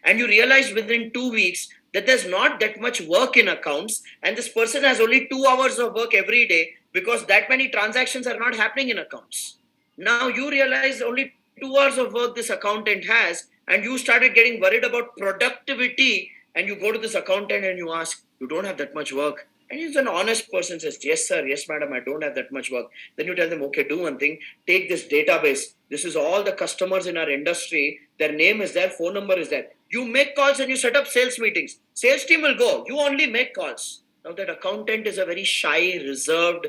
and you realize within 2 weeks that there's not that much work in accounts, and this person has only 2 hours of work every day because that many transactions are not happening in accounts. Now you realize only 2 hours of work this accountant has, and you started getting worried about productivity, and you go to this accountant and you ask, you don't have that much work? And he's an honest person, says, yes, sir, yes, madam, I don't have that much work. Then you tell them, okay, do one thing, take this database. This is all the customers in our industry. Their name is there, phone number is there. You make calls and you set up sales meetings. Sales team will go. You only make calls. Now that accountant is a very shy, reserved,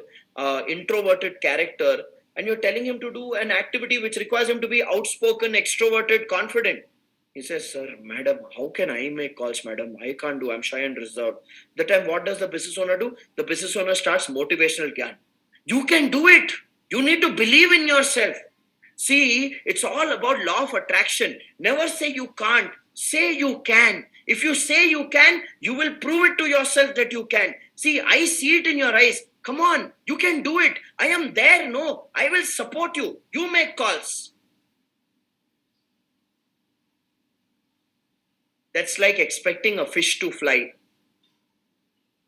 introverted character, and you're telling him to do an activity which requires him to be outspoken, extroverted, confident. He says, sir, madam, how can I make calls, madam? I can't do. I'm shy and reserved. The time, what does the business owner do? The business owner starts motivational gyan. You can do it. You need to believe in yourself. See, it's all about law of attraction. Never say you can't. Say you can. If you say you can, you will prove it to yourself that you can. See, I see it in your eyes. Come on, you can do it. I am there. No, I will support you. You make calls. That's like expecting a fish to fly.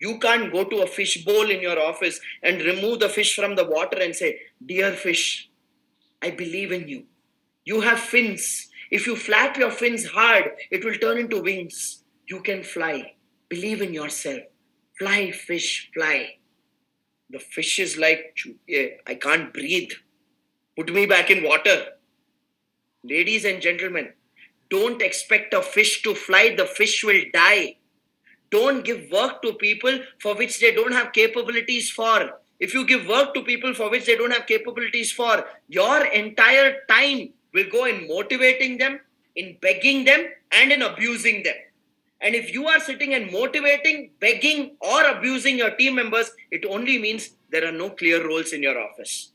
You can't go to a fish bowl in your office and remove the fish from the water and say, dear fish, I believe in you. You have fins. If you flap your fins hard, it will turn into wings. You can fly. Believe in yourself. Fly, fish, fly. The fish is like, I can't breathe. Put me back in water. Ladies and gentlemen, don't expect a fish to fly. The fish will die. Don't give work to people for which they don't have capabilities for. If you give work to people for which they don't have capabilities for, your entire time will go in motivating them, in begging them, and in abusing them. And if you are sitting and motivating, begging, or abusing your team members, it only means there are no clear roles in your office.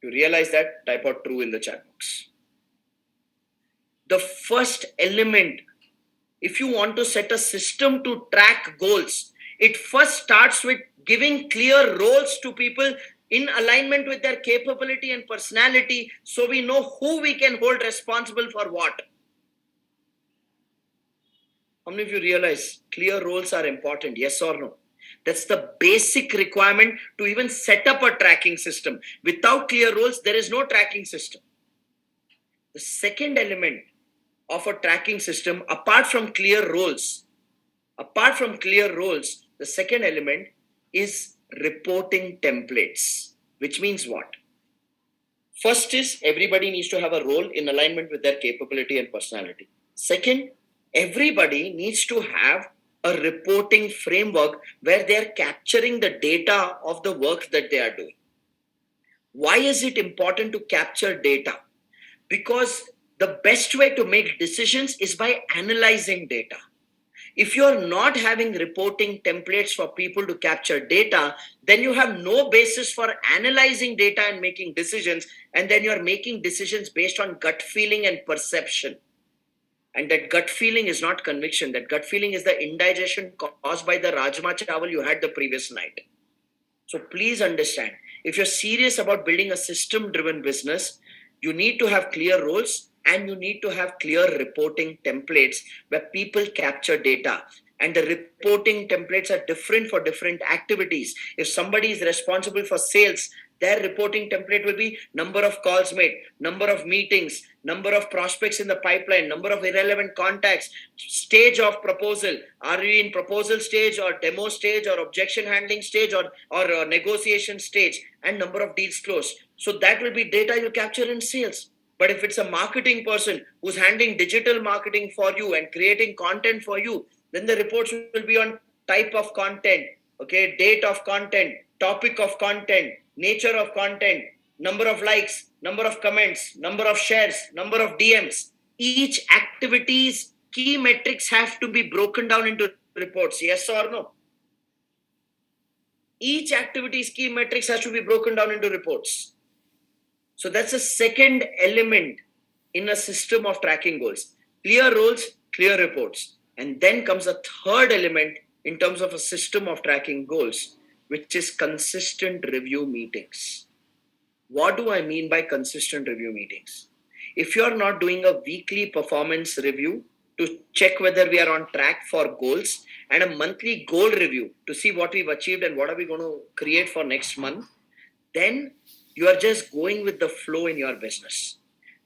You realize that? Type out true in the chat box. The first element, if you want to set a system to track goals, it first starts with giving clear roles to people in alignment with their capability and personality, so we know who we can hold responsible for what. How many of you realize clear roles are important? Yes or no? That's the basic requirement to even set up a tracking system. Without clear roles, there is no tracking system. The second element of a tracking system, apart from clear roles, the second element is reporting templates, which means what? First is everybody needs to have a role in alignment with their capability and personality. Second, everybody needs to have a reporting framework where they are capturing the data of the work that they are doing. Why is it important to capture data? Because the best way to make decisions is by analyzing data. If you're not having reporting templates for people to capture data, then you have no basis for analyzing data and making decisions. And then you're making decisions based on gut feeling and perception. And that gut feeling is not conviction. That gut feeling is the indigestion caused by the rajma chawal you had the previous night. So please understand, if you're serious about building a system-driven business, you need to have clear roles and you need to have clear reporting templates where people capture data. And the reporting templates are different for different activities. If somebody is responsible for sales, their reporting template will be number of calls made, number of meetings, number of prospects in the pipeline, number of irrelevant contacts, stage of proposal. Are we in proposal stage or demo stage or objection handling stage or negotiation stage, and number of deals closed. So that will be data you capture in sales. But if it's a marketing person who's handling digital marketing for you and creating content for you, then the reports will be on type of content, okay, date of content, topic of content, nature of content, number of likes, number of comments, number of shares, number of DMs. Each activity's key metrics have to be broken down into reports? Yes or no? Each activity's key metrics has to be broken down into reports. So that's a second element in a system of tracking goals. Clear roles, clear reports. And then comes a third element in terms of a system of tracking goals, which is consistent review meetings. What do I mean by consistent review meetings? If you're not doing a weekly performance review to check whether we are on track for goals and a monthly goal review to see what we've achieved and what are we going to create for next month, then you are just going with the flow in your business.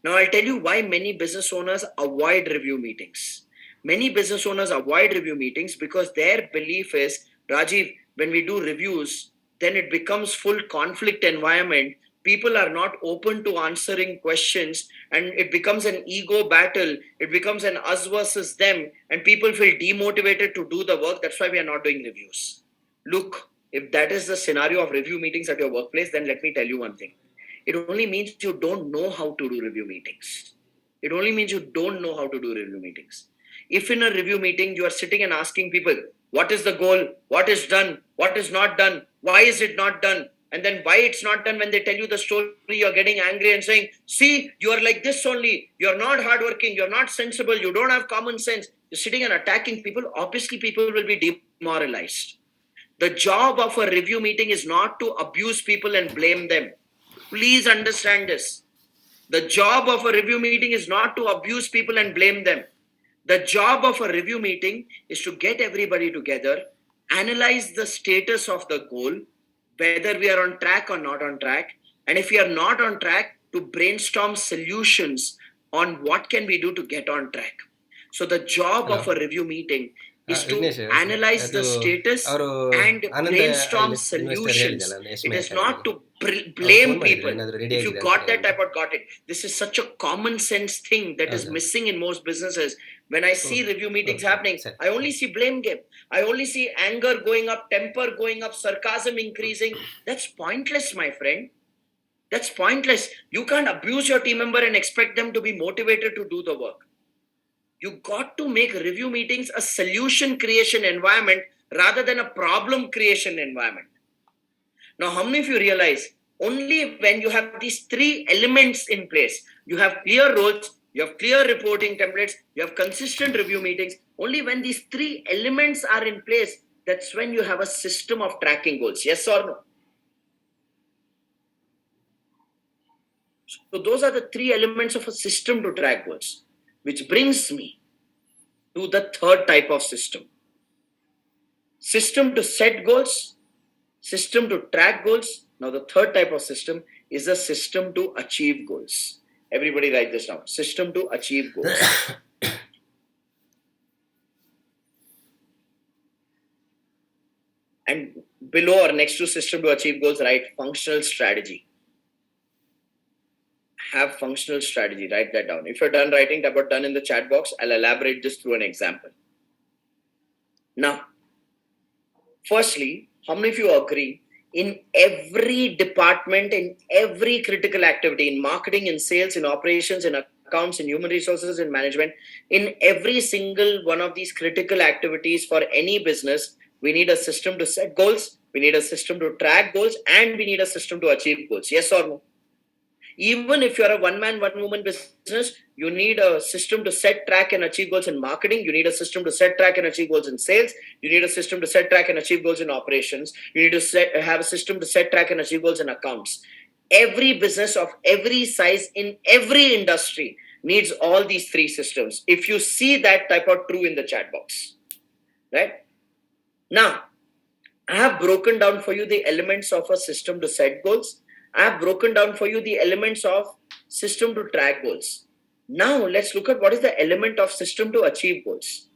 Now, I'll tell you why many business owners avoid review meetings. Many business owners avoid review meetings because their belief is, Rajiv, when we do reviews, then it becomes full conflict environment. People are not open to answering questions and it becomes an ego battle. It becomes an us versus them and people feel demotivated to do the work. That's why we are not doing reviews. Look, if that is the scenario of review meetings at your workplace, then let me tell you one thing. It only means you don't know how to do review meetings. It only means you don't know how to do review meetings. If in a review meeting you are sitting and asking people, what is the goal? What is done? What is not done? Why is it not done? And then why it's not done, when they tell you the story, you're getting angry and saying, see, you are like this only. You're not hardworking. You're not sensible. You don't have common sense. You're sitting and attacking people. Obviously, people will be demoralized. The job of a review meeting is not to abuse people and blame them. Please understand this. The job of a review meeting is not to abuse people and blame them. The job of a review meeting is to get everybody together, analyze the status of the goal, whether we are on track or not on track. And if we are not on track, to brainstorm solutions on what can we do to get on track. So the job of a review meeting is to analyze the status and brainstorm solutions. It is not to blame people. If you got that type of got it. This is such a common sense thing that is missing in most businesses. When I see review meetings happening, I only see blame game. I only see anger going up, temper going up, sarcasm increasing. That's pointless, my friend. That's pointless. You can't abuse your team member and expect them to be motivated to do the work. You got to make review meetings a solution creation environment rather than a problem creation environment. Now, how many of you realize only when you have these three elements in place, you have clear roles, you have clear reporting templates, you have consistent review meetings, only when these three elements are in place, that's when you have a system of tracking goals. Yes or no? So those are the three elements of a system to track goals. Which brings me to the third type of system. System to set goals, system to track goals. Now the third type of system is a system to achieve goals. Everybody write this down. System to achieve goals. And below or next to system to achieve goals, write functional strategy. Have functional strategy. Write that down. If you're done writing, type out done in the chat box. I'll elaborate this through an example. Now, firstly, how many of you agree in every department, in every critical activity, in marketing, in sales, in operations, in accounts, in human resources, in management, in every single one of these critical activities for any business, we need a system to set goals, we need a system to track goals, and we need a system to achieve goals. Yes or no? Even if you're a one-man, one-woman business, you need a system to set, track, and achieve goals in marketing. You need a system to set, track, and achieve goals in sales. You need a system to set, track, and achieve goals in operations. You need to have a system to set, track, and achieve goals in accounts. Every business of every size in every industry needs all these three systems. If you see that, type out true in the chat box. Right? Now, I have broken down for you the elements of a system to set goals. I have broken down for you the elements of system to track goals. Now let's look at what is the element of system to achieve goals.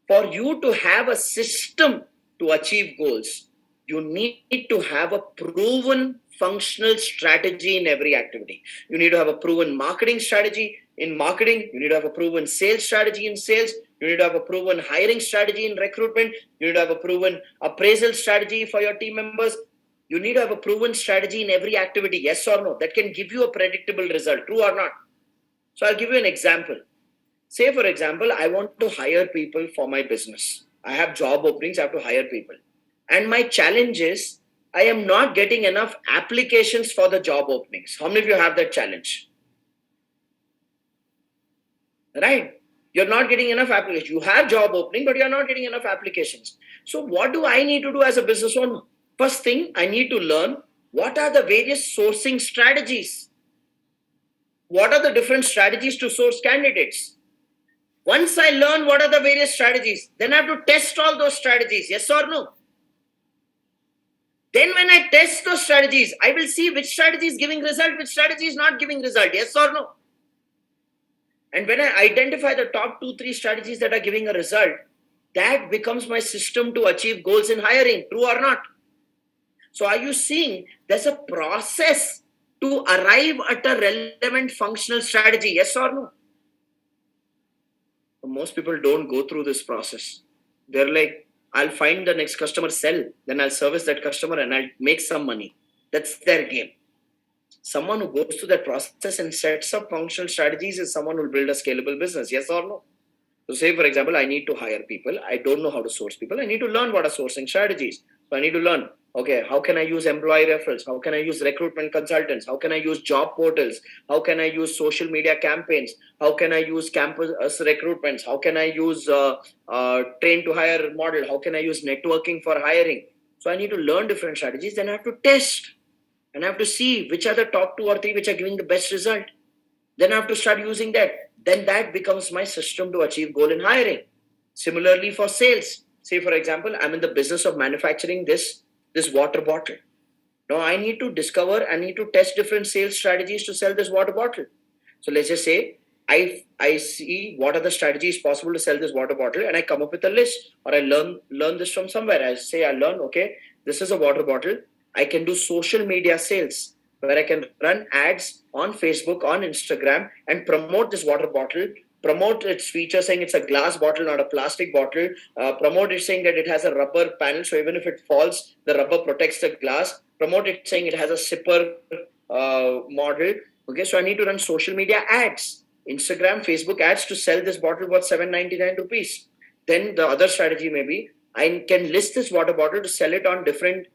For you to have a system to achieve goals, you need to have a proven functional strategy in every activity. You need to have a proven marketing strategy in marketing. You need to have a proven sales strategy in sales. You need to have a proven hiring strategy in recruitment. You need to have a proven appraisal strategy for your team members. You need to have a proven strategy in every activity, yes or no, that can give you a predictable result, true or not. So I'll give you an example. Say, for example, I want to hire people for my business. I have job openings, I have to hire people. And my challenge is I am not getting enough applications for the job openings. How many of you have that challenge? Right? You're not getting enough applications. You have job opening, but you're not getting enough applications. So what do I need to do as a business owner? First thing, I need to learn what are the various sourcing strategies. What are the different strategies to source candidates? Once I learn what are the various strategies, then I have to test all those strategies, yes or no? Then when I test those strategies, I will see which strategy is giving result, which strategy is not giving result, yes or no? And when I identify the top 2-3 strategies that are giving a result, that becomes my system to achieve goals in hiring, true or not? So are you seeing there's a process to arrive at a relevant functional strategy, yes or no? Most people don't go through this process. They're like, I'll find the next customer, sell, then I'll service that customer and I'll make some money. That's their game. Someone who goes through that process and sets up functional strategies is someone who will build a scalable business, yes or no? So say, for example, I need to hire people. I don't know how to source people. I need to learn what are sourcing strategies. So I need to learn, okay, how can I use employee referrals? How can I use recruitment consultants? How can I use job portals? How can I use social media campaigns? How can I use campus recruitments? How can I use train to hire model? How can I use networking for hiring? So I need to learn different strategies. Then I have to test and I have to see which are the top 2 or 3 which are giving the best result. Then I have to start using that. Then that becomes my system to achieve goal in hiring. Similarly for sales, say for example, I'm in the business of manufacturing this water bottle. Now I need to discover, I need to test different sales strategies to sell this water bottle. So let's just say I see what are the strategies possible to sell this water bottle and I come up with a list, or I learn this from somewhere. I learn, okay, this is a water bottle. I can do social media sales where I can run ads on Facebook, on Instagram, and promote this water bottle, promote its feature saying it's a glass bottle, not a plastic bottle, promote it saying that it has a rubber panel, so even if it falls, the rubber protects the glass, promote it saying it has a zipper model. Okay, so I need to run social media ads, Instagram, Facebook ads to sell this bottle worth 799 rupees. Then the other strategy may be I can list this water bottle to sell it on different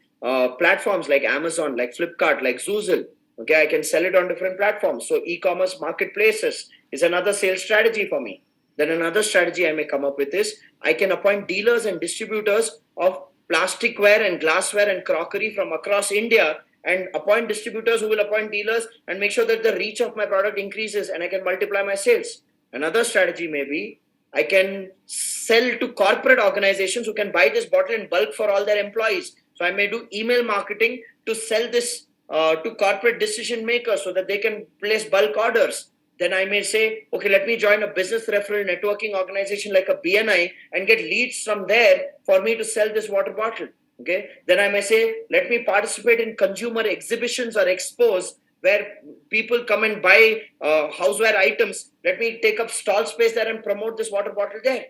platforms like Amazon, like Flipkart, like Zoozle. Okay, I can sell it on different platforms. So e-commerce marketplaces is another sales strategy for me. Then another strategy I may come up with is I can appoint dealers and distributors of plasticware and glassware and crockery from across India, and appoint distributors who will appoint dealers and make sure that the reach of my product increases and I can multiply my sales. Another strategy may be I can sell to corporate organizations who can buy this bottle in bulk for all their employees. So I may do email marketing to sell this to corporate decision makers so that they can place bulk orders. Then I may say, okay, let me join a business referral networking organization like a BNI and get leads from there for me to sell this water bottle. Okay. Then I may say, let me participate in consumer exhibitions or expos where people come and buy houseware items. Let me take up stall space there and promote this water bottle there.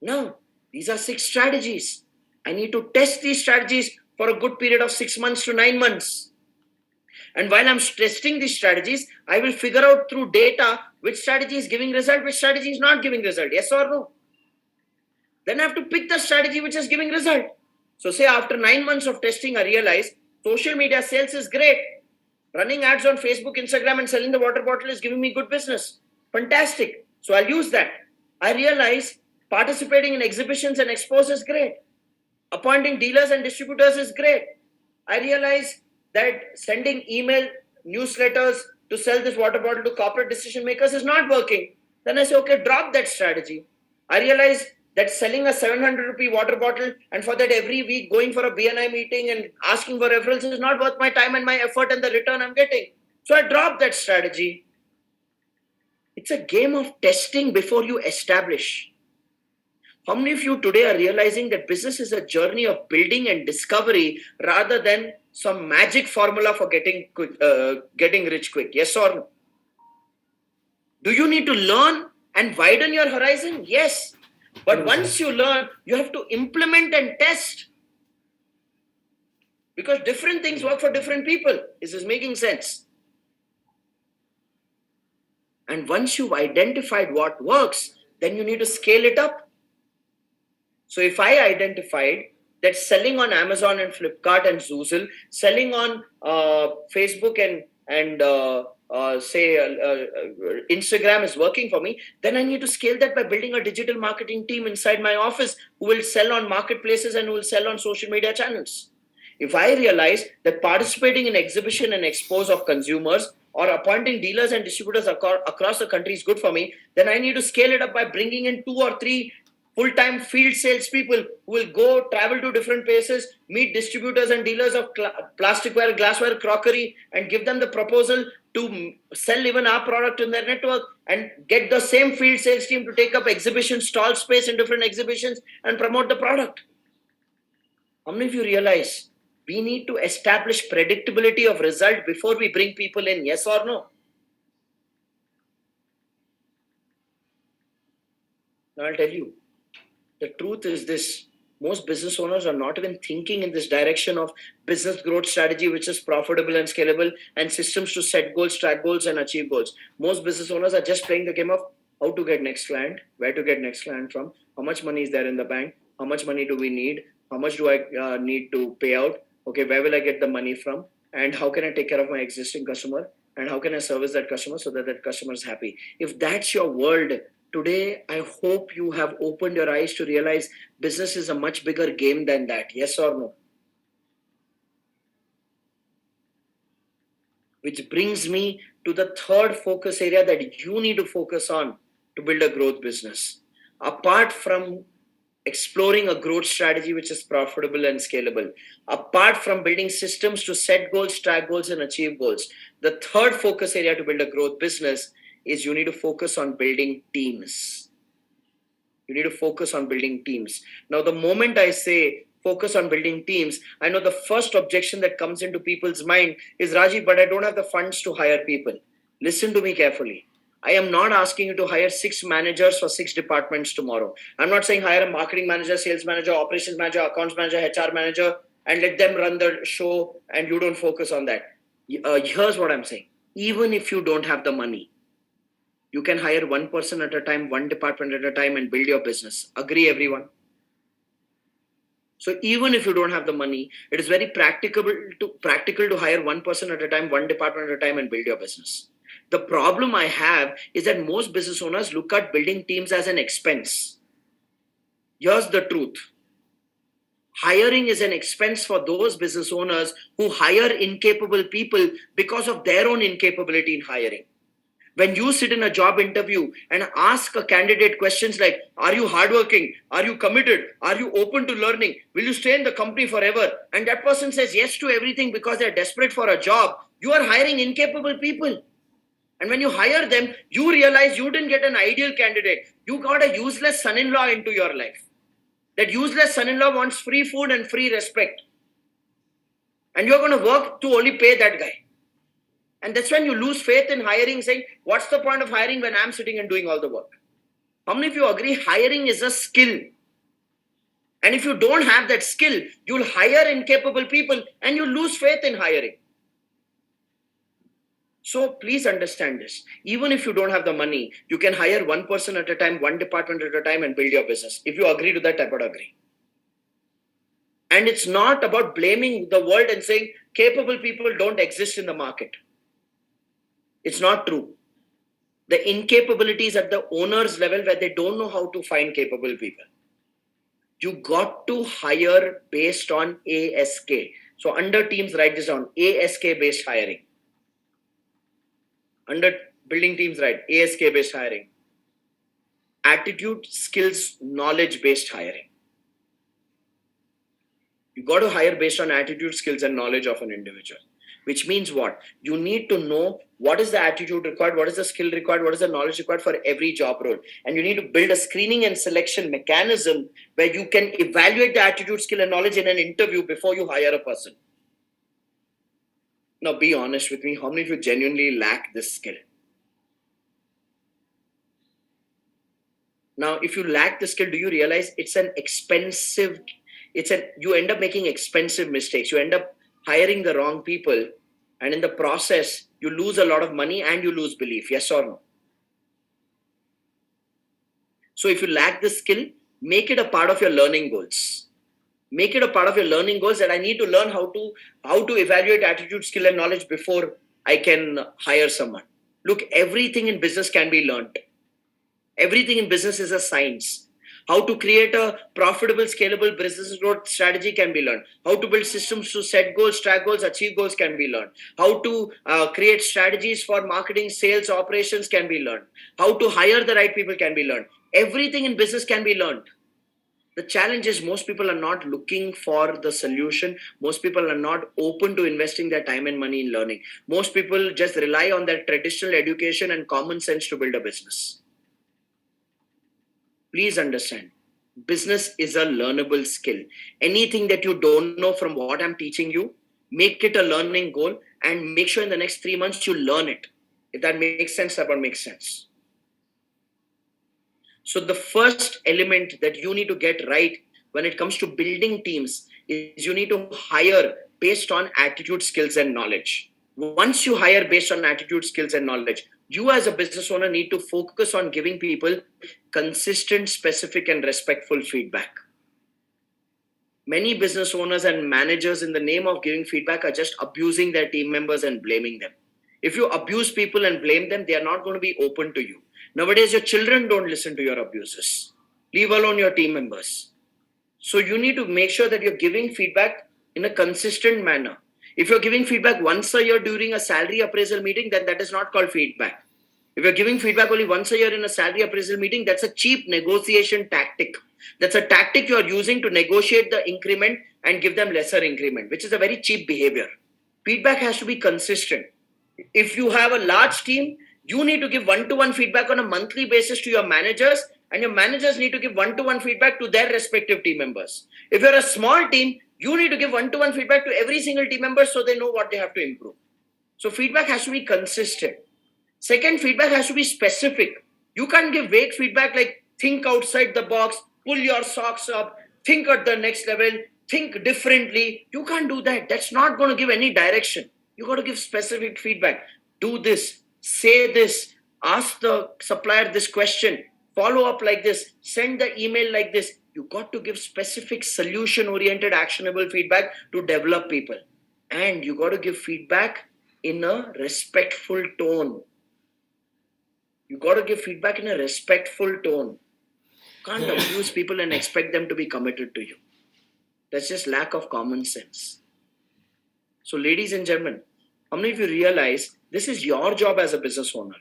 No, these are 6 strategies. I need to test these strategies for a good period of 6 months to 9 months. And while I'm testing these strategies, I will figure out through data which strategy is giving result, which strategy is not giving result, yes or no. Then I have to pick the strategy which is giving result. So say after 9 months of testing, I realize social media sales is great. Running ads on Facebook, Instagram and selling the water bottle is giving me good business. Fantastic. So I'll use that. I realize participating in exhibitions and expos is great. Appointing dealers and distributors is great. I realize that sending email newsletters to sell this water bottle to corporate decision makers is not working. Then I say, okay, drop that strategy. I realize that selling a 700 rupee water bottle and for that every week going for a BNI meeting and asking for referrals is not worth my time and my effort and the return I'm getting. So I dropped that strategy. It's a game of testing before you establish. How many of you today are realizing that business is a journey of building and discovery rather than some magic formula for getting rich quick? Yes or no? Do you need to learn and widen your horizon? Yes. But once you learn, you have to implement and test. Because different things work for different people. Is this making sense? And once you've identified what works, then you need to scale it up. So if I identified that selling on Amazon and Flipkart and Zoozle, selling on Facebook and say Instagram is working for me, then I need to scale that by building a digital marketing team inside my office who will sell on marketplaces and who will sell on social media channels. If I realize that participating in exhibition and expos of consumers or appointing dealers and distributors across the country is good for me, then I need to scale it up by bringing in 2 or 3 full-time field salespeople who will go travel to different places, meet distributors and dealers of plasticware, glassware, crockery, and give them the proposal to sell even our product in their network, and get the same field sales team to take up exhibition stall space in different exhibitions and promote the product. How many of you realize we need to establish predictability of result before we bring people in? Yes or no? Now I'll tell you. The truth is this: most business owners are not even thinking in this direction of business growth strategy, which is profitable and scalable, and systems to set goals, track goals, and achieve goals. Most business owners are just playing the game of how to get next client, where to get next client from, how much money is there in the bank, how much money do we need, how much do I need to pay out, okay, where will I get the money from, and how can I take care of my existing customer, and how can I service that customer so that that customer is happy. If that's your world, today, I hope you have opened your eyes to realize business is a much bigger game than that. Yes or no? Which brings me to the third focus area that you need to focus on to build a growth business. Apart from exploring a growth strategy which is profitable and scalable, apart from building systems to set goals, track goals, and achieve goals, the third focus area to build a growth business is you need to focus on building teams. You need to focus on building teams. Now, the moment I say focus on building teams, I know the first objection that comes into people's mind is, Rajiv, but I don't have the funds to hire people. Listen to me carefully. I am not asking you to hire 6 managers for 6 departments tomorrow. I'm not saying hire a marketing manager, sales manager, operations manager, accounts manager, HR manager, and let them run the show and you don't focus on that. Here's what I'm saying. Even if you don't have the money, you can hire one person at a time, one department at a time, and build your business. Agree, everyone? So even if you don't have the money, it is very practical to hire one person at a time, one department at a time, and build your business. The problem I have is that most business owners look at building teams as an expense. Here's the truth. Hiring is an expense for those business owners who hire incapable people because of their own incapability in hiring. When you sit in a job interview and ask a candidate questions like, are you hardworking? Are you committed? Are you open to learning? Will you stay in the company forever? And that person says yes to everything because they're desperate for a job. You are hiring incapable people. And when you hire them, you realize you didn't get an ideal candidate. You got a useless son-in-law into your life. That useless son-in-law wants free food and free respect. And you're going to work to only pay that guy. And that's when you lose faith in hiring, saying, what's the point of hiring when I'm sitting and doing all the work? How many of you agree hiring is a skill? And if you don't have that skill, you'll hire incapable people and you lose faith in hiring. So please understand this. Even if you don't have the money, you can hire one person at a time, one department at a time, and build your business. If you agree to that, I would agree. And it's not about blaming the world and saying capable people don't exist in the market. It's not true. The incapability is at the owner's level where they don't know how to find capable people. You got to hire based on ASK. So under teams, write this down. ASK based hiring. Under building teams, write ASK based hiring. Attitude, skills, knowledge based hiring. You got to hire based on attitude, skills, and knowledge of an individual. Which means what? You need to know what is the attitude required, what is the skill required, what is the knowledge required for every job role. And you need to build a screening and selection mechanism where you can evaluate the attitude, skill, and knowledge in an interview before you hire a person. Now, be honest with me. How many of you genuinely lack this skill? Now, if you lack the skill, do you realize it's an expensive, you end up making expensive mistakes. You end up hiring the wrong people, and in the process you lose a lot of money and you lose belief. Yes or no? So if you lack the skill, make it a part of your learning goals. Make it a part of your learning goals that I need to learn how to evaluate attitude, skill, and knowledge before I can hire someone. Look, everything in business can be learned. Everything in business is a science. How to create a profitable, scalable business growth strategy can be learned. How to build systems to set goals, track goals, achieve goals can be learned. How to create strategies for marketing, sales, operations can be learned. How to hire the right people can be learned. Everything in business can be learned. The challenge is most people are not looking for the solution. Most people are not open to investing their time and money in learning. Most people just rely on their traditional education and common sense to build a business. Please understand, business is a learnable skill. Anything that you don't know from what I'm teaching you, make it a learning goal and make sure in the next 3 months you learn it. If that makes sense, that makes sense. So the first element that you need to get right when it comes to building teams is you need to hire based on attitude, skills, and knowledge. Once you hire based on attitude, skills, and knowledge, you as a business owner need to focus on giving people consistent, specific, and respectful feedback. Many business owners and managers, in the name of giving feedback, are just abusing their team members and blaming them. If you abuse people and blame them, they are not going to be open to you. Nowadays, your children don't listen to your abuses. Leave alone your team members. So you need to make sure that you're giving feedback in a consistent manner. If you're giving feedback once a year during a salary appraisal meeting, then that is not called feedback. If you're giving feedback only once a year in a salary appraisal meeting, that's a cheap negotiation tactic. That's a tactic you are using to negotiate the increment and give them lesser increment, which is a very cheap behavior. Feedback has to be consistent. If you have a large team, you need to give one-to-one feedback on a monthly basis to your managers, and your managers need to give one-to-one feedback to their respective team members. If you're a small team, you need to give one-to-one feedback to every single team member so they know what they have to improve. So feedback has to be consistent. Second, feedback has to be specific. You can't give vague feedback like think outside the box, pull your socks up, think at the next level, think differently. You can't do that. That's not going to give any direction. You got to give specific feedback. Do this, say this, ask the supplier this question, follow up like this, send the email like this. You got to give specific solution-oriented, actionable feedback to develop people. And you got to give feedback in a respectful tone. You got to give feedback in a respectful tone. Can't abuse people and expect them to be committed to you. That's just lack of common sense. So, ladies and gentlemen, how many of you realize this is your job as a business owner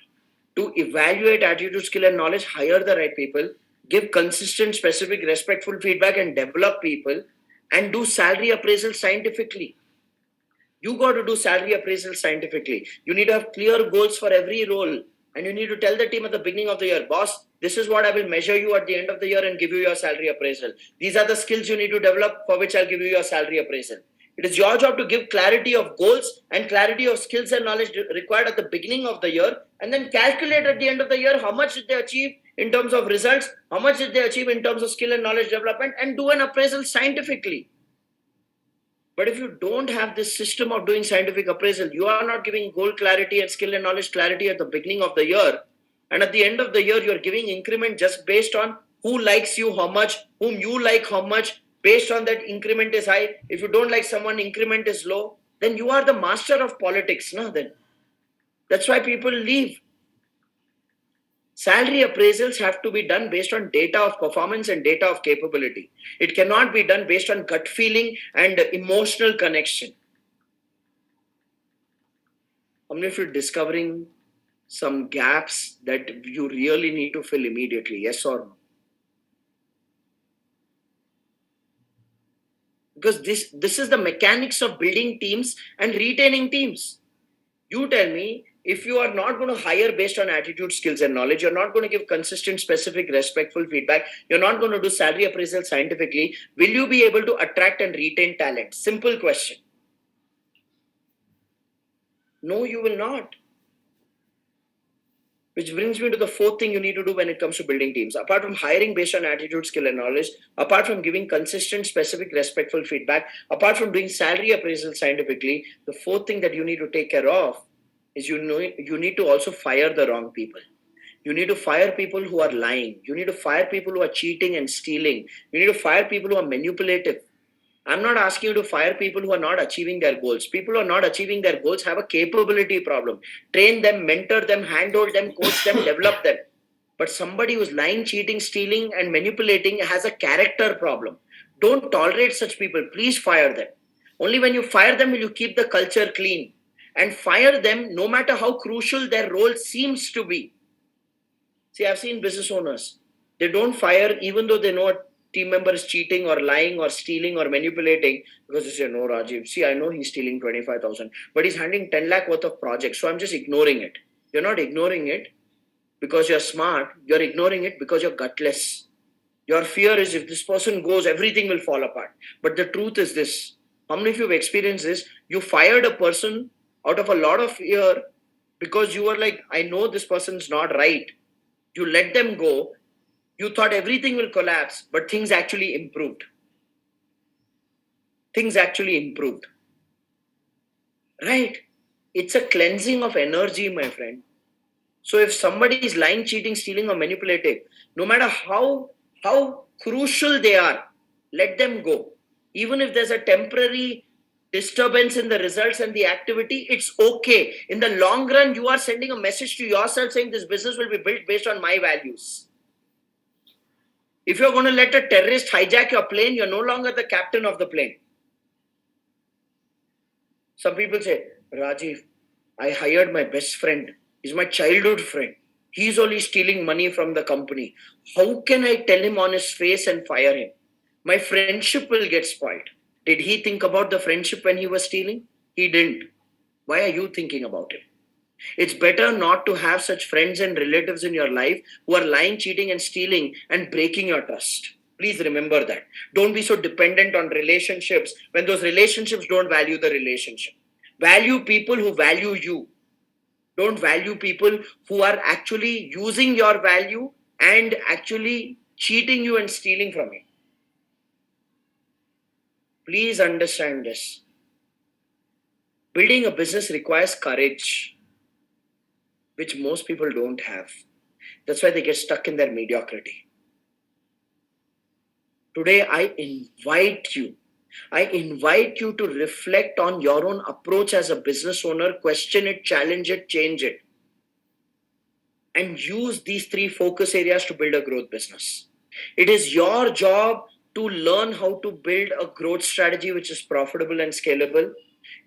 to evaluate attitude, skill, and knowledge, hire the right people, give consistent, specific, respectful feedback, and develop people, and do salary appraisal scientifically. You got to do salary appraisal scientifically. You need to have clear goals for every role. And you need to tell the team at the beginning of the year, boss, this is what I will measure you at the end of the year and give you your salary appraisal. These are the skills you need to develop for which I'll give you your salary appraisal. It is your job to give clarity of goals and clarity of skills and knowledge required at the beginning of the year, and then calculate at the end of the year how much did they achieve in terms of results, how much did they achieve in terms of skill and knowledge development, and do an appraisal scientifically. But if you don't have this system of doing scientific appraisal, you are not giving goal clarity and skill and knowledge clarity at the beginning of the year. And at the end of the year, you're giving increment just based on who likes you how much, whom you like how much. Based on that, increment is high. If you don't like someone, increment is low. Then you are the master of politics. No? Then that's why people leave. Salary appraisals have to be done based on data of performance and data of capability. It cannot be done based on gut feeling and emotional connection. How many of you are discovering some gaps that you really need to fill immediately? Yes or no? Because this is the mechanics of building teams and retaining teams. You tell me, if you are not going to hire based on attitude, skills, and knowledge, you're not going to give consistent, specific, respectful feedback, you're not going to do salary appraisal scientifically, will you be able to attract and retain talent? Simple question. No, you will not. Which brings me to the fourth thing you need to do when it comes to building teams. Apart from hiring based on attitude, skill, and knowledge, apart from giving consistent, specific, respectful feedback, apart from doing salary appraisal scientifically, the fourth thing that you need to take care of is you need to also fire the wrong people. You need to fire people who are lying. You need to fire people who are cheating and stealing. You need to fire people who are manipulative. I'm not asking you to fire people who are not achieving their goals. People who are not achieving their goals have a capability problem. Train them, mentor them, handhold them, coach them, develop them. But somebody who's lying, cheating, stealing, and manipulating has a character problem. Don't tolerate such people. Please fire them. Only when you fire them will you keep the culture clean. And fire them no matter how crucial their role seems to be. See, I've seen business owners. They don't fire even though they know a team member is cheating or lying or stealing or manipulating, because they say, no, Rajiv, see, I know he's stealing 25,000, but he's handling 10 lakh worth of projects. So I'm just ignoring it. You're not ignoring it because you're smart. You're ignoring it because you're gutless. Your fear is if this person goes, everything will fall apart. But the truth is this. How many of you have experienced this? You fired a person out of a lot of fear because you were like, I know this person's not right. You let them go. You thought everything will collapse, but things actually improved. Things actually improved. Right? It's a cleansing of energy, my friend. So if somebody is lying, cheating, stealing, or manipulating, no matter how crucial they are, let them go. Even if there's a temporary disturbance in the results and the activity, it's okay. In the long run, you are sending a message to yourself saying this business will be built based on my values. If you're going to let a terrorist hijack your plane, you're no longer the captain of the plane. Some people say, Rajiv, I hired my best friend. He's my childhood friend. He's only stealing money from the company. How can I tell him on his face and fire him? My friendship will get spoiled. Did he think about the friendship when he was stealing? He didn't. Why are you thinking about it? It's better not to have such friends and relatives in your life who are lying, cheating, and stealing and breaking your trust. Please remember that. Don't be so dependent on relationships when those relationships don't value the relationship. Value people who value you. Don't value people who are actually using your value and actually cheating you and stealing from you. Please understand this. Building a business requires courage, which most people don't have. That's why they get stuck in their mediocrity. Today, I invite you to reflect on your own approach as a business owner, question it, challenge it, change it, and use these 3 focus areas to build a growth business. It is your job to learn how to build a growth strategy which is profitable and scalable.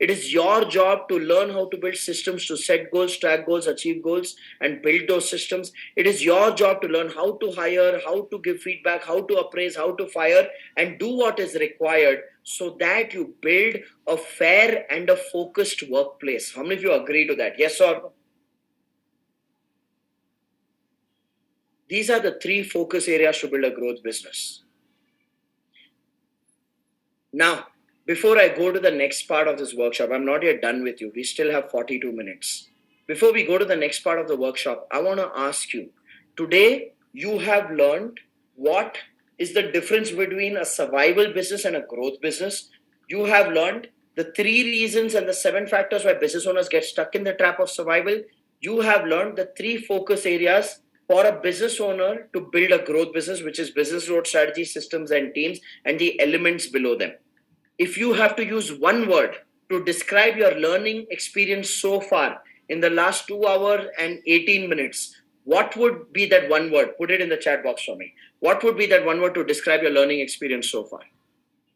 It is your job to learn how to build systems to set goals, track goals, achieve goals, and build those systems. It is your job to learn how to hire, how to give feedback, how to appraise, how to fire, and do what is required so that you build a fair and a focused workplace. How many of you agree to that? Yes or no? These are the 3 focus areas to build a growth business. Now, before I go to the next part of this workshop, I'm not yet done with you. We still have 42 minutes. Before we go to the next part of the workshop, I want to ask you, today you have learned what is the difference between a survival business and a growth business. You have learned the 3 reasons and the 7 factors why business owners get stuck in the trap of survival. You have learned the 3 focus areas for a business owner to build a growth business, which is business growth strategy, systems, and teams, and the elements below them. If you have to use one word to describe your learning experience so far in the last 2 hours and 18 minutes, what would be that one word? Put it in the chat box for me. What would be that one word to describe your learning experience so far?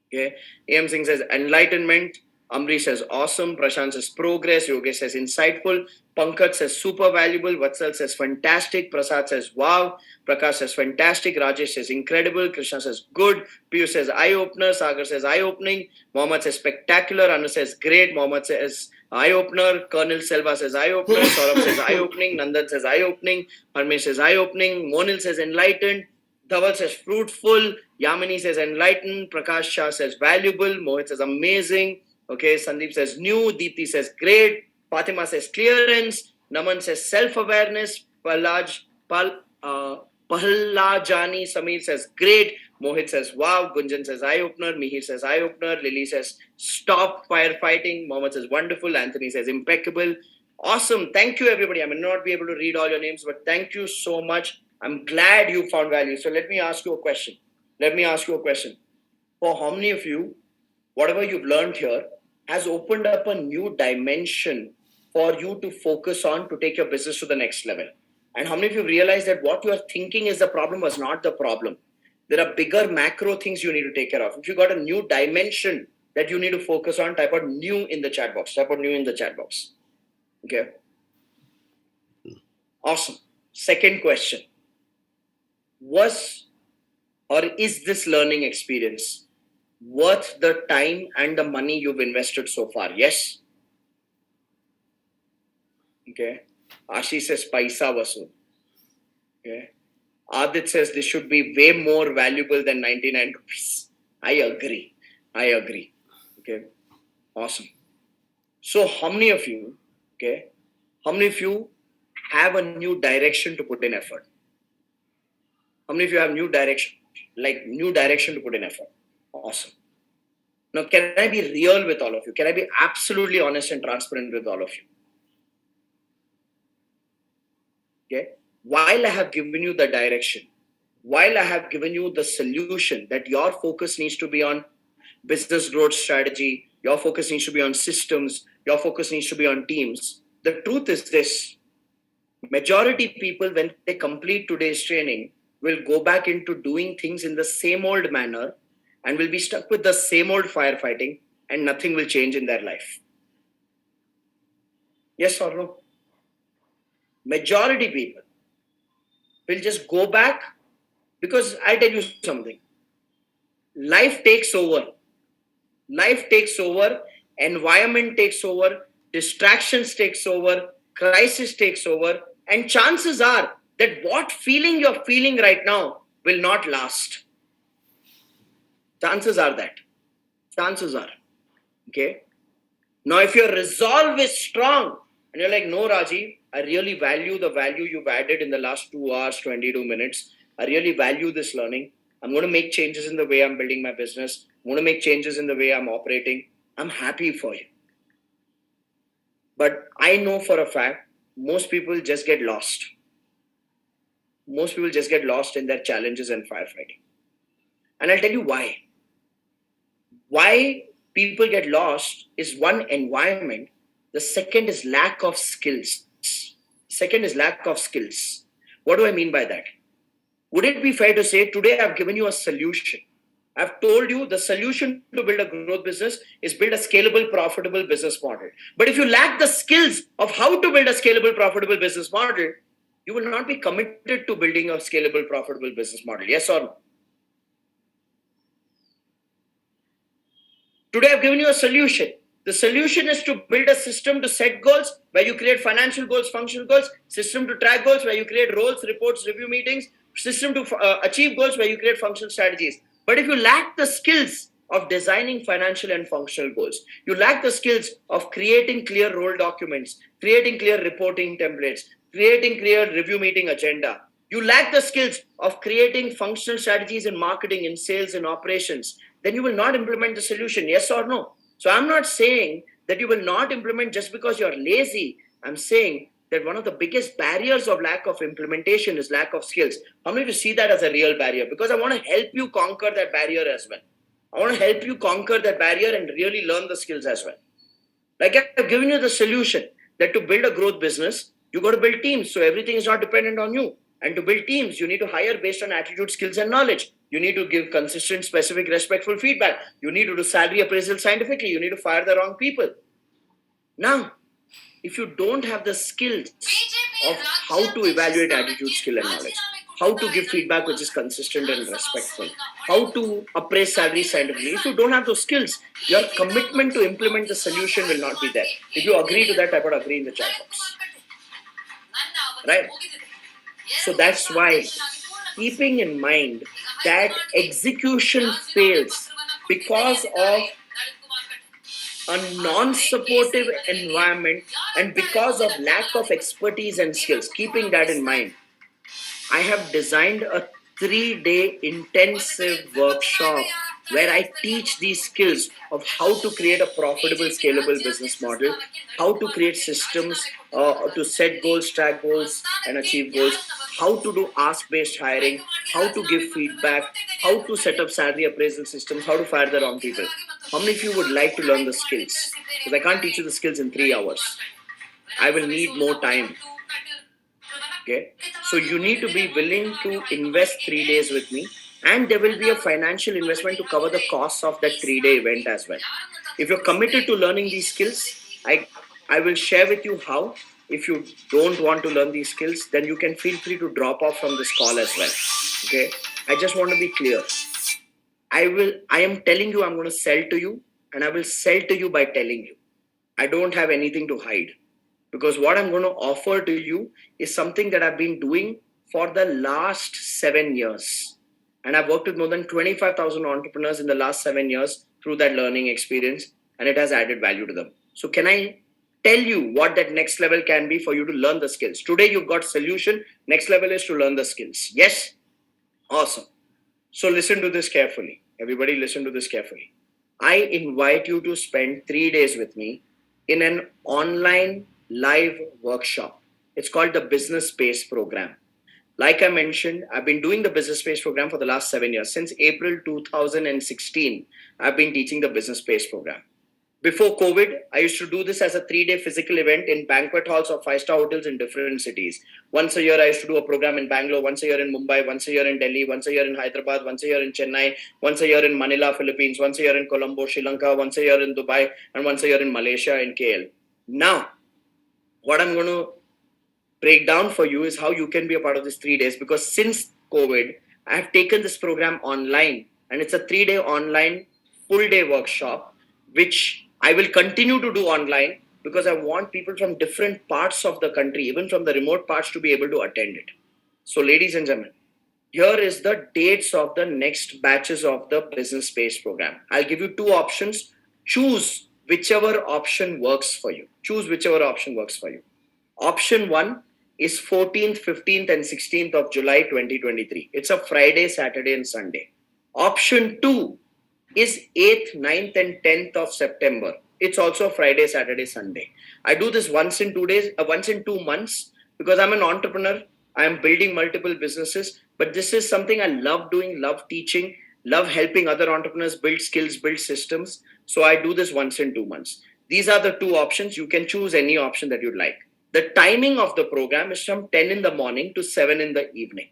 Okay. AM Singh says enlightenment. Amrish says awesome. Prashant says progress. Yogesh says insightful. Pankaj says super valuable. Vatsal says fantastic. Prasad says wow. Prakash says fantastic. Rajesh says incredible. Krishna says good. Piyush says eye-opener. Sagar says eye-opening. Mohammed says spectacular. Anu says great. Mohammed says eye-opener. Colonel Selva says eye-opener. Saurabh says eye-opening. Nandan says eye-opening. Harmesh says eye-opening. Monil says enlightened. Dhaval says fruitful. Yamini says enlightened. Prakash Shah says valuable. Mohit says amazing. Okay, Sandeep says new. Deepthi says great. Fatima says clearance. Naman says self-awareness. Pahlajani Samir says great. Mohit says wow. Gunjan says eye-opener. Mihir says eye-opener. Lily says stop firefighting. Mohammed says wonderful. Anthony says impeccable. Awesome. Thank you, everybody. I may not be able to read all your names, but thank you so much. I'm glad you found value. So let me ask you a question. For how many of you, whatever you've learned here has opened up a new dimension for you to focus on to take your business to the next level? And how many of you realize that what you are thinking is the problem was not the problem? There are bigger macro things you need to take care of. If you got a new dimension that you need to focus on, type out new in the chat box. Okay. Awesome. Second question. Was or is this learning experience worth the time and the money you've invested so far? Yes? Okay. Ashi says paisa vasool. Okay. Adit says this should be way more valuable than 99 rupees. I agree. Okay. Awesome. So how many of you have a new direction to put in effort? How many of you have new direction to put in effort? Awesome. Now, can I be real with all of you? Can I be absolutely honest and transparent with all of you? Okay. While I have given you the direction, while I have given you the solution that your focus needs to be on business growth strategy, your focus needs to be on systems, your focus needs to be on teams. The truth is this: majority people, when they complete today's training, will go back into doing things in the same old manner and will be stuck with the same old firefighting, and nothing will change in their life. Yes or no? Majority people will just go back, because I'll tell you something. Life takes over, environment takes over, distractions takes over, crisis takes over, and chances are that what feeling you're feeling right now will not last. Chances are. Okay. Now, if your resolve is strong and you're like, no, Raji, I really value the value you've added in the last 2 hours, 22 minutes. I really value this learning. I'm going to make changes in the way I'm building my business. I'm going to make changes in the way I'm operating. I'm happy for you. But I know for a fact, most people just get lost. Most people just get lost in their challenges and firefighting. And I'll tell you why. Why people get lost is one, environment. The second is lack of skills. What do I mean by that? Would it be fair to say today I've given you a solution? I've told you the solution to build a growth business is build a scalable, profitable business model. But if you lack the skills of how to build a scalable, profitable business model, you will not be committed to building a scalable, profitable business model. Yes or no? Today I've given you a solution. The solution is to build a system to set goals where you create financial goals, functional goals, system to track goals where you create roles, reports, review meetings, system to achieve goals where you create functional strategies. But if you lack the skills of designing financial and functional goals, you lack the skills of creating clear role documents, creating clear reporting templates, creating clear review meeting agenda, you lack the skills of creating functional strategies in marketing, in sales, in operations, then you will not implement the solution. Yes or no? So I'm not saying that you will not implement just because you're lazy. I'm saying that one of the biggest barriers of lack of implementation is lack of skills. How many of you see that as a real barrier? Because I want to help you conquer that barrier as well. I want to help you conquer that barrier and really learn the skills as well. Like I've given you the solution that to build a growth business, you got to build teams. So everything is not dependent on you. And to build teams, you need to hire based on attitude, skills, and knowledge. You need to give consistent, specific, respectful feedback. You need to do salary appraisal scientifically. You need to fire the wrong people. Now, if you don't have the skills of how to evaluate attitude, skill, and knowledge, how to give feedback which is consistent and respectful, how to appraise salary scientifically, if you don't have those skills, your commitment to implement the solution will not be there. If you agree to that, I would agree in the chat box. Right? So that's why, keeping in mind that execution fails because of a non-supportive environment and because of lack of expertise and skills, keeping that in mind, I have designed a 3-day intensive workshop where I teach these skills of how to create a profitable, scalable business model, how to create systems to set goals, track goals, and achieve goals, how to do ask based hiring, how to give feedback, how to set up salary appraisal systems, how to fire the wrong people. How many of you would like to learn the skills? Because I can't teach you the skills in 3 hours. I will need more time. Okay, so you need to be willing to invest 3 days with me, and there will be a financial investment to cover the costs of that 3 day event as well. If you're committed to learning these skills, I will share with you how. If you don't want to learn these skills, then you can feel free to drop off from this call as well. Okay, I just want to be clear. I am telling you I'm going to sell to you, and I will sell to you by telling you. I don't have anything to hide, because what I'm going to offer to you is something that I've been doing for the last 7 years. And I've worked with more than 25,000 entrepreneurs in the last 7 years through that learning experience, and it has added value to them. So, can I tell you what that next level can be for you to learn the skills? Today, you've got solution. Next level is to learn the skills. Yes? Awesome. So, listen to this carefully. Everybody, listen to this carefully. I invite you to spend 3 days with me in an online live workshop. It's called the Business Space Program. Like I mentioned, I've been doing the Business Space Program for the last 7 years. Since April 2016, I've been teaching the Business Space Program. Before COVID, I used to do this as a 3 day physical event in banquet halls of 5-star hotels in different cities. Once a year, I used to do a program in Bangalore, once a year in Mumbai, once a year in Delhi, once a year in Hyderabad, once a year in Chennai, once a year in Manila, Philippines, once a year in Colombo, Sri Lanka, once a year in Dubai, and once a year in Malaysia, in KL. Now, what I'm going to break down for you is how you can be a part of this 3 days, because since COVID, I have taken this program online, and it's a 3 day online full day workshop, which I will continue to do online because I want people from different parts of the country, even from the remote parts, to be able to attend it. So, ladies and gentlemen, here is the dates of the next batches of the Business Space Program. I'll give you two options. Choose whichever option works for you. Choose whichever option works for you. Option 1 is 14th, 15th, and 16th of July 2023. It's a Friday, Saturday, and Sunday. Option 2 is 8th, 9th, and 10th of September. It's also Friday, Saturday, Sunday. I do this once in 2 days, once in 2 months, because I'm an entrepreneur. I'm building multiple businesses, but this is something I love doing, love teaching, love helping other entrepreneurs build skills, build systems. So I do this once in 2 months. These are the two options. You can choose any option that you'd like. The timing of the program is from 10 in the morning to 7 in the evening.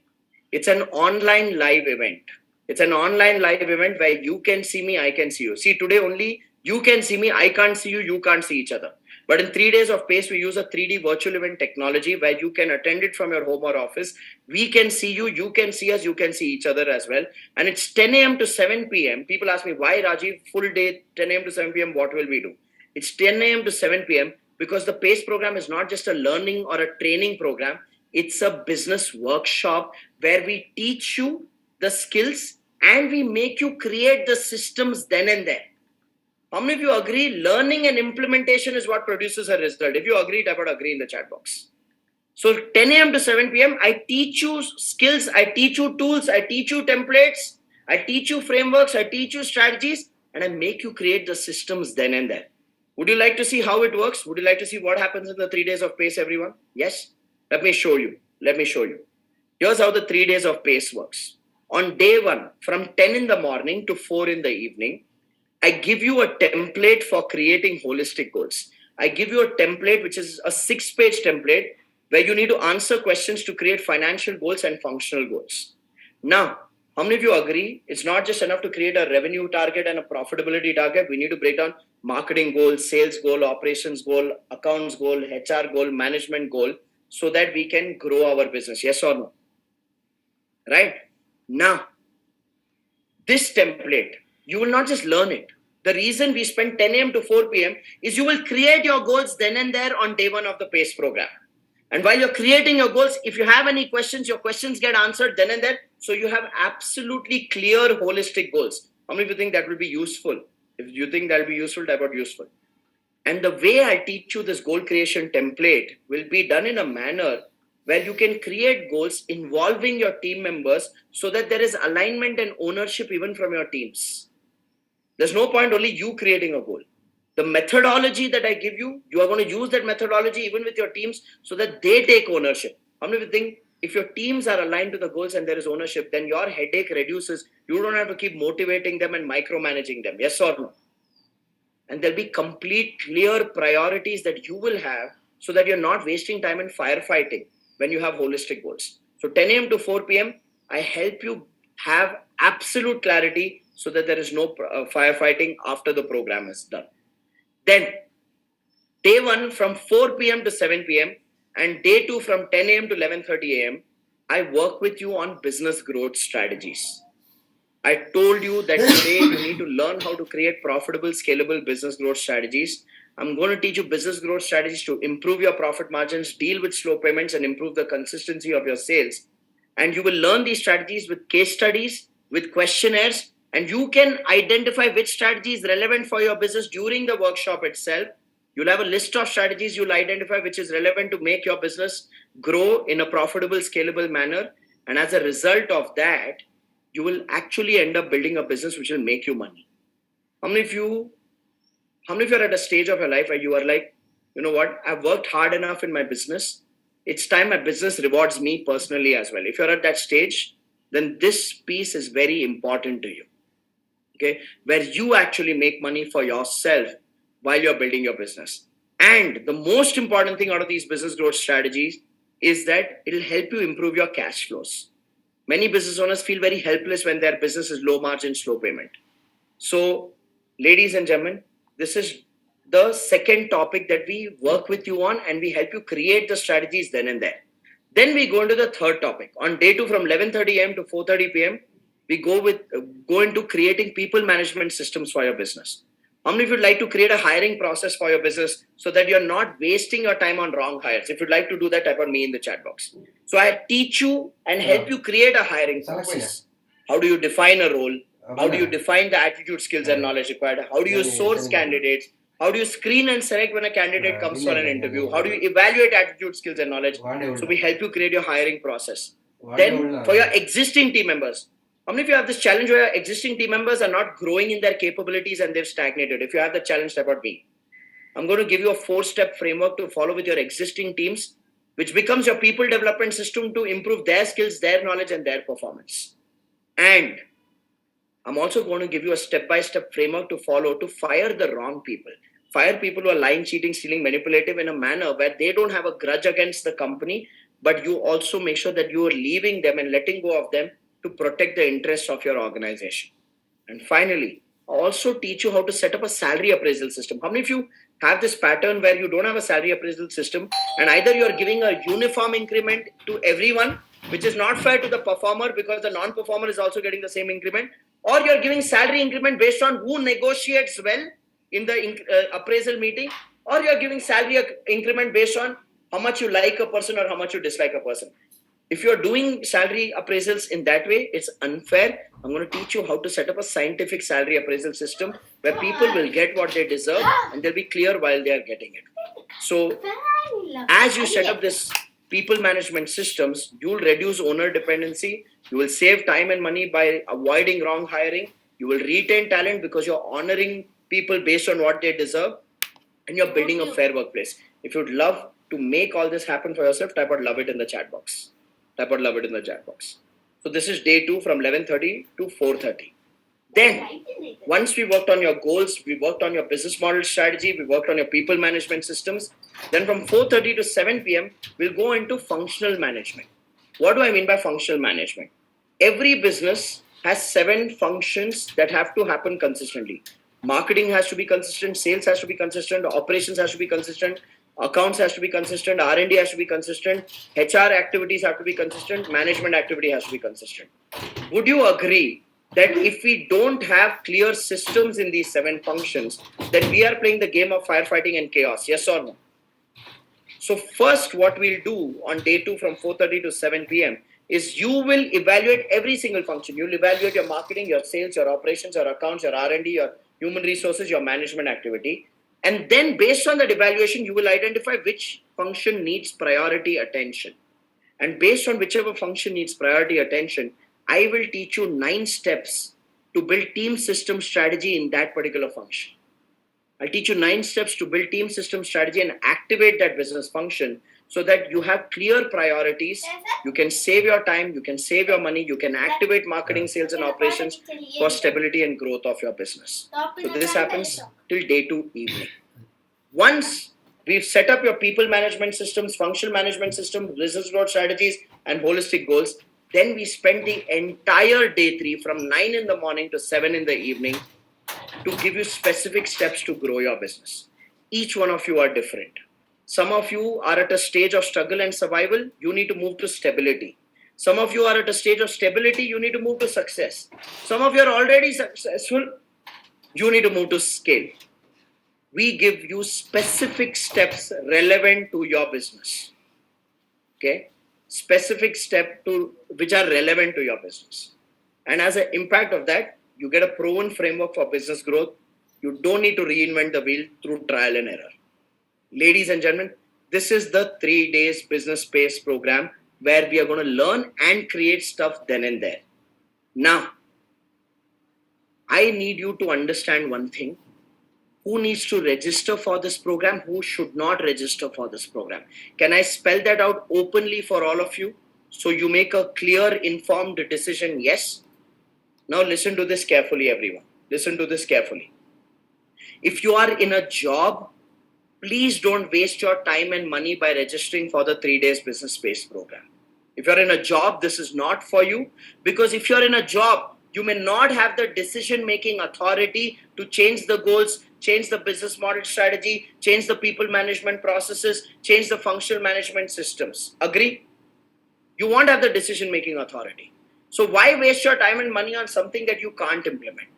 It's an online live event. It's an online live event where you can see me, I can see you. See, today only you can see me, I can't see you, you can't see each other. But in 3 days of PACE, we use a 3D virtual event technology where you can attend it from your home or office. We can see you can see us, you can see each other as well. And it's 10 a.m. to 7 p.m. People ask me, why Rajiv, full day, 10 a.m. to 7 p.m., what will we do? It's 10 a.m. to 7 p.m. because the PACE program is not just a learning or a training program. It's a business workshop where we teach you the skills and we make you create the systems then and there. How many of you agree learning and implementation is what produces a result? If you agree, type out agree in the chat box. So 10 a.m. to 7 p.m., I teach you skills, I teach you tools, I teach you templates, I teach you frameworks, I teach you strategies, and I make you create the systems then and there. Would you like to see how it works? Would you like to see what happens in the 3 days of PACE, everyone? Yes? Let me show you. Here's how the 3 days of PACE works. On day 1, from 10 in the morning to 4 in the evening, I give you a template for creating holistic goals. I give you a template, which is a 6-page template where you need to answer questions to create financial goals and functional goals. Now, how many of you agree it's not just enough to create a revenue target and a profitability target? We need to break down marketing goal, sales goal, operations goal, accounts goal, HR goal, management goal, so that we can grow our business. Yes or no? Right? Now, this template, you will not just learn it. The reason we spend 10 a.m. to 4 p.m. is you will create your goals then and there on day 1 of the PACE program. And while you're creating your goals, if you have any questions, your questions get answered then and there. So you have absolutely clear, holistic goals. How many of you think that will be useful? If you think that will be useful, type out useful. And the way I teach you this goal creation template will be done in a manner where you can create goals involving your team members so that there is alignment and ownership even from your teams. There's no point only you creating a goal. The methodology that I give you, you are going to use that methodology even with your teams so that they take ownership. How many of you think if your teams are aligned to the goals and there is ownership, then your headache reduces? You don't have to keep motivating them and micromanaging them. Yes or no? And there'll be complete clear priorities that you will have so that you're not wasting time in firefighting when you have holistic goals. So 10 a.m. to 4 p.m., I help you have absolute clarity so that there is no firefighting after the program is done. Then day 1 from 4 p.m. to 7 p.m. and day 2 from 10 a.m. to 11:30 a.m. I work with you on business growth strategies. I told you that today you need to learn how to create profitable, scalable business growth strategies. I'm going to teach you business growth strategies to improve your profit margins, deal with slow payments, and improve the consistency of your sales. And you will learn these strategies with case studies, with questionnaires, and you can identify which strategy is relevant for your business during the workshop itself. You'll have a list of strategies you'll identify which is relevant to make your business grow in a profitable, scalable manner. And as a result of that, you will actually end up building a business which will make you money. How many of you are at a stage of your life where you are like, you know what, I've worked hard enough in my business. It's time my business rewards me personally as well. If you're at that stage, then this piece is very important to you. Okay, where you actually make money for yourself while you're building your business. And the most important thing out of these business growth strategies is that it'll help you improve your cash flows. Many business owners feel very helpless when their business is low margin, slow payment. So, ladies and gentlemen, this is the second topic that we work with you on, and we help you create the strategies then and there. Then we go into the third topic. On day 2 from 11:30 a.m. to 4:30 p.m., we go into creating people management systems for your business. How many of you would like to create a hiring process for your business so that you're not wasting your time on wrong hires? If you'd like to do that, type on me in the chat box. So I teach you and help you create a hiring process. How do you define a role? How do you define the attitude, skills, and knowledge required? How do you source candidates? How do you screen and select when a candidate comes for an interview? How do you evaluate attitude, skills, and knowledge? So we help you create your hiring process. Then for your existing team members, how many of you have this challenge where your existing team members are not growing in their capabilities and they've stagnated? If you have the challenge, type out me. I'm going to give you a 4-step framework to follow with your existing teams, which becomes your people development system to improve their skills, their knowledge, and their performance. And I'm also going to give you a step-by-step framework to follow to fire the wrong people. Fire people who are lying, cheating, stealing, manipulative in a manner where they don't have a grudge against the company, but you also make sure that you are leaving them and letting go of them to protect the interests of your organization. And finally, I also teach you how to set up a salary appraisal system. How many of you have this pattern where you don't have a salary appraisal system and either you're giving a uniform increment to everyone, which is not fair to the performer because the non-performer is also getting the same increment, or you're giving salary increment based on who negotiates well in the appraisal meeting, or you're giving salary increment based on how much you like a person or how much you dislike a person. If you're doing salary appraisals in that way, it's unfair. I'm going to teach you how to set up a scientific salary appraisal system where people will get what they deserve and they'll be clear while they are getting it. So, as you set up this people management systems, you'll reduce owner dependency. You will save time and money by avoiding wrong hiring. You will retain talent because you're honoring people based on what they deserve, and you're building a fair workplace. If you'd love to make all this happen for yourself, type out love it in the chat box. Type out love it in the chat box. So this is day 2 from 11:30 to 4:30. Then, once we worked on your goals, we worked on your business model strategy, we worked on your people management systems. Then from 4:30 to 7 p.m., we'll go into functional management. What do I mean by functional management? Every business has 7 functions that have to happen consistently. Marketing has to be consistent, sales has to be consistent, operations has to be consistent, accounts has to be consistent, R&D has to be consistent, HR activities have to be consistent, management activity has to be consistent. Would you agree that if we don't have clear systems in these 7 functions, then we are playing the game of firefighting and chaos? Yes or no? So first, what we'll do on day 2 from 4:30 to 7 p.m. is you will evaluate every single function. You'll evaluate your marketing, your sales, your operations, your accounts, your R&D, your human resources, your management activity. And then based on that evaluation, you will identify which function needs priority attention. And based on whichever function needs priority attention, I will teach you 9 steps to build team system strategy in that particular function. I'll teach you 9 steps to build team system strategy and activate that business function so that you have clear priorities. You can save your time, you can save your money, you can activate marketing, sales, and operations for stability and growth of your business. So this happens till day 2 evening. Once we've set up your people management systems, functional management system, business growth strategies, and holistic goals, then we spend the entire day 3 from 9 in the morning to 7 in the evening to give you specific steps to grow your business. Each one of you are different. Some of you are at a stage of struggle and survival, you need to move to stability. Some of you are at a stage of stability, you need to move to success. Some of you are already successful, you need to move to scale. We give you specific steps relevant to your business. Okay? Specific steps which are relevant to your business. And as an impact of that, you get a proven framework for business growth. You don't need to reinvent the wheel through trial and error. Ladies and gentlemen, this is the 3 days business space program where we are going to learn and create stuff then and there. Now, I need you to understand one thing. Who needs to register for this program? Who should not register for this program? Can I spell that out openly for all of you so you make a clear, informed decision? Yes. Now listen to this carefully, everyone. Listen to this carefully. If you are in a job, please don't waste your time and money by registering for the 3 days business space program. If you're in a job, this is not for you, because if you're in a job, you may not have the decision-making authority to change the goals, change the business model strategy, change the people management processes, change the functional management systems. Agree? You won't have the decision-making authority. So why waste your time and money on something that you can't implement?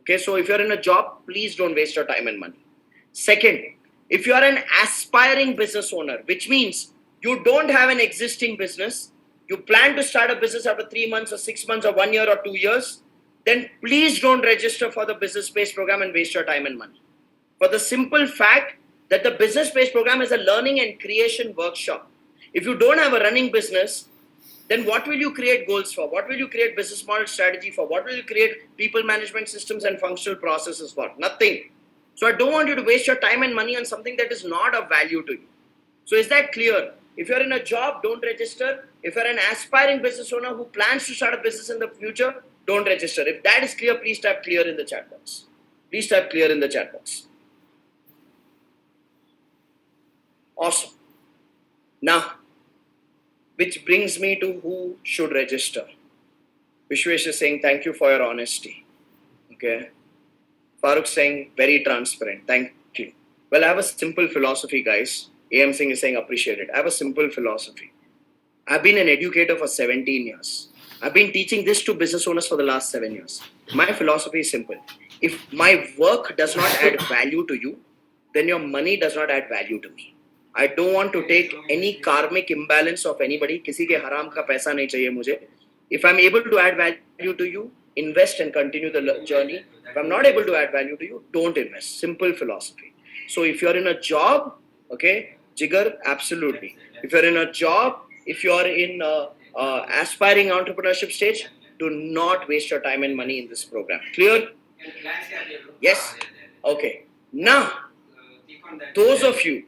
Okay, so if you're in a job, please don't waste your time and money. Second, if you are an aspiring business owner, which means you don't have an existing business, you plan to start a business after 3 months or 6 months or 1 year or 2 years, then please don't register for the business space program and waste your time and money. For the simple fact that the business space program is a learning and creation workshop. If you don't have a running business, then what will you create goals for? What will you create business model strategy for? What will you create people management systems and functional processes for? Nothing. So I don't want you to waste your time and money on something that is not of value to you. So is that clear? If you're in a job, don't register. If you're an aspiring business owner who plans to start a business in the future, don't register. If that is clear, please type clear in the chat box. Please type clear in the chat box. Awesome. Now, which brings me to who should register. Vishwesh is saying, thank you for your honesty. Okay. Farooq saying, very transparent. Thank you. Well, I have a simple philosophy, guys. AM Singh is saying, appreciate it. I have a simple philosophy. I've been an educator for 17 years. I've been teaching this to business owners for the last 7 years. My philosophy is simple. If my work does not add value to you, then your money does not add value to me. I don't want to take any karmic imbalance of anybody. किसी के हराम का पैसा नहीं चाहिए मुझे. If I'm able to add value to you, invest and continue the journey. If I'm not able to add value to you, don't invest. Simple philosophy. So if you're in a job, okay, Jigar, absolutely. If you're in a job, if you're in aspiring entrepreneurship stage, do not waste your time and money in this program. Clear? Yes? Okay. Now, those of you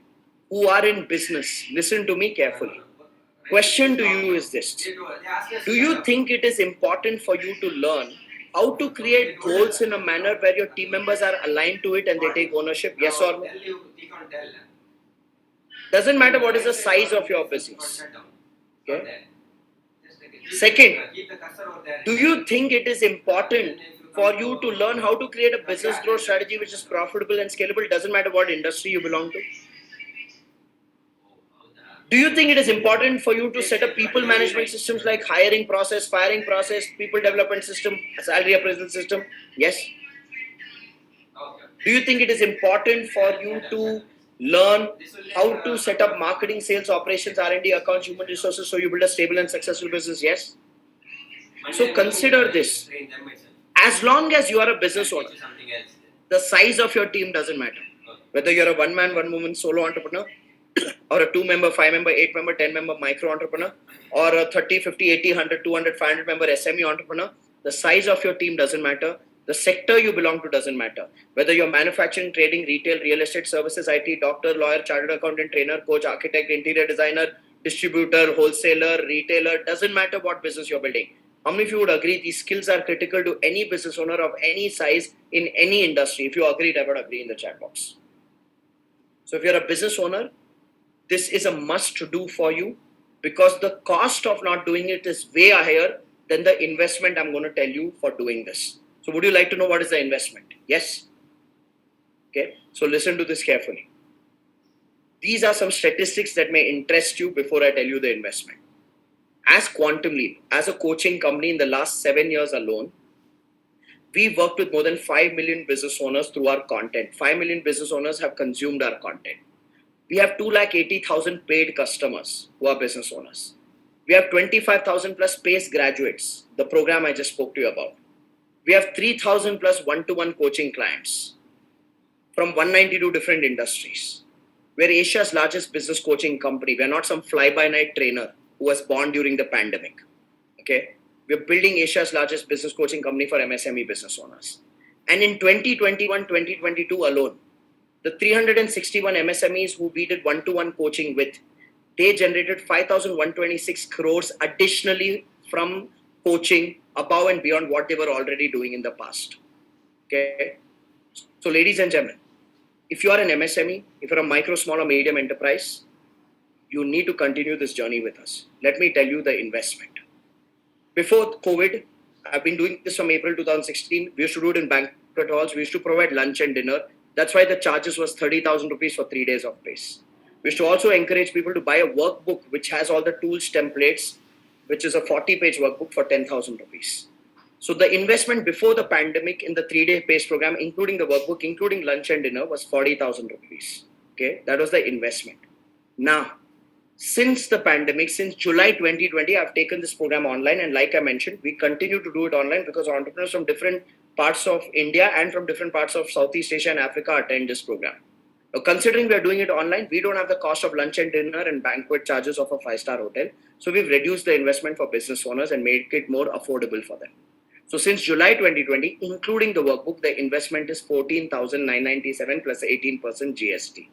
who are in business, listen to me carefully. Question to you is this. Do you think it is important for you to learn how to create goals in a manner where your team members are aligned to it and they take ownership? Yes or no? Doesn't matter what is the size of your business. Okay? Second, do you think it is important for you to learn how to create a business growth strategy which is profitable and scalable? Doesn't matter what industry you belong to. Do you think it is important for you to set up people management systems like hiring process, firing process, people development system, salary appraisal system? Yes. Do you think it is important for you to learn how to set up marketing, sales, operations, R&D, accounts, human resources so you build a stable and successful business? Yes. So consider this. As long as you are a business owner, the size of your team doesn't matter. Whether you're a one-man, one-woman solo entrepreneur, or a 2-member, 5-member, 8-member, 10-member micro entrepreneur, or a 30, 50, 80, 100, 200, 500 member SME entrepreneur, the size of your team doesn't matter. The sector you belong to doesn't matter. Whether you're manufacturing, trading, retail, real estate, services, IT, doctor, lawyer, chartered accountant, trainer, coach, architect, interior designer, distributor, wholesaler, retailer, doesn't matter what business you're building. How many of you would agree these skills are critical to any business owner of any size in any industry? If you agree, I would agree in the chat box. So if you're a business owner, this is a must to do for you, because the cost of not doing it is way higher than the investment I'm going to tell you for doing this. So would you like to know what is the investment? Yes? Okay, so listen to this carefully. These are some statistics that may interest you before I tell you the investment. As Quantum Leap, as a coaching company in the last 7 years alone, we worked with more than 5 million business owners through our content. 5 million business owners have consumed our content. We have 280,000 paid customers who are business owners. We have 25,000 plus PACE graduates, the program I just spoke to you about. We have 3,000 plus one-to-one coaching clients from 192 different industries. We're Asia's largest business coaching company. We're not some fly-by-night trainer who was born during the pandemic. Okay? We're building Asia's largest business coaching company for MSME business owners. And in 2021-2022 alone, the 361 MSMEs who we did one-to-one coaching with, they generated 5,126 crores additionally from coaching above and beyond what they were already doing in the past. Okay. So ladies and gentlemen, if you are an MSME, if you're a micro, small or medium enterprise, you need to continue this journey with us. Let me tell you the investment. Before COVID, I've been doing this from April 2016. We used to do it in banquet halls. We used to provide lunch and dinner. That's why the charges was 30,000 rupees for 3 days of PACE. We used to also encourage people to buy a workbook which has all the tools, templates, which is a 40-page workbook for 10,000 rupees. So the investment before the pandemic in the 3-day PACE program, including the workbook, including lunch and dinner, was 40,000 rupees. Okay, that was the investment. Now, since the pandemic, since July 2020, I've taken this program online, and like I mentioned, we continue to do it online because entrepreneurs from different parts of India and from different parts of Southeast Asia and Africa attend this program. Now, considering we are doing it online, we don't have the cost of lunch and dinner and banquet charges of a 5-star hotel. So we've reduced the investment for business owners and made it more affordable for them. So since July 2020, including the workbook, the investment is 14,997 plus 18% GST.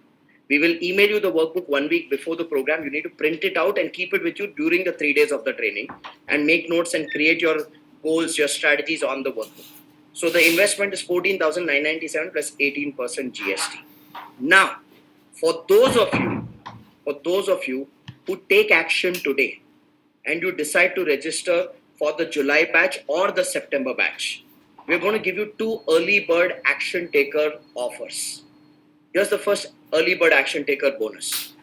We will email you the workbook 1 week before the program. You need to print it out and keep it with you during the 3 days of the training and make notes and create your goals, your strategies on the workbook. So the investment is 14,997 plus 18% GST. Now, for those of you who take action today and you decide to register for the July batch or the September batch, we're going to give you 2 early bird action taker offers. Here's the first early bird action taker bonus.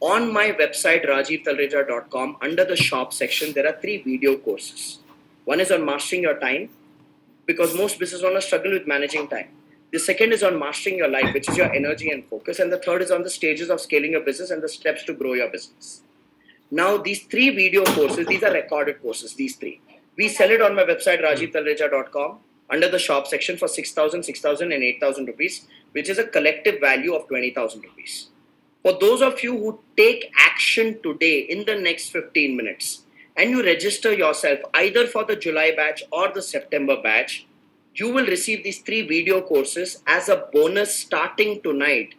On my website, rajivtalreja.com, under the shop section, there are 3 video courses. One is on mastering your time, because most business owners struggle with managing time. The second is on mastering your life, which is your energy and focus. And the third is on the stages of scaling your business and the steps to grow your business. Now, these 3 video courses, these are recorded courses, these 3. We sell it on my website, rajivtalreja.com, under the shop section for 6,000, 6,000 and 8,000 rupees, which is a collective value of 20,000 rupees. For those of you who take action today in the next 15 minutes and you register yourself either for the July batch or the September batch, you will receive these 3 video courses as a bonus starting tonight,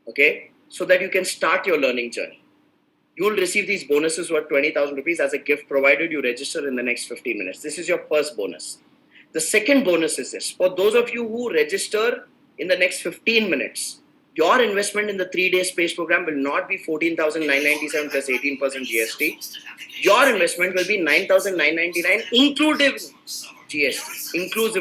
okay, so that you can start your learning journey. You will receive these bonuses worth 20,000 rupees as a gift provided you register in the next 15 minutes. This is your first bonus. The second bonus is this. For those of you who register in the next 15 minutes, your investment in the 3-day PACE program will not be 14,997 plus 18% GST. Your investment will be 9,999 inclusive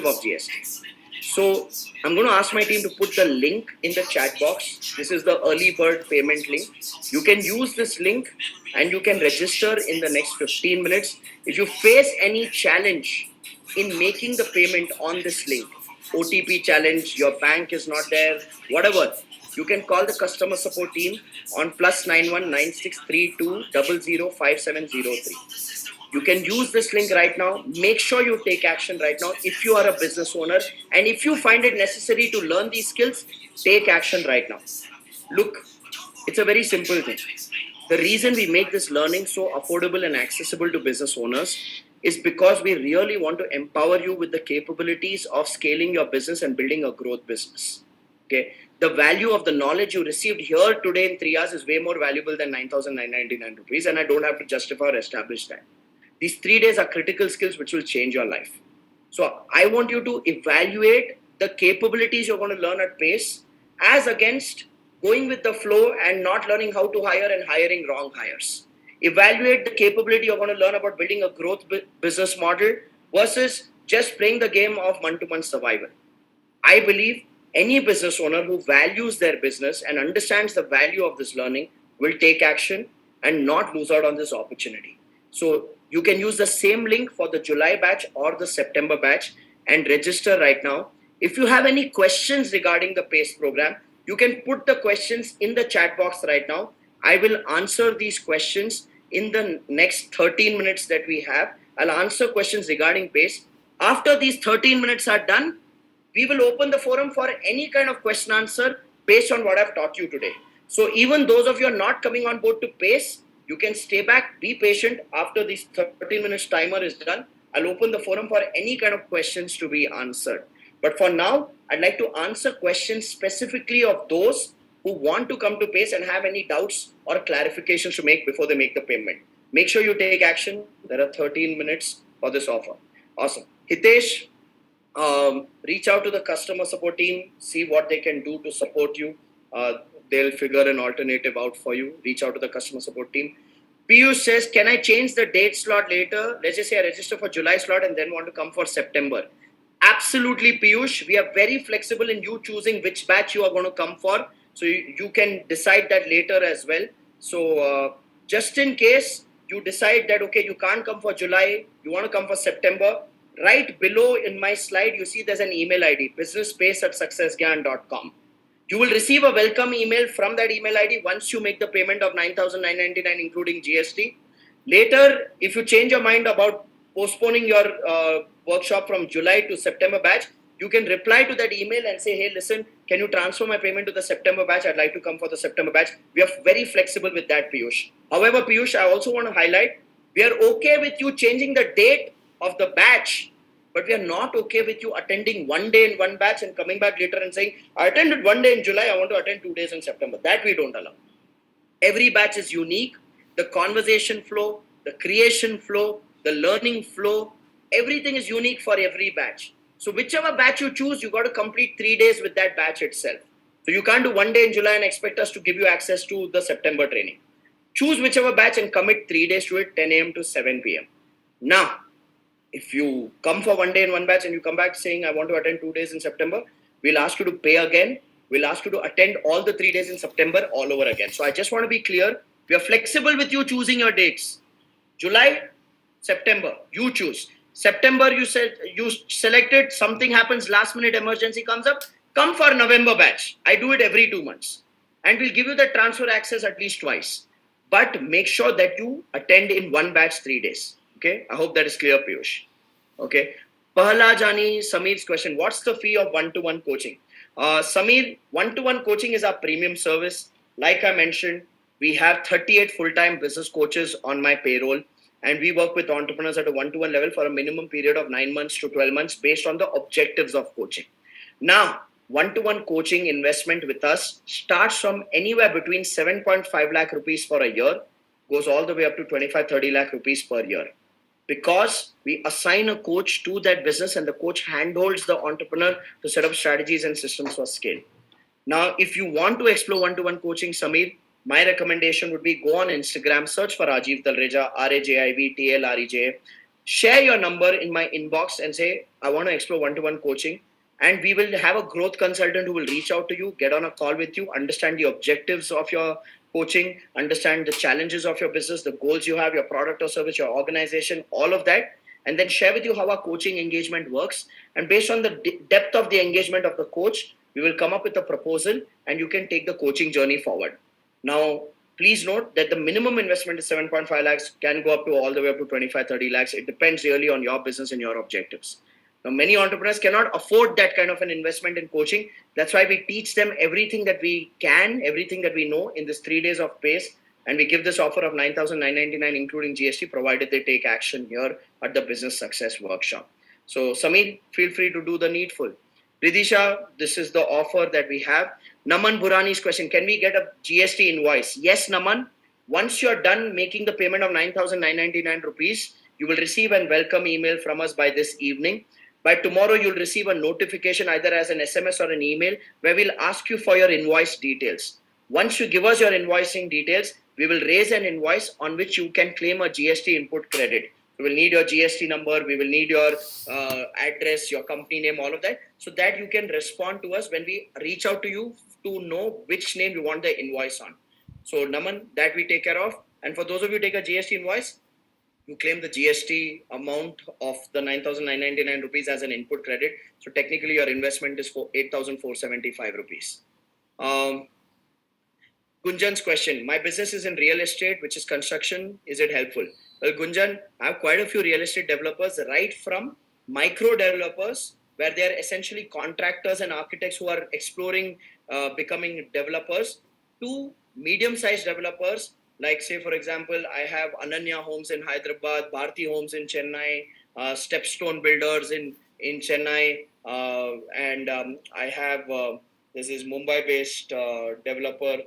of GST. So I'm going to ask my team to put the link in the chat box. This is the early bird payment link. You can use this link and you can register in the next 15 minutes. If you face any challenge in making the payment on this link, OTP challenge, your bank is not there, whatever, you can call the customer support team on +91 9632 005703. You can use this link right now. Make sure you take action right now if you are a business owner. And if you find it necessary to learn these skills, take action right now. Look, it's a very simple thing. The reason we make this learning so affordable and accessible to business owners is because we really want to empower you with the capabilities of scaling your business and building a growth business. Okay. The value of the knowledge you received here today in 3 hours is way more valuable than 9,999 rupees, and I don't have to justify or establish that. These 3 days are critical skills which will change your life. So I want you to evaluate the capabilities you're going to learn at pace as against going with the flow and not learning how to hire and hiring wrong hires. Evaluate the capability you're going to learn about building a growth business model versus just playing the game of month-to-month survival. I believe any business owner who values their business and understands the value of this learning will take action and not lose out on this opportunity. So you can use the same link for the July batch or the September batch and register right now. If you have any questions regarding the PACE program, you can put the questions in the chat box right now. I will answer these questions in the next 13 minutes that we have. I'll answer questions regarding PACE. After these 13 minutes are done, we will open the forum for any kind of question answer based on what I've taught you today. So even those of you are not coming on board to PACE, you can stay back, be patient. After this 13 minutes timer is done, I'll open the forum for any kind of questions to be answered. But for now, I'd like to answer questions specifically of those who want to come to PACE and have any doubts or clarifications to make before they make the payment. Make sure you take action. There are 13 minutes for this offer. Awesome. Hitesh, reach out to the customer support team, see what they can do to support you. They'll figure an alternative out for you. Reach out to the customer support team. Piyush says, can I change the date slot later? Let's just say I register for July slot and then want to come for September. Absolutely, Piyush. We are very flexible in you choosing which batch you are going to come for. So you can decide that later as well. So just in case you decide that, okay, you can't come for July, you want to come for September, right below in my slide, you see there's an email ID, businessspace@successgyan.com. You will receive a welcome email from that email ID once you make the payment of 9,999 including GST. Later, if you change your mind about postponing your workshop from July to September batch, you can reply to that email and say, hey, listen, can you transfer my payment to the September batch? I'd like to come for the September batch. We are very flexible with that, Piyush. However, Piyush, I also want to highlight, we are okay with you changing the date of the batch, but we are not okay with you attending one day in one batch and coming back later and saying, I attended one day in July, I want to attend 2 days in September. That we don't allow. Every batch is unique. The conversation flow, the creation flow, the learning flow, everything is unique for every batch. So whichever batch you choose, you got to complete 3 days with that batch itself. So you can't do one day in July and expect us to give you access to the September training. Choose whichever batch and commit 3 days to it, 10 a.m. to 7 p.m. Now, if you come for one day in one batch and you come back saying, I want to attend 2 days in September, we'll ask you to pay again. We'll ask you to attend all the 3 days in September all over again. So I just want to be clear. We are flexible with you choosing your dates. July, September, you choose. September, you said you selected, something happens, last minute emergency comes up, come for November batch. I do it every 2 months. And we'll give you the transfer access at least twice. But make sure that you attend in one batch 3 days. Okay, I hope that is clear, Piyush. Okay, Pahla Jani, Sameer's question, what's the fee of one-to-one coaching? Sameer, one-to-one coaching is our premium service. Like I mentioned, we have 38 full-time business coaches on my payroll, and we work with entrepreneurs at a one-to-one level for a minimum period of 9 months to 12 months based on the objectives of coaching. Now, one-to-one coaching investment with us starts from anywhere between 7.5 lakh rupees for a year, goes all the way up to 25-30 lakh rupees per year. Because we assign a coach to that business and the coach handholds the entrepreneur to set up strategies and systems for scale. Now, if you want to explore one-to-one coaching, Sameer, my recommendation would be go on Instagram, search for Rajiv Talreja, RAJIV, share your number in my inbox and say, I want to explore one-to-one coaching. And we will have a growth consultant who will reach out to you, get on a call with you, understand the objectives of your coaching, understand the challenges of your business, the goals you have, your product or service, your organization, all of that, and then share with you how our coaching engagement works. And based on the depth of the engagement of the coach, we will come up with a proposal and you can take the coaching journey forward. Now, please note that the minimum investment is 7.5 lakhs, can go up to all the way up to 25-30 lakhs. It depends really on your business and your objectives. Now, many entrepreneurs cannot afford that kind of an investment in coaching. That's why we teach them everything that we can, everything that we know in this 3 days of PACE And we give this offer of 9,999 including GST, provided they take action here at the Business Success Workshop. So Sameer, feel free to do the needful. Ridisha, this is the offer that we have. Naman Burani's question, can we get a GST invoice? Yes, Naman. Once you're done making the payment of 9,999 rupees, you will receive a welcome email from us by this evening. By tomorrow, you'll receive a notification either as an SMS or an email where we'll ask you for your invoice details. Once you give us your invoicing details, we will raise an invoice on which you can claim a GST input credit. We will need your GST number, we will need your address, your company name, all of that, so that you can respond to us when we reach out to you to know which name you want the invoice on. So Naman, that we take care of. And for those of you who take a GST invoice, you claim the GST amount of the 9,999 rupees as an input credit. So technically your investment is for 8,475 rupees. Gunjan's question, my business is in real estate, which is construction. Is it helpful? Well, Gunjan, I have quite a few real estate developers, right from micro developers, where they are essentially contractors and architects who are exploring becoming developers, to medium-sized developers. Like, say, for example, I have Ananya Homes in Hyderabad, Bharti Homes in Chennai, Stepstone Builders in Chennai, and I have this is Mumbai-based developer.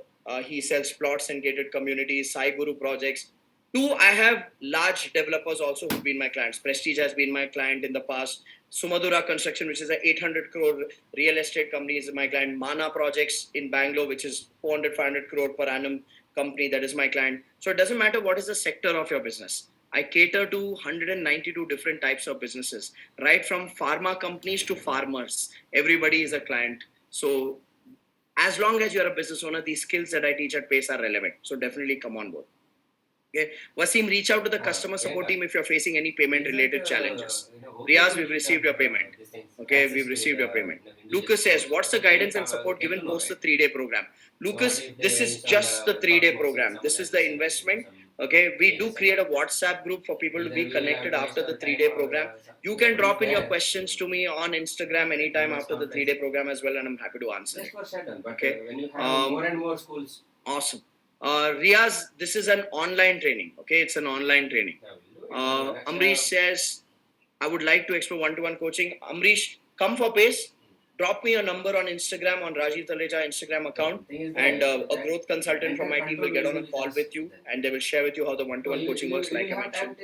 He sells plots and gated communities, Sai Guru projects. Two, I have large developers also who've been my clients. Prestige has been my client in the past. Sumadura Construction, which is an 800 crore real estate company, is my client. Mana Projects in Bangalore, which is 400, 500 crore per annum company, that is my client. So it doesn't matter what is the sector of your business. I cater to 192 different types of businesses, right from pharma companies to farmers. Everybody is a client. So as long as you're a business owner, these skills that I teach at PACE are relevant. So definitely come on board. Okay. Wasim, reach out to the customer support team if you're facing any payment related challenges. Riaz, we've received your payment. Okay, we've received your payment. Lucas says, what's the guidance and support given post the 3-day program? Lucas, this is just the 3-day program. This is the investment. Okay, we do create a WhatsApp group for people to be connected after the 3-day program. You can drop in your questions to me on Instagram anytime after the 3-day program as well, and I'm happy to answer. Okay. When you have more and more schools. Awesome. Riaz, this is an online training. Okay, it's an online training. Amrish says, I would like to explore one-to-one coaching. Amrish, come for PACE. Drop me your number on Instagram, on Rajiv Taleja Instagram account, and a growth consultant from my team will get on a call with you, and they will share with you how the one-to-one coaching works. Like I mentioned,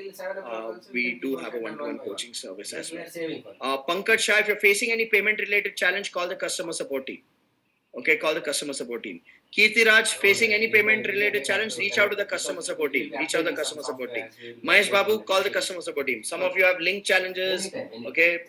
we do have a one-to-one coaching service as well. Pankaj Shah, if you're facing any payment-related challenge, call the customer support team. Okay, call the customer support team. Kirti Raj, facing any payment related challenge, reach out to the customer support team. Reach out to the customer support team. Mahesh Babu, call the customer support team. Some of you have link challenges. Okay,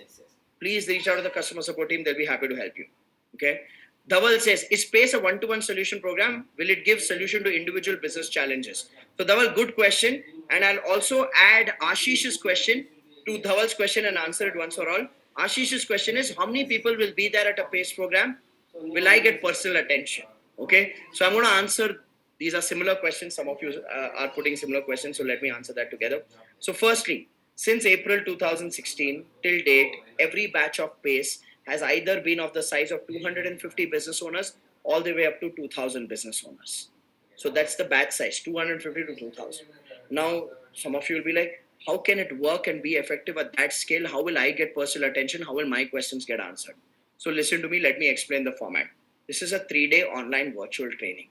please reach out to the customer support team. They'll be happy to help you. Okay. Dhaval says, is PACE a one-to-one solution program? Will it give solution to individual business challenges? So Dhaval, good question. And I'll also add Ashish's question to Dhaval's question and answer it once for all. Ashish's question is, how many people will be there at a PACE program? Will I get personal attention? Okay, so I'm going to answer. These are similar questions. Some of you are putting similar questions, so let me answer that together. So firstly, since April 2016 till date, every batch of PACE has either been of the size of 250 business owners all the way up to 2,000 business owners. So that's the batch size, 250 to 2,000. Now, some of you will be like, how can it work and be effective at that scale? How will I get personal attention? How will my questions get answered? So listen to me, let me explain the format. This is a 3-day online virtual training.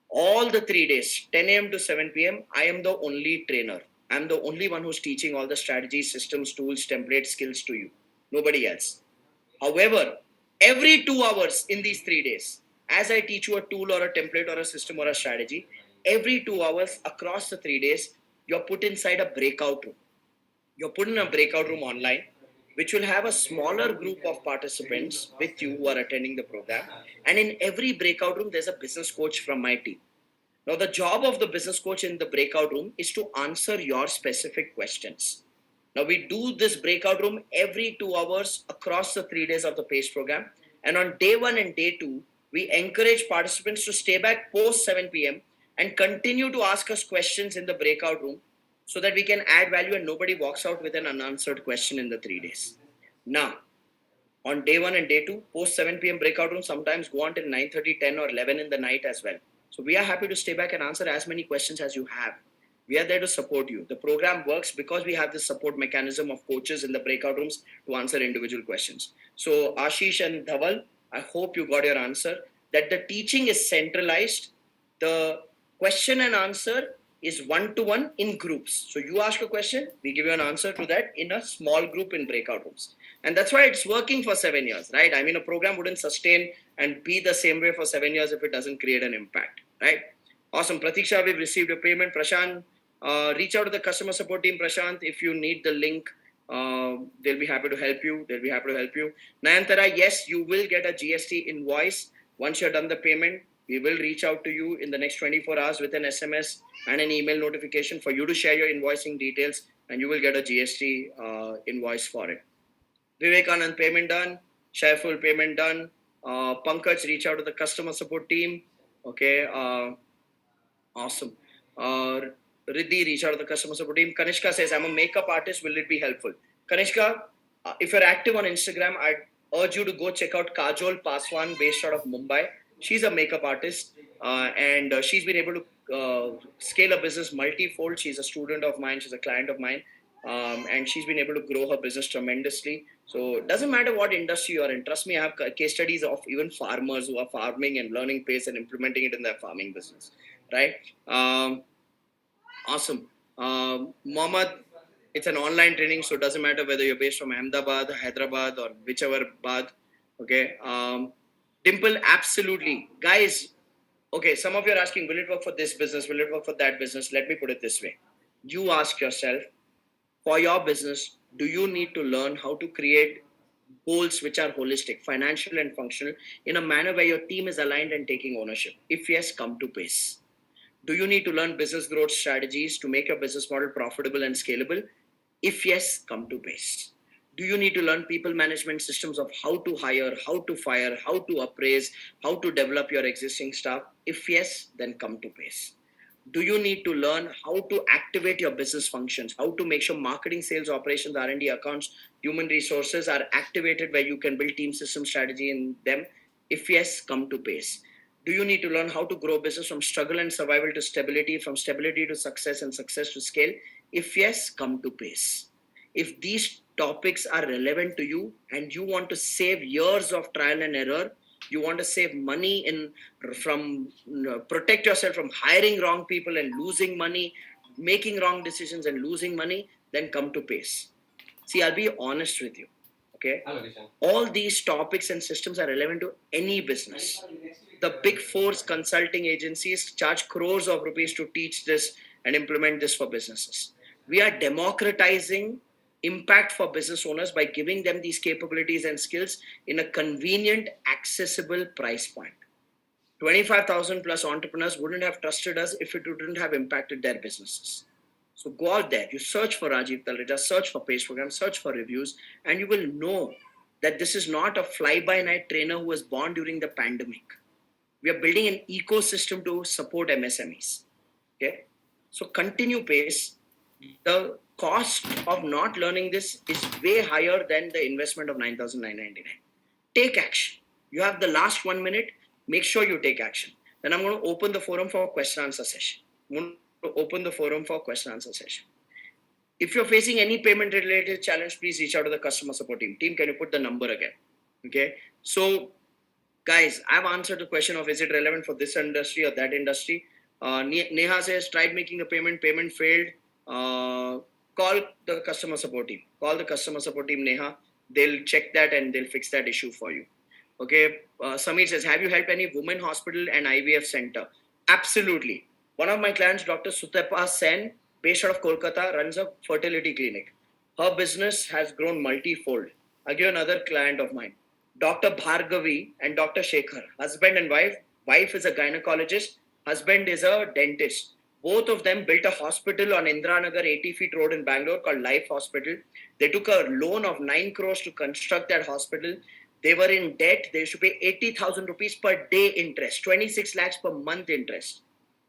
All the 3 days, 10 a.m. to 7 p.m., I am the only trainer. I'm the only one who's teaching all the strategies, systems, tools, templates, skills to you. Nobody else. However, every 2 hours in these 3 days, as I teach you a tool or a template or a system or a strategy, every 2 hours across the 3 days, you're put inside a breakout room. You're put in a breakout room online, which will have a smaller group of participants with you who are attending the program. And in every breakout room, there's a business coach from my team. Now, the job of the business coach in the breakout room is to answer your specific questions. Now, we do this breakout room every 2 hours across the 3 days of the PACE program. And on day 1 and day 2, we encourage participants to stay back post 7 p.m. and continue to ask us questions in the breakout room, so that we can add value and nobody walks out with an unanswered question in the 3 days. Now, on day 1 and day 2, post 7 p.m. breakout room sometimes go on till 9:30, 10 or 11 in the night as well. So we are happy to stay back and answer as many questions as you have. We are there to support you. The program works because we have this support mechanism of coaches in the breakout rooms to answer individual questions. So Ashish and Dhaval, I hope you got your answer. That the teaching is centralized. The question and answer is one-to-one in groups. So you ask a question, we give you an answer to that in a small group in breakout rooms. And that's why it's working for 7 years, right? I mean, a program wouldn't sustain and be the same way for 7 years if it doesn't create an impact, right? Awesome. Pratiksha, we've received your payment. Prashant, reach out to the customer support team, Prashant, if you need the link. They'll be happy to help you. Nayantara, yes, you will get a GST invoice once you're done the payment. We will reach out to you in the next 24 hours with an SMS and an email notification for you to share your invoicing details, and you will get a GST invoice for it. Vivekanand, payment done. Shaiful, payment done. Pankaj, reach out to the customer support team. Okay. Awesome. Riddhi, reach out to the customer support team. Kanishka says, I'm a makeup artist. Will it be helpful? Kanishka, if you're active on Instagram, I'd urge you to go check out Kajol Paswan, based out of Mumbai. She's a makeup artist, and she's been able to scale a business multi-fold. She's a student of mine. She's a client of mine. And she's been able to grow her business tremendously. So it doesn't matter what industry you're in. Trust me, I have case studies of even farmers who are farming and learning pace and implementing it in their farming business, right? Awesome. Mohammed, it's an online training, so it doesn't matter whether you're based from Ahmedabad, Hyderabad, or whichever Bad. Okay. Dimple, absolutely. Guys, okay, some of you are asking, will it work for this business? Will it work for that business? Let me put it this way. You ask yourself, for your business, do you need to learn how to create goals which are holistic, financial and functional, in a manner where your team is aligned and taking ownership? If yes, come to Pace. Do you need to learn business growth strategies to make your business model profitable and scalable? If yes, come to Pace. Do you need to learn people management systems of how to hire, how to fire, how to appraise, how to develop your existing staff? If yes, then come to Pace. Do you need to learn how to activate your business functions, how to make sure marketing, sales, operations, R&D, accounts, human resources are activated where you can build team system strategy in them? If yes, come to Pace. Do you need to learn how to grow business from struggle and survival to stability, from stability to success and success to scale? If yes, come to Pace. If these topics are relevant to you and you want to save years of trial and error, you want to save money from protect yourself from hiring wrong people and losing money, making wrong decisions and losing money, then come to Pace. See, I'll be honest with you. Okay. All these topics and systems are relevant to any business. The big four consulting agencies charge crores of rupees to teach this and implement this for businesses. We are democratizing impact for business owners by giving them these capabilities and skills in a convenient, accessible price point. 25,000 plus entrepreneurs wouldn't have trusted us if it wouldn't have impacted their businesses. So go out there, you search for Rajiv Talreja, search for Pace Program, search for reviews, and you will know that this is not a fly-by-night trainer who was born during the pandemic. We are building an ecosystem to support MSMEs. Okay, so continue Pace. The cost of not learning this is way higher than the investment of 9,999. Take action. You have the last 1 minute. Make sure you take action. Then I'm going to open the forum for question answer session. If you're facing any payment related challenge, please reach out to the customer support team. Team, can you put the number again? Okay. So guys, I've answered the question of is it relevant for this industry or that industry? Neha says, tried making a payment failed. Call the customer support team. Neha. They'll check that and they'll fix that issue for you. Okay. Samir says, have you helped any women hospital and IVF center? Absolutely. One of my clients, Dr. Sutepa Sen, based out of Kolkata, runs a fertility clinic. Her business has grown multi-fold. I'll give another client of mine, Dr. Bhargavi and Dr. Shekhar, husband and wife. Wife is a gynecologist. Husband is a dentist. Both of them built a hospital on Indiranagar, 80 feet road in Bangalore called Life Hospital. They took a loan of 9 crores to construct that hospital. They were in debt. They used to pay 80,000 rupees per day interest, 26 lakhs per month interest.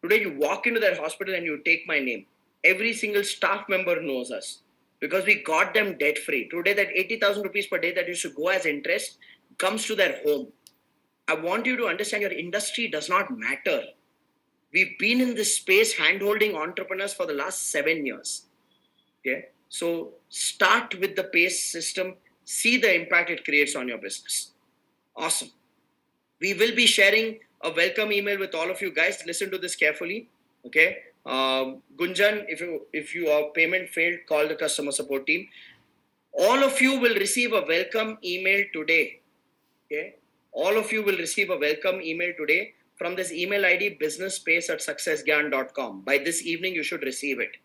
Today, you walk into that hospital and you take my name. Every single staff member knows us because we got them debt free. Today, that 80,000 rupees per day that used to go as interest comes to their home. I want you to understand your industry does not matter. We've been in this space hand-holding entrepreneurs for the last 7 years. Okay. So start with the PACE system, see the impact it creates on your business. Awesome. We will be sharing a welcome email with all of you guys. Listen to this carefully. Okay. Gunjan, if your payment failed, call the customer support team. All of you will receive a welcome email today. Okay. All of you will receive a welcome email today from this email ID businesspace@successgyan.com. By this evening, you should receive it.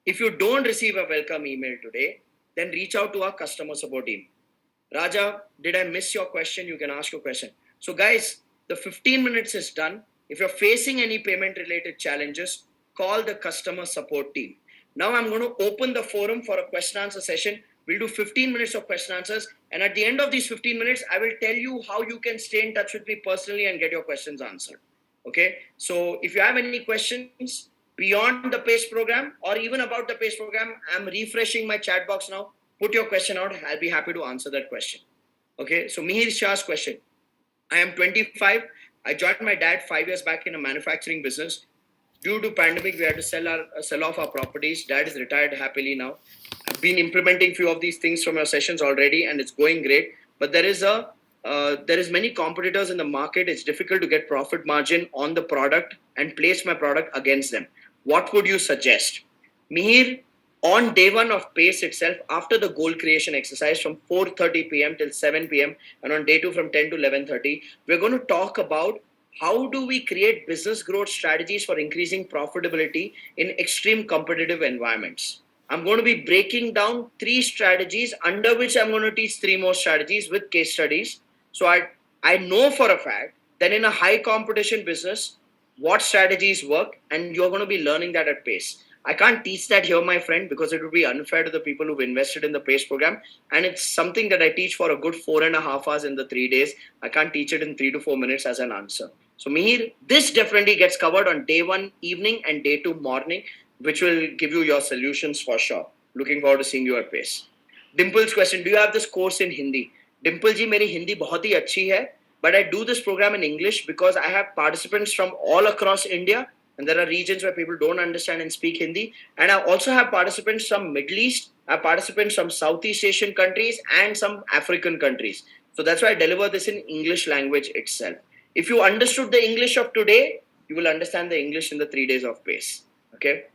If you don't receive a welcome email today, then reach out to our customer support team. Raja, did I miss your question? You can ask your question. So guys, the 15 minutes is done. If you're facing any payment related challenges, call the customer support team. Now I'm going to open the forum for a question answer session. We'll do 15 minutes of question answers. And at the end of these 15 minutes, I will tell you how you can stay in touch with me personally and get your questions answered. Okay. So if you have any questions beyond the PACE program or even about the PACE program, I'm refreshing my chat box now. Put your question out. I'll be happy to answer that question. Okay. So Mihir Shah's question. I am 25. I joined my dad 5 years back in a manufacturing business. Due to pandemic, we had to sell off our properties. Dad is retired happily now. I've been implementing few of these things from your sessions already, and it's going great. But there is many competitors in the market. It's difficult to get profit margin on the product and place my product against them. What would you suggest? Mihir, on day one of PACE itself, after the goal creation exercise from 4:30 p.m. till 7 p.m. and on day two from 10 to 11:30, we're going to talk about how do we create business growth strategies for increasing profitability in extreme competitive environments. I'm going to be breaking down 3 strategies, under which I'm going to teach 3 more strategies with case studies. So I know for a fact that in a high competition business, what strategies work, and you're going to be learning that at PACE. I can't teach that here, my friend, because it would be unfair to the people who've invested in the PACE program. And it's something that I teach for a good 4.5 hours in the 3 days. I can't teach it in 3 to 4 minutes as an answer. So Mihir, this definitely gets covered on day 1 evening and day 2 morning, which will give you your solutions for sure. Looking forward to seeing you at PACE. Dimple's question, do you have this course in Hindi? Dimple ji, meri Hindi bahut hi achhi hai, but I do this program in English because I have participants from all across India, and there are regions where people don't understand and speak Hindi. And I also have participants from Middle East, I have participants from Southeast Asian countries and some African countries. So that's why I deliver this in English language itself. If you understood the English of today, you will understand the English in the 3 days of PACE. Okay.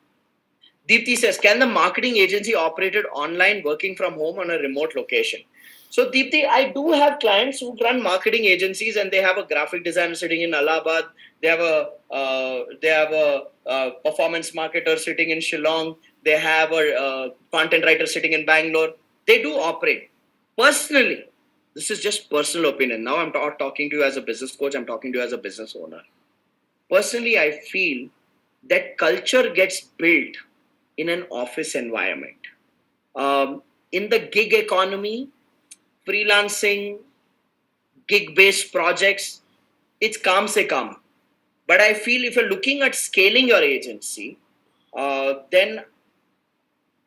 Deepthi says, can the marketing agency operated online working from home on a remote location? So Deepthi, I do have clients who run marketing agencies and they have a graphic designer sitting in Allahabad. They have a performance marketer sitting in Shillong. They have a content writer sitting in Bangalore. They do operate. Personally, this is just personal opinion. Now I'm not talking to you as a business coach. I'm talking to you as a business owner. Personally, I feel that culture gets built in an office environment. In the gig economy, freelancing, gig-based projects, it's calm se calm. But I feel if you're looking at scaling your agency, then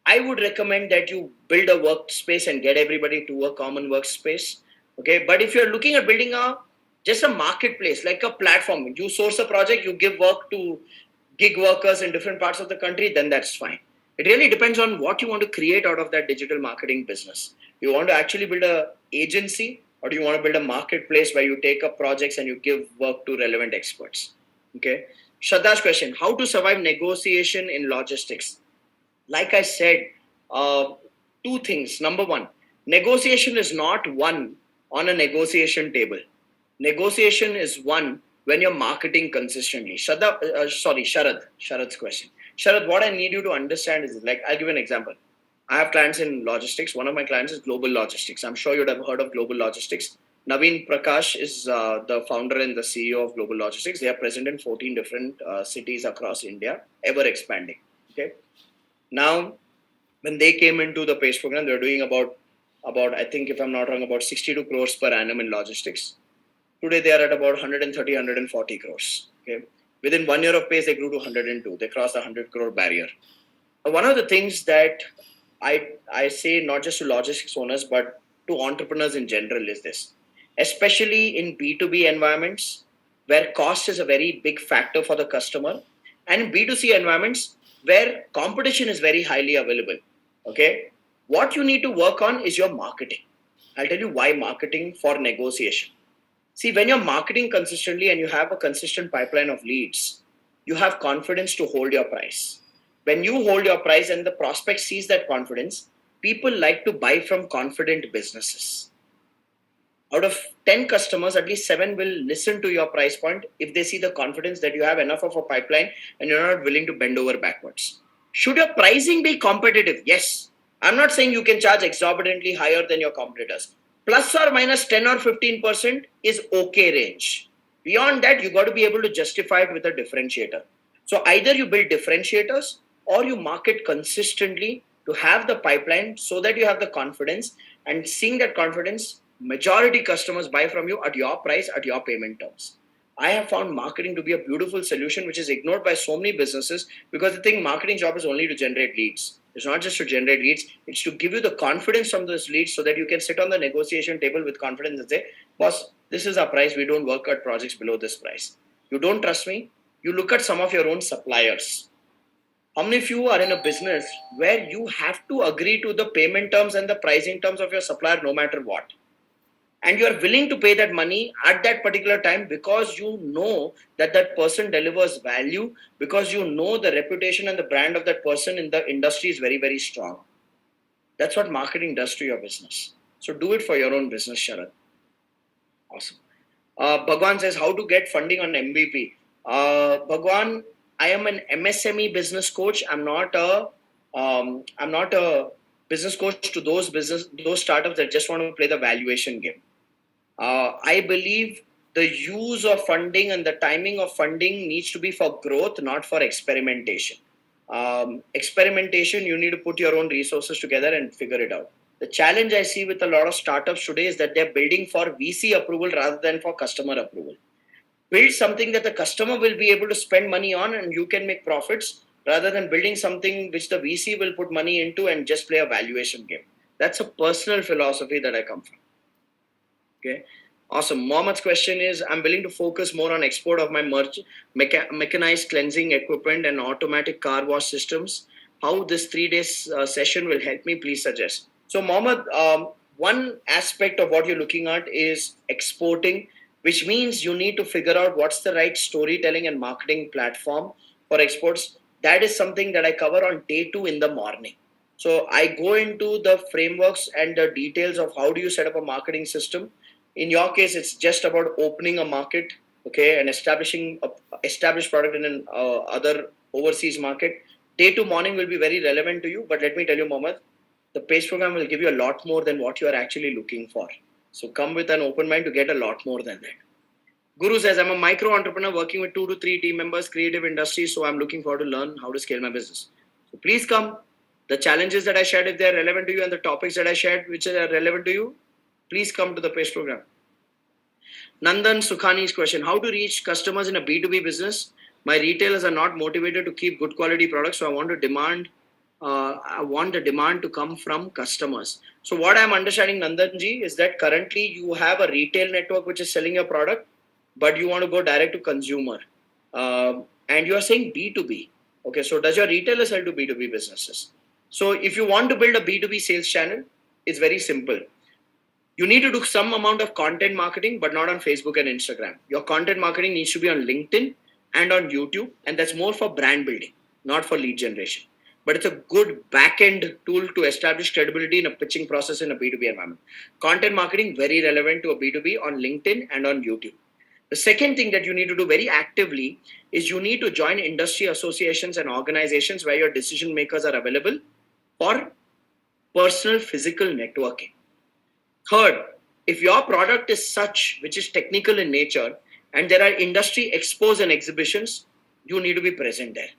I would recommend that you build a workspace and get everybody to a common workspace. Okay, but if you're looking at building just a marketplace, like a platform, you source a project, you give work to gig workers in different parts of the country, then that's fine. It really depends on what you want to create out of that digital marketing business. You want to actually build an agency, or do you want to build a marketplace where you take up projects and you give work to relevant experts? Okay. Shraddha's question, how to survive negotiation in logistics? Like I said, 2 things. Number 1, negotiation is not won on a negotiation table. Negotiation is won when you're marketing consistently. Sharad's question. Sharad, what I need you to understand is, like, I'll give you an example. I have clients in logistics. One of my clients is Global Logistics. I'm sure you'd have heard of Global Logistics. Naveen Prakash is the founder and the CEO of Global Logistics. They are present in 14 different cities across India, ever expanding. Okay. Now, when they came into the PACE program, they were doing about I think, if I'm not wrong, about 62 crores per annum in logistics. Today, they are at about 130, 140 crores. Okay. Within 1 year of PACE, they grew to 102. They crossed the 100 crore barrier. One of the things that I say, not just to logistics owners, but to entrepreneurs in general, is this. Especially in B2B environments, where cost is a very big factor for the customer, and in B2C environments where competition is very highly available. Okay, what you need to work on is your marketing. I'll tell you why marketing for negotiation. See, when you're marketing consistently and you have a consistent pipeline of leads, you have confidence to hold your price. When you hold your price and the prospect sees that confidence, people like to buy from confident businesses. Out of 10 customers, at least 7 will listen to your price point if they see the confidence that you have enough of a pipeline and you're not willing to bend over backwards. Should your pricing be competitive? Yes. I'm not saying you can charge exorbitantly higher than your competitors. Plus or minus 10 or 15% is okay range. Beyond that, you got to be able to justify it with a differentiator. So either you build differentiators or you market consistently to have the pipeline so that you have the confidence, and seeing that confidence, majority customers buy from you at your price, at your payment terms. I have found marketing to be a beautiful solution, which is ignored by so many businesses because they think marketing job is only to generate leads. It's not just to generate leads, it's to give you the confidence from those leads so that you can sit on the negotiation table with confidence and say, boss, this is our price. We don't work at projects below this price. You don't trust me? You look at some of your own suppliers. How many of you are in a business where you have to agree to the payment terms and the pricing terms of your supplier no matter what? And you are willing to pay that money at that particular time because you know that that person delivers value, because you know the reputation and the brand of that person in the industry is very, very strong. That's what marketing does to your business. So do it for your own business, Sharad. Awesome. Bhagwan says, how to get funding on MVP? Bhagwan, I am an MSME business coach. I'm not a business coach to those startups that just want to play the valuation game. I believe the use of funding and the timing of funding needs to be for growth, not for experimentation. Experimentation, you need to put your own resources together and figure it out. The challenge I see with a lot of startups today is that they're building for VC approval rather than for customer approval. Build something that the customer will be able to spend money on and you can make profits, rather than building something which the VC will put money into and just play a valuation game. That's a personal philosophy that I come from. Okay. Awesome. Mohammad's question is, I'm willing to focus more on export of my mechanized cleansing equipment and automatic car wash systems. How this 3 days session will help me, please suggest. So Mohammad, one aspect of what you're looking at is exporting, which means you need to figure out what's the right storytelling and marketing platform for exports. That is something that I cover on day 2 in the morning. So I go into the frameworks and the details of how do you set up a marketing system. In your case, it's just about opening a market, okay, and establishing a established product in an other overseas market. Day 2 morning will be very relevant to you, but let me tell you, Mohammed, the PACE program will give you a lot more than what you are actually looking for. So come with an open mind to get a lot more than that. Guru says, I'm a micro entrepreneur working with 2 to 3 team members, creative industries, so I'm looking forward to learn how to scale my business. So please come. The challenges that I shared, if they're relevant to you, and the topics that I shared which are relevant to you, please come to the PACE program. Nandan Sukhani's question, how to reach customers in a B2B business? My retailers are not motivated to keep good quality products, so I want the demand to come from customers. So what I'm understanding, Nandanji, is that currently you have a retail network which is selling your product, but you want to go direct to consumer. And you are saying B2B. Okay, so does your retailer sell to B2B businesses? So if you want to build a B2B sales channel, it's very simple. You need to do some amount of content marketing, but not on Facebook and Instagram. Your content marketing needs to be on LinkedIn and on YouTube, and that's more for brand building, not for lead generation. But it's a good back-end tool to establish credibility in a pitching process in a B2B environment. Content marketing, very relevant to a B2B on LinkedIn and on YouTube. The second thing that you need to do very actively is you need to join industry associations and organizations where your decision makers are available for personal physical networking. Third, if your product is such which is technical in nature and there are industry expos and exhibitions, you need to be present there.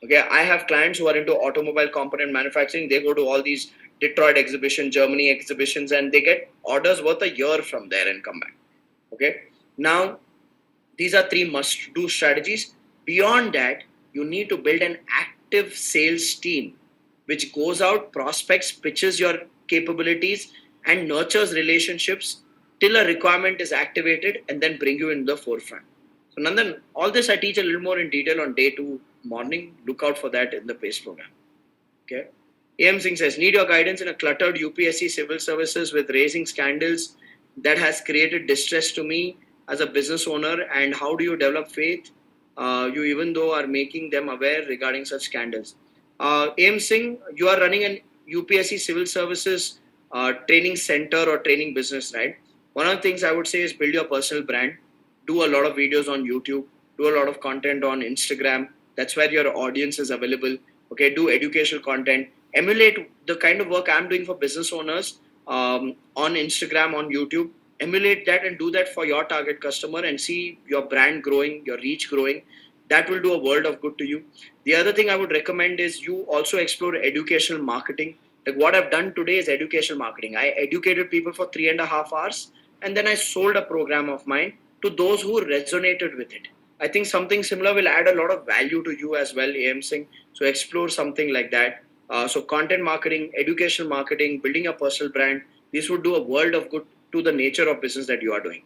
Okay, I have clients who are into automobile component manufacturing. They go to all these Detroit exhibition, Germany exhibitions, and they get orders worth a year from there and come back. Okay, now these are 3 must-do strategies. Beyond that, you need to build an active sales team which goes out, prospects, pitches your capabilities, and nurtures relationships till a requirement is activated and then bring you in the forefront. So Nandan, all this I teach a little more in detail on day 2 morning. Look out for that in the PACE program. Okay. AM Singh says, need your guidance in a cluttered UPSC civil services with raising scandals that has created distress to me as a business owner, and how do you develop faith? You even though are making them aware regarding such scandals. AM Singh, you are running an UPSC civil services training center or training business, right? One of the things I would say is build your personal brand, do a lot of videos on YouTube, do a lot of content on Instagram. That's where your audience is available. Okay, do educational content, emulate the kind of work I'm doing for business owners on Instagram, on YouTube. Emulate that and do that for your target customer and see your brand growing, your reach growing. That will do a world of good to you. The other thing I would recommend is you also explore educational marketing. Like what I've done today is educational marketing. I educated people for 3.5 hours, and then I sold a program of mine to those who resonated with it. I think something similar will add a lot of value to you as well, AM Singh. So explore something like that. So content marketing, educational marketing, building a personal brand, this would do a world of good to the nature of business that you are doing.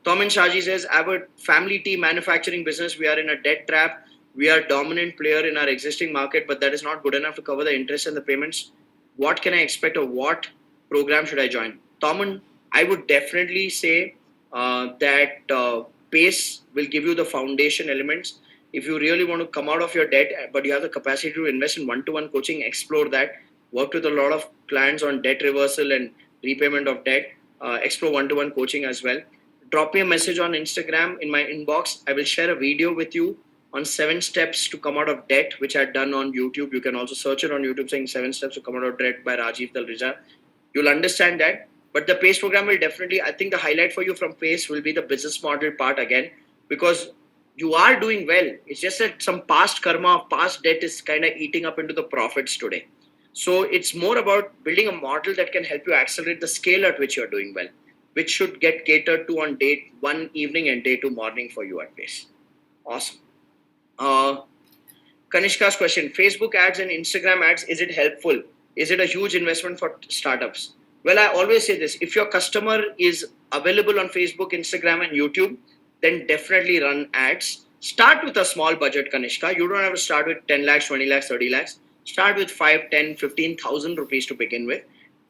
Thoman Shaji says, our family tea manufacturing business, we are in a debt trap. We are a dominant player in our existing market, but that is not good enough to cover the interest and the payments. What can I expect, or what program should I join? Thoman, I would definitely say that PACE will give you the foundation elements. If you really want to come out of your debt, but you have the capacity to invest in one-to-one coaching, explore that. Work with a lot of clients on debt reversal and repayment of debt. Explore one-to-one coaching as well. Drop me a message on Instagram in my inbox. I will share a video with you on 7 steps to come out of debt, which I've done on YouTube. You can also search it on YouTube saying 7 steps to come out of debt by Rajiv Dalrija. You'll understand that. But the PACE program will definitely, I think the highlight for you from PACE will be the business model part again, because you are doing well. It's just that some past karma of past debt is kind of eating up into the profits today. So it's more about building a model that can help you accelerate the scale at which you're doing well, which should get catered to on day 1 evening and day 2 morning for you at PACE. Awesome. Kanishka's question, Facebook ads and Instagram ads, is it helpful? Is it a huge investment for startups? Well, I always say this, if your customer is available on Facebook, Instagram and YouTube, then definitely run ads. Start with a small budget, Kanishka. You don't have to start with 10 lakhs, 20 lakhs, 30 lakhs. Start with 5, 10, 15,000 rupees to begin with.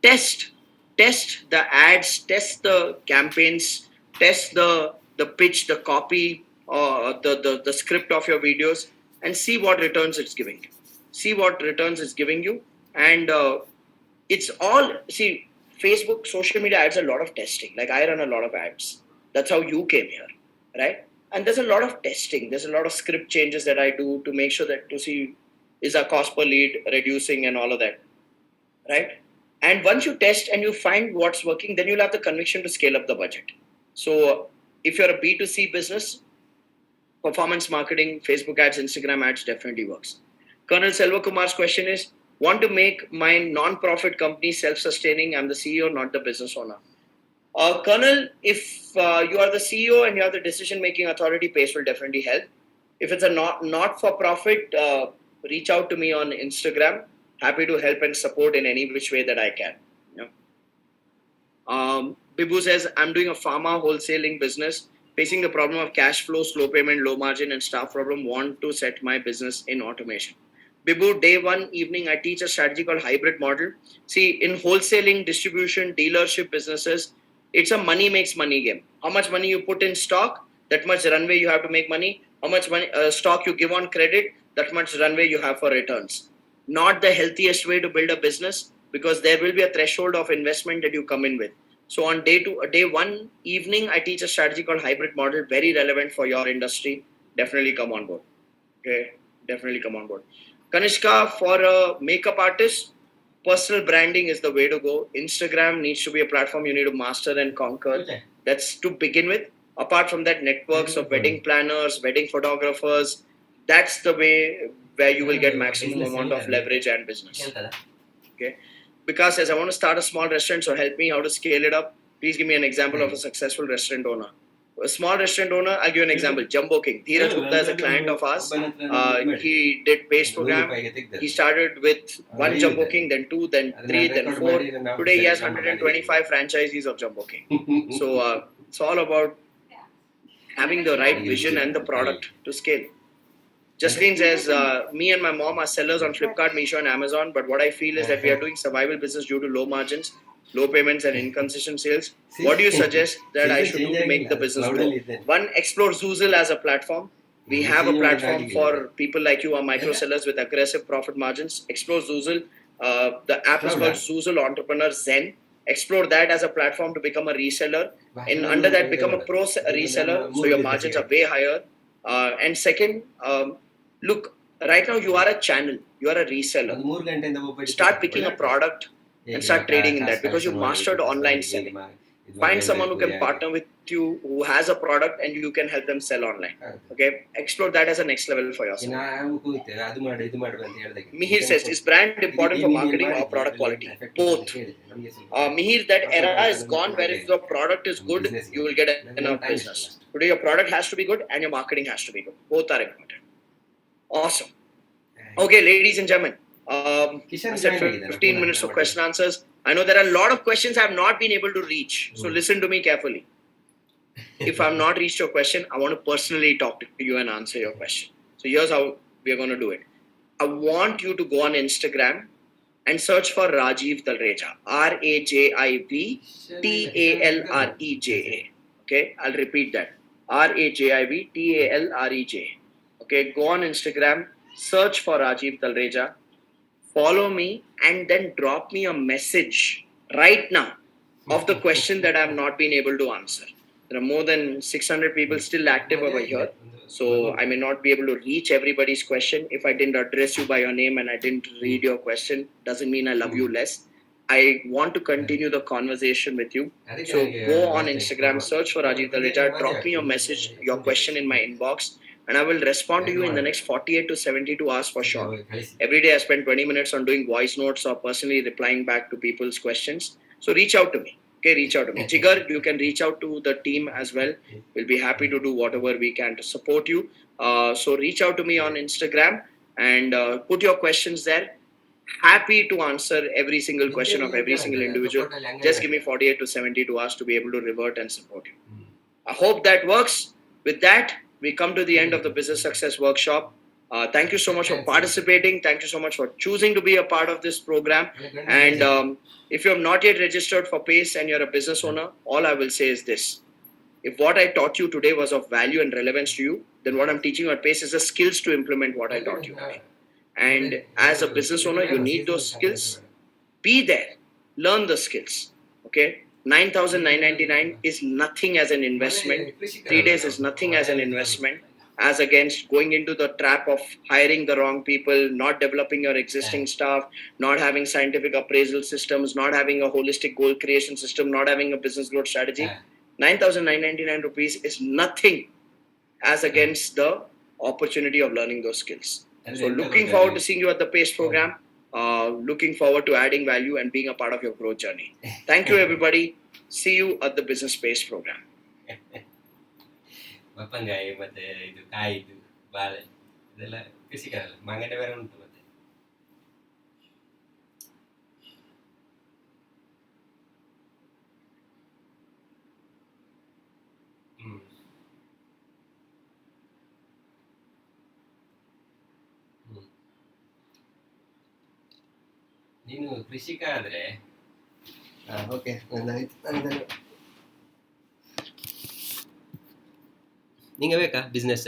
Test the ads, test the campaigns, test the pitch, the copy, the script of your videos, and see what returns it's giving you. See what returns it's giving you. And it's all, see, Facebook, social media adds a lot of testing. Like I run a lot of ads. That's how you came here, right? And there's a lot of testing. There's a lot of script changes that I do to make sure that to see is our cost per lead reducing and all of that, right? And once you test and you find what's working, then you'll have the conviction to scale up the budget. So if you're a B2C business, performance marketing, Facebook ads, Instagram ads definitely works. Colonel Selva Kumar's question is, want to make my non-profit company self-sustaining. I'm the CEO, not the business owner. Colonel, if you are the CEO and you have the decision-making authority, PACE will definitely help. If it's a not-for-profit, reach out to me on Instagram. Happy to help and support in any which way that I can. Yeah. Bibu says, I'm doing a pharma wholesaling business, facing the problem of cash flow, slow payment, low margin, and staff problem. Want to set my business in automation. Bibu, day 1 evening, I teach a strategy called hybrid model. See, in wholesaling, distribution, dealership businesses, it's a money makes money game. How much money you put in stock, that much runway you have to make money. How much money stock you give on credit, that much runway you have for returns. Not the healthiest way to build a business, because there will be a threshold of investment that you come in with. So on day 1 evening, I teach a strategy called hybrid model, very relevant for your industry. Definitely come on board. Okay, definitely come on board. Kanishka, for a makeup artist, personal branding is the way to go. Instagram needs to be a platform you need to master and conquer. Okay. That's to begin with. Apart from that, networks of wedding planners, wedding photographers, that's the way where you will get maximum amount of leverage and business. Okay. Because as I want to start a small restaurant, so help me how to scale it up. Please give me an example of a successful restaurant owner. A small restaurant owner, I'll give you an example. Jumbo King. Dheeraj Gupta is a client of ours. He did PACE program. He started with 1 Jumbo King, then 2, then 3, then 4. Today he has 125 franchisees of Jumbo King. So it's all about having the right vision and the product to scale. Justine says, me and my mom are sellers on Flipkart, Meesho, and Amazon. But what I feel is that we are doing survival business due to low margins, low payments, and inconsistent sales. What do you suggest that I should do to make the business grow? One, explore Zoozle as a platform. We have a platform for people like you, are micro sellers with aggressive profit margins. Explore Zoozle. The app is called Zoozle Entrepreneur Zen. Explore that as a platform to become a reseller. And under that, become a pro reseller, so your margins are way higher. And second, look, right now you are a channel, you are a reseller. Start picking a product and start trading in that because you mastered online selling. Find someone who can partner with you, who has a product, and you can help them sell online. Okay, explore that as a next level for yourself. Mihir says, is brand important for marketing or product quality? Both. Mihir, that era is gone where if your product is good, you will get enough business. Today, your product has to be good and your marketing has to be good. Both are important. Awesome. Okay, ladies and gentlemen, I said 15 minutes of question answers. I know there are a lot of questions I have not been able to reach. So listen to me carefully. If I have not reached your question, I want to personally talk to you and answer your question. So here's how we are going to do it. I want you to go on Instagram and search for Rajiv Talreja. RAJIV-TALREJA. Okay, I'll repeat that. RAJIV-TALREJA. Okay, go on Instagram, search for Rajiv Talreja, follow me, and then drop me a message right now of the question that I have not been able to answer. There are more than 600 people still active over here. So I may not be able to reach everybody's question. If I didn't address you by your name and I didn't read your question, doesn't mean I love you less. I want to continue the conversation with you. So go on Instagram, search for Rajiv Talreja, drop me your message, your question in my inbox, and I will respond to you in the next 48 to 72 hours for sure. Every day I spend 20 minutes on doing voice notes or personally replying back to people's questions. So reach out to me. Okay, reach out to me. Jigar, you can reach out to the team as well. We'll be happy to do whatever we can to support you. So reach out to me on Instagram and put your questions there. Happy to answer every single question of every single individual. Just give me 48 to 72 hours to be able to revert and support you. I hope that works. With that, we come to the end of the Business Success Workshop. Thank you so much for participating. Thank you so much for choosing to be a part of this program. And if you have not yet registered for PACE and you're a business owner, all I will say is this. If what I taught you today was of value and relevance to you, then what I'm teaching you at PACE is the skills to implement what I taught you today. And as a business owner, you need those skills. Be there. Learn the skills. Okay? 9,999 is nothing as an investment. 3 days is nothing as an investment, as against going into the trap of hiring the wrong people, not developing your existing staff, not having scientific appraisal systems, not having a holistic goal creation system, not having a business growth strategy. 9,999 rupees is nothing as against the opportunity of learning those skills. So looking forward to seeing you at the PACE program. Looking forward to adding value and being a part of your growth journey. Thank you, everybody. See you at the Business PACE program. ಬಪ್ಪಂಗಾಯಿ ಮತ್ತೆ ಇದು ಕಾಯಿದು ಬಾಳೆ ಇದೆಲ್ಲ ಕೃಷಿಕರಲ್ಲ ಮಾಂಗಡ್ಯ ಬೇರೆ ಉಂಟು ಮತ್ತೆ ನೀನು ಕೃಷಿಕ ಆದ್ರೆ ಓಕೆ ನಿಂಗೆ ಬೇಕಾ ಬಿಸ್ನೆಸ್